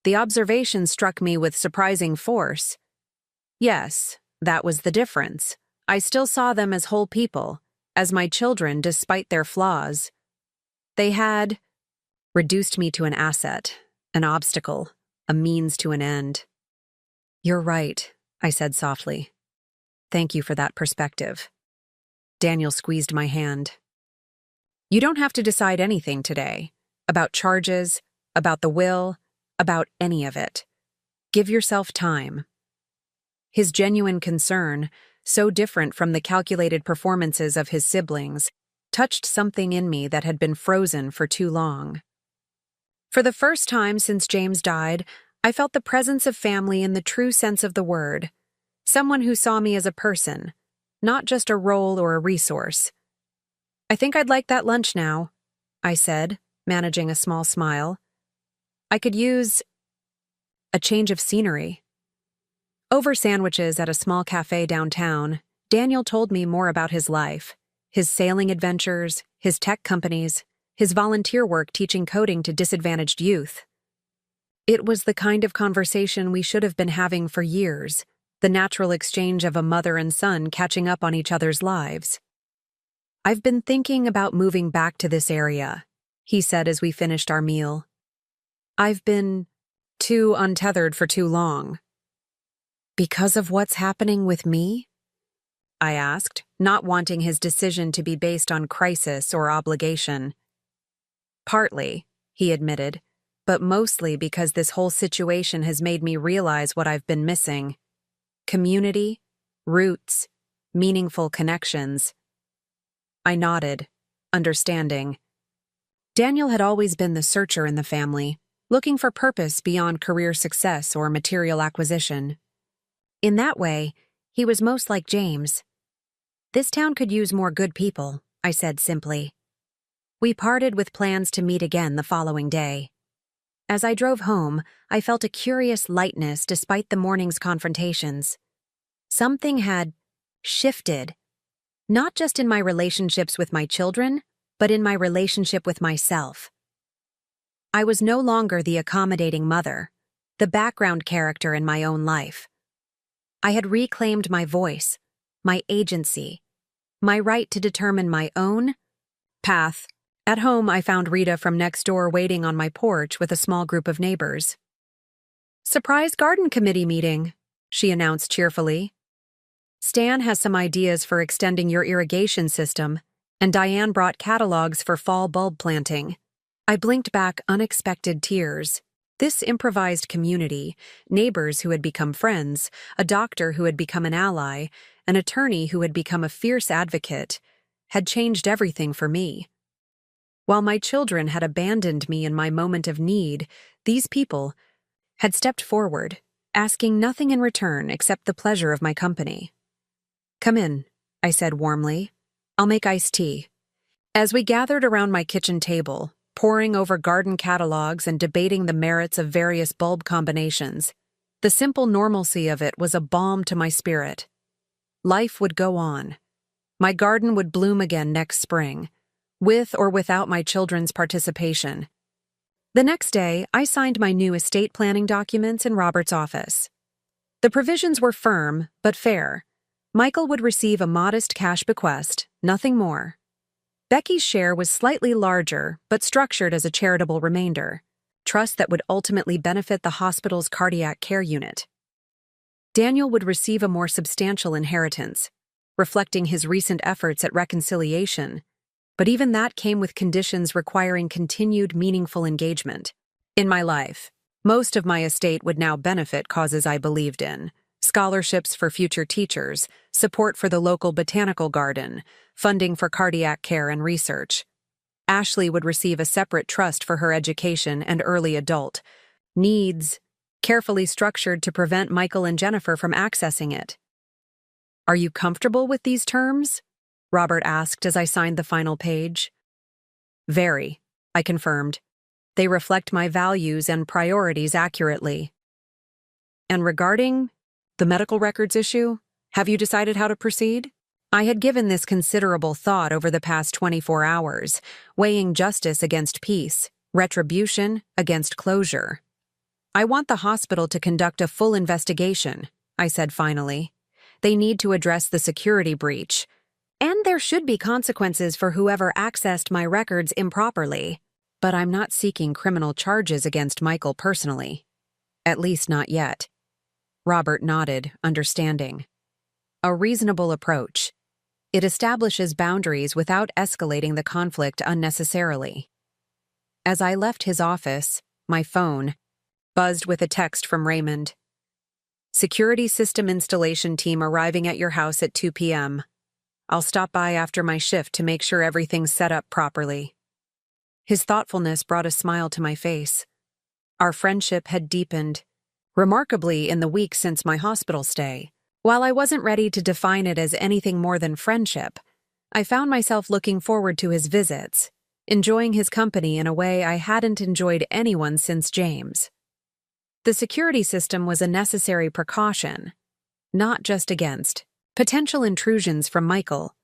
The observation struck me with surprising force. Yes, that was the difference. I still saw them as whole people, as my children despite their flaws. They had reduced me to an asset, an obstacle, a means to an end. You're right, I said softly. Thank you for that perspective. Daniel squeezed my hand. You don't have to decide anything today, about charges, about the will, about any of it. Give yourself time. His genuine concern, so different from the calculated performances of his siblings, touched something in me that had been frozen for too long. For the first time since James died, I felt the presence of family in the true sense of the word. Someone who saw me as a person, not just a role or a resource. I think I'd like that lunch now, I said, managing a small smile. I could use a change of scenery. Over sandwiches at a small cafe downtown, Daniel told me more about his life, his sailing adventures, his tech companies, his volunteer work teaching coding to disadvantaged youth. It was the kind of conversation we should have been having for years, the natural exchange of a mother and son catching up on each other's lives. "I've been thinking about moving back to this area," he said as we finished our meal. "I've been too untethered for too long." "Because of what's happening with me?" I asked, not wanting his decision to be based on crisis or obligation. "Partly," he admitted, "but mostly because this whole situation has made me realize what I've been missing. Community, roots, meaningful connections." I nodded, understanding. Daniel had always been the searcher in the family, looking for purpose beyond career success or material acquisition. In that way, he was most like James. "This town could use more good people," I said simply. We parted with plans to meet again the following day. As I drove home, I felt a curious lightness despite the morning's confrontations. Something had shifted, not just in my relationships with my children, but in my relationship with myself. I was no longer the accommodating mother, the background character in my own life. I had reclaimed my voice, my agency, my right to determine my own path. At home, I found Rita from next door waiting on my porch with a small group of neighbors. "Surprise garden committee meeting," she announced cheerfully. "Stan has some ideas for extending your irrigation system, and Diane brought catalogs for fall bulb planting." I blinked back unexpected tears. This improvised community, neighbors who had become friends, a doctor who had become an ally, an attorney who had become a fierce advocate, had changed everything for me. While my children had abandoned me in my moment of need, these people had stepped forward, asking nothing in return except the pleasure of my company. "Come in," I said warmly. "I'll make iced tea." As we gathered around my kitchen table, poring over garden catalogs and debating the merits of various bulb combinations, the simple normalcy of it was a balm to my spirit. Life would go on. My garden would bloom again next spring, with or without my children's participation. The next day, I signed my new estate planning documents in Robert's office. The provisions were firm, but fair. Michael would receive a modest cash bequest, nothing more. Becky's share was slightly larger, but structured as a charitable remainder, trust that would ultimately benefit the hospital's cardiac care unit. Daniel would receive a more substantial inheritance, reflecting his recent efforts at reconciliation, but even that came with conditions requiring continued meaningful engagement. In my life, most of my estate would now benefit causes I believed in: scholarships for future teachers, support for the local botanical garden, funding for cardiac care and research. Ashley would receive a separate trust for her education and early adult needs, carefully structured to prevent Michael and Jennifer from accessing it. "Are you comfortable with these terms?" Robert asked as I signed the final page. "Very," I confirmed. "They reflect my values and priorities accurately." "And regarding the medical records issue, have you decided how to proceed?" I had given this considerable thought over the past 24 hours, weighing justice against peace, retribution against closure. "I want the hospital to conduct a full investigation," I said finally. "They need to address the security breach, and there should be consequences for whoever accessed my records improperly. But I'm not seeking criminal charges against Michael personally. At least not yet." Robert nodded, understanding. "A reasonable approach. It establishes boundaries without escalating the conflict unnecessarily." As I left his office, my phone buzzed with a text from Raymond. "Security system installation team arriving at your house at 2 p.m. I'll stop by after my shift to make sure everything's set up properly." His thoughtfulness brought a smile to my face. Our friendship had deepened, remarkably in the weeks since my hospital stay. While I wasn't ready to define it as anything more than friendship, I found myself looking forward to his visits, enjoying his company in a way I hadn't enjoyed anyone since James. The security system was a necessary precaution, not just against potential intrusions from Michael,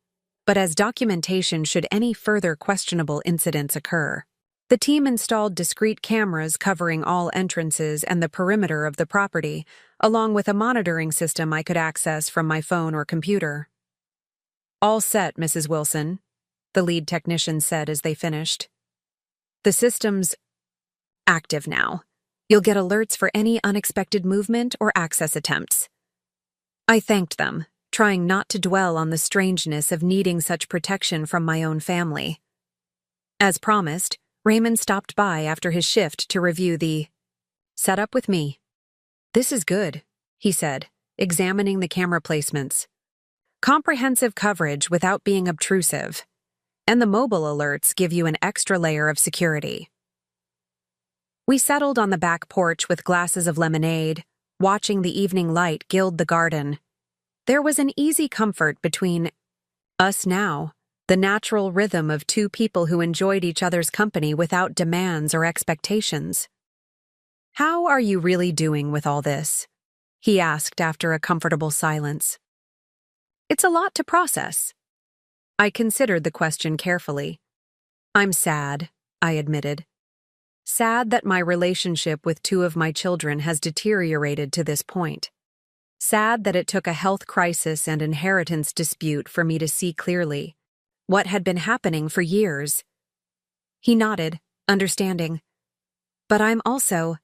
but as documentation should any further questionable incidents occur. The team installed discrete cameras covering all entrances and the perimeter of the property, along with a monitoring system I could access from my phone or computer. "All set, Mrs. Wilson," the lead technician said as they finished. "The system's active now. You'll get alerts for any unexpected movement or access attempts." I thanked them, trying not to dwell on the strangeness of needing such protection from my own family. As promised, Raymond stopped by after his shift to review the setup with me. "This is good," he said, examining the camera placements. "Comprehensive coverage without being obtrusive. And the mobile alerts give you an extra layer of security." We settled on the back porch with glasses of lemonade, watching the evening light gild the garden. There was an easy comfort between us now, the natural rhythm of two people who enjoyed each other's company without demands or expectations. "How are you really doing with all this?" he asked after a comfortable silence. "It's a lot to process." I considered the question carefully. "I'm sad," I admitted. "Sad that my relationship with two of my children has deteriorated to this point. Sad that it took a health crisis and inheritance dispute for me to see clearly what had been happening for years." He nodded, understanding. "But I'm also,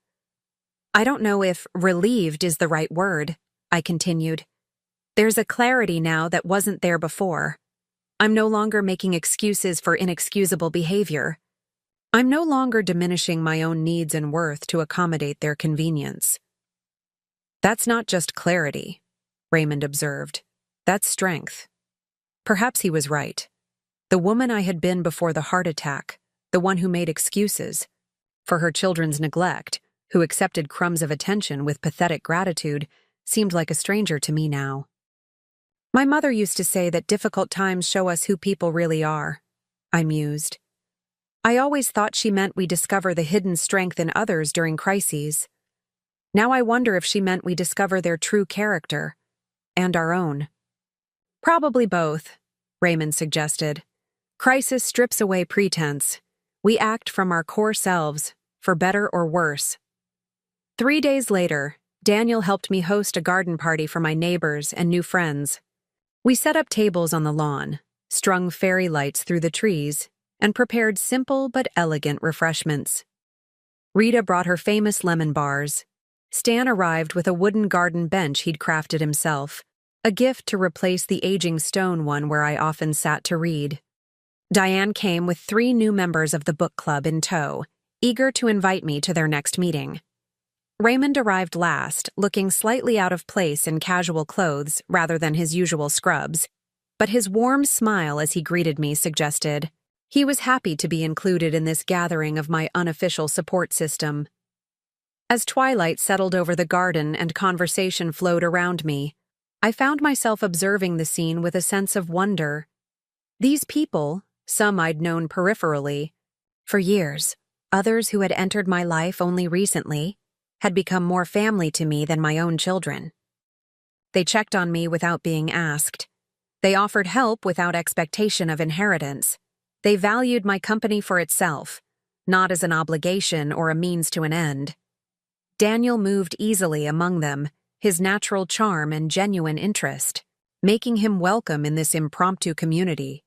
I don't know if relieved is the right word," I continued. "There's a clarity now that wasn't there before. I'm no longer making excuses for inexcusable behavior. I'm no longer diminishing my own needs and worth to accommodate their convenience." "That's not just clarity," Raymond observed. "That's strength." Perhaps he was right. The woman I had been before the heart attack, the one who made excuses for her children's neglect, who accepted crumbs of attention with pathetic gratitude, seemed like a stranger to me now. "My mother used to say that difficult times show us who people really are," I mused. "I always thought she meant we discover the hidden strength in others during crises. Now I wonder if she meant we discover their true character, and our own." "Probably both," Raymond suggested. "Crisis strips away pretense. We act from our core selves, for better or worse." 3 days later, Daniel helped me host a garden party for my neighbors and new friends. We set up tables on the lawn, strung fairy lights through the trees, and prepared simple but elegant refreshments. Rita brought her famous lemon bars. Stan arrived with a wooden garden bench he'd crafted himself, a gift to replace the aging stone one where I often sat to read. Diane came with 3 new members of the book club in tow, eager to invite me to their next meeting. Raymond arrived last, looking slightly out of place in casual clothes rather than his usual scrubs, but his warm smile as he greeted me suggested he was happy to be included in this gathering of my unofficial support system. As twilight settled over the garden and conversation flowed around me, I found myself observing the scene with a sense of wonder. These people, some I'd known peripherally for years, others who had entered my life only recently, had become more family to me than my own children. They checked on me without being asked. They offered help without expectation of inheritance. They valued my company for itself, not as an obligation or a means to an end. Daniel moved easily among them, his natural charm and genuine interest, making him welcome in this impromptu community.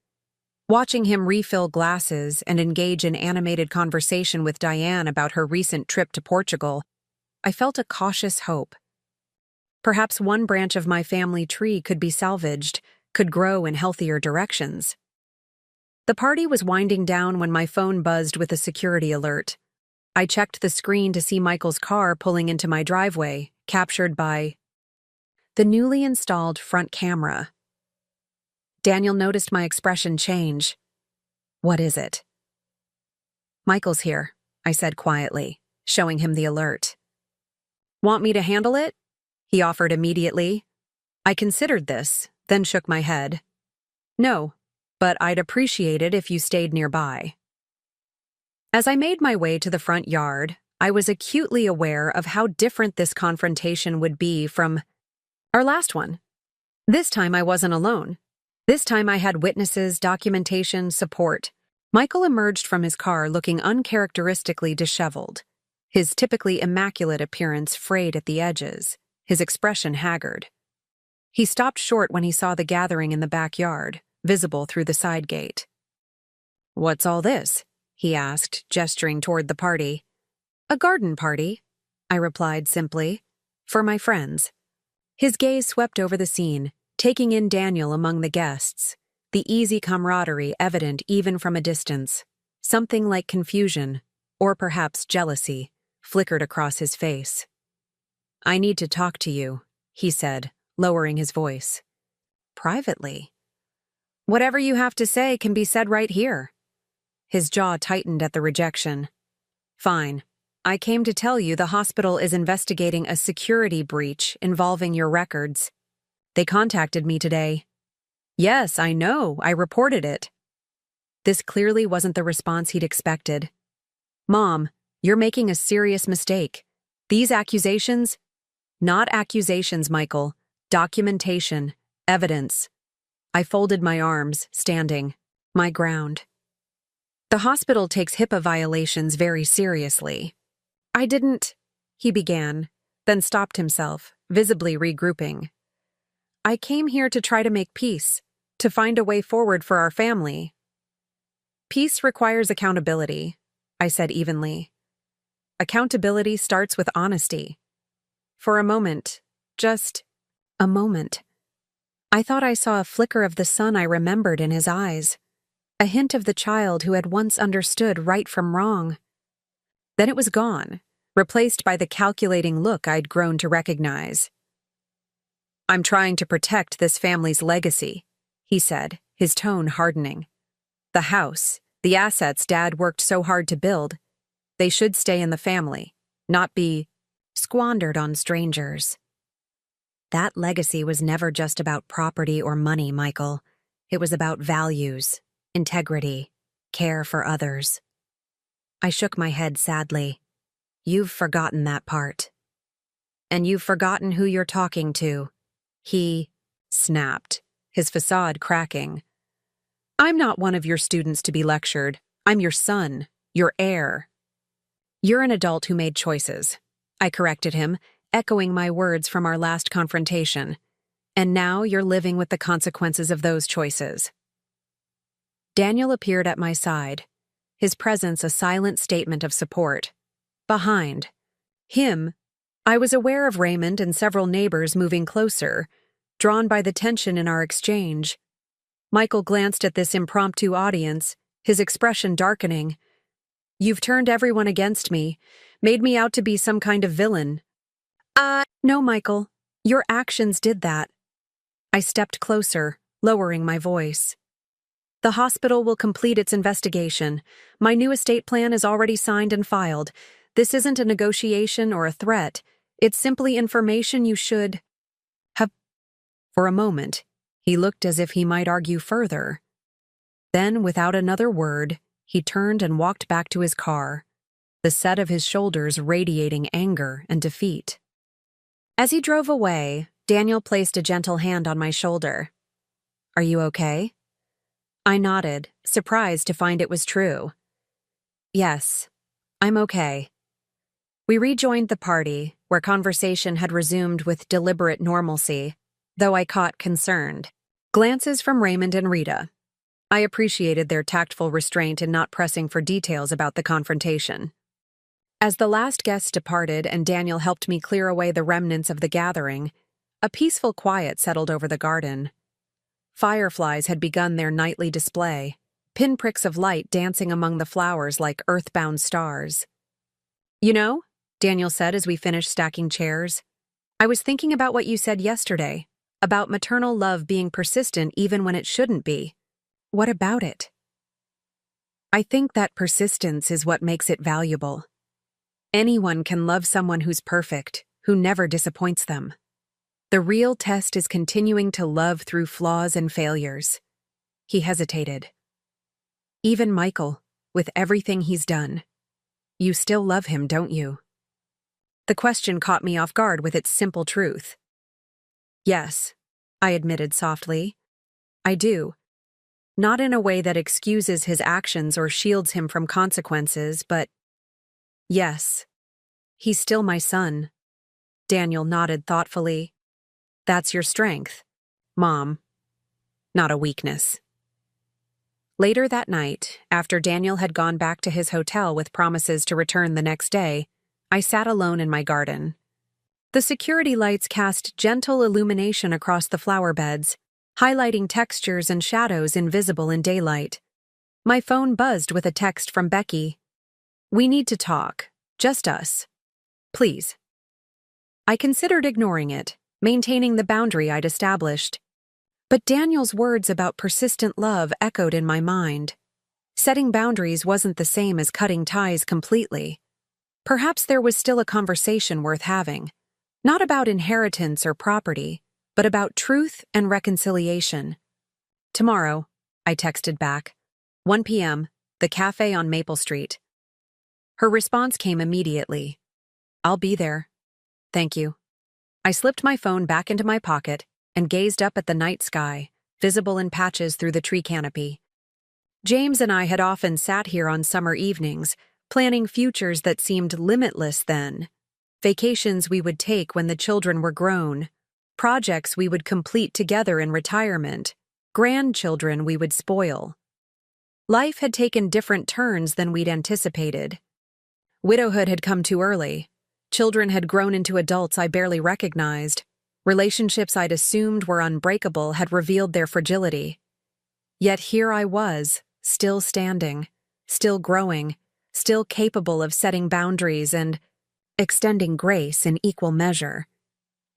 Watching him refill glasses and engage in animated conversation with Diane about her recent trip to Portugal, I felt a cautious hope. Perhaps one branch of my family tree could be salvaged, could grow in healthier directions. The party was winding down when my phone buzzed with a security alert. I checked the screen to see Michael's car pulling into my driveway, captured by the newly installed front camera. Daniel noticed my expression change. "What is it?" "Michael's here," I said quietly, showing him the alert. "Want me to handle it?" he offered immediately. I considered this, then shook my head. "No, but I'd appreciate it if you stayed nearby." As I made my way to the front yard, I was acutely aware of how different this confrontation would be from Our last one. This time I wasn't alone. This time I had witnesses, documentation, support. Michael emerged from his car looking uncharacteristically disheveled, his typically immaculate appearance frayed at the edges, his expression haggard. He stopped short when he saw the gathering in the backyard, visible through the side gate. "What's all this?" he asked, gesturing toward the party. "A garden party," I replied simply. "For my friends." His gaze swept over the scene, taking in Daniel among the guests, the easy camaraderie evident even from a distance. Something like confusion, or perhaps jealousy, flickered across his face. "I need to talk to you," he said, lowering his voice. "Privately?" "Whatever you have to say can be said right here." His jaw tightened at the rejection. "Fine. I came to tell you the hospital is investigating a security breach involving your records. They contacted me today." "Yes, I know. I reported it." This clearly wasn't the response he'd expected. "Mom, you're making a serious mistake. These accusations—" "Not accusations, Michael. Documentation. Evidence." I folded my arms, standing. My ground. "The hospital takes HIPAA violations very seriously." "I didn't—" he began, then stopped himself, visibly regrouping. "I came here to try to make peace, to find a way forward for our family." "Peace requires accountability," I said evenly. "Accountability starts with honesty." For a moment, just a moment, I thought I saw a flicker of the son I remembered in his eyes, a hint of the child who had once understood right from wrong. Then it was gone, replaced by the calculating look I'd grown to recognize. "I'm trying to protect this family's legacy," he said, his tone hardening. "The house, the assets Dad worked so hard to build, they should stay in the family, not be squandered on strangers." That legacy was never just about property or money, Michael. It was about values, integrity, care for others. I shook my head sadly. "You've forgotten that part. And you've forgotten who you're talking to." He snapped, his facade cracking. "I'm not one of your students to be lectured. I'm your son, your heir." "You're an adult who made choices," I corrected him, echoing my words from our last confrontation. "And now you're living with the consequences of those choices." Daniel appeared at my side, his presence a silent statement of support. Behind him, I was aware of Raymond and several neighbors moving closer, drawn by the tension in our exchange. Michael glanced at this impromptu audience, his expression darkening. "You've turned everyone against me, made me out to be some kind of villain." No, Michael. Your actions did that." I stepped closer, lowering my voice. "The hospital will complete its investigation. My new estate plan is already signed and filed. This isn't a negotiation or a threat. It's simply information you should have." For a moment, he looked as if he might argue further. Then, without another word, he turned and walked back to his car, the set of his shoulders radiating anger and defeat. As he drove away, Daniel placed a gentle hand on my shoulder. "Are you okay?" I nodded, surprised to find it was true. "Yes, I'm okay." We rejoined the party, where conversation had resumed with deliberate normalcy, though I caught concerned glances from Raymond and Rita. I appreciated their tactful restraint in not pressing for details about the confrontation. As the last guests departed and Daniel helped me clear away the remnants of the gathering, a peaceful quiet settled over the garden. Fireflies had begun their nightly display, pinpricks of light dancing among the flowers like earthbound stars. "You know," Daniel said as we finished stacking chairs, "I was thinking about what you said yesterday, about maternal love being persistent even when it shouldn't be. What about it?" "I think that persistence is what makes it valuable. Anyone can love someone who's perfect, who never disappoints them. The real test is continuing to love through flaws and failures." He hesitated. "Even Michael, with everything he's done. You still love him, don't you?" The question caught me off guard with its simple truth. Yes, I admitted softly. I do. Not in a way that excuses his actions or shields him from consequences, but yes, he's still my son. Daniel nodded thoughtfully. That's your strength, Mom, not a weakness. Later that night, after Daniel had gone back to his hotel with promises to return the next day, I sat alone in my garden. The security lights cast gentle illumination across the flower beds, highlighting textures and shadows invisible in daylight. My phone buzzed with a text from Becky. We need to talk. Just us. Please. I considered ignoring it, maintaining the boundary I'd established. But Daniel's words about persistent love echoed in my mind. Setting boundaries wasn't the same as cutting ties completely. Perhaps there was still a conversation worth having. Not about inheritance or property, but about truth and reconciliation. Tomorrow, I texted back. 1 p.m., the cafe on Maple Street. Her response came immediately. I'll be there. Thank you. I slipped my phone back into my pocket and gazed up at the night sky, visible in patches through the tree canopy. James and I had often sat here on summer evenings, planning futures that seemed limitless then. Vacations we would take when the children were grown, projects we would complete together in retirement, grandchildren we would spoil. Life had taken different turns than we'd anticipated. Widowhood had come too early. Children had grown into adults I barely recognized. Relationships I'd assumed were unbreakable had revealed their fragility. Yet here I was, still standing, still growing, still capable of setting boundaries and extending grace in equal measure.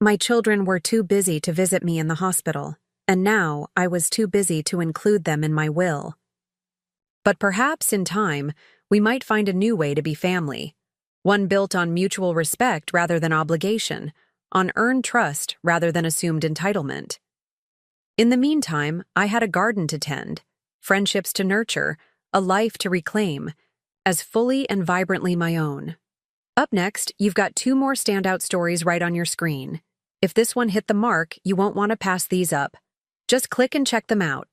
My children were too busy to visit me in the hospital, and now I was too busy to include them in my will. But perhaps in time, we might find a new way to be family, one built on mutual respect rather than obligation, on earned trust rather than assumed entitlement. In the meantime, I had a garden to tend, friendships to nurture, a life to reclaim, as fully and vibrantly my own. Up next, you've got 2 more standout stories right on your screen. If this one hit the mark, you won't want to pass these up. Just click and check them out.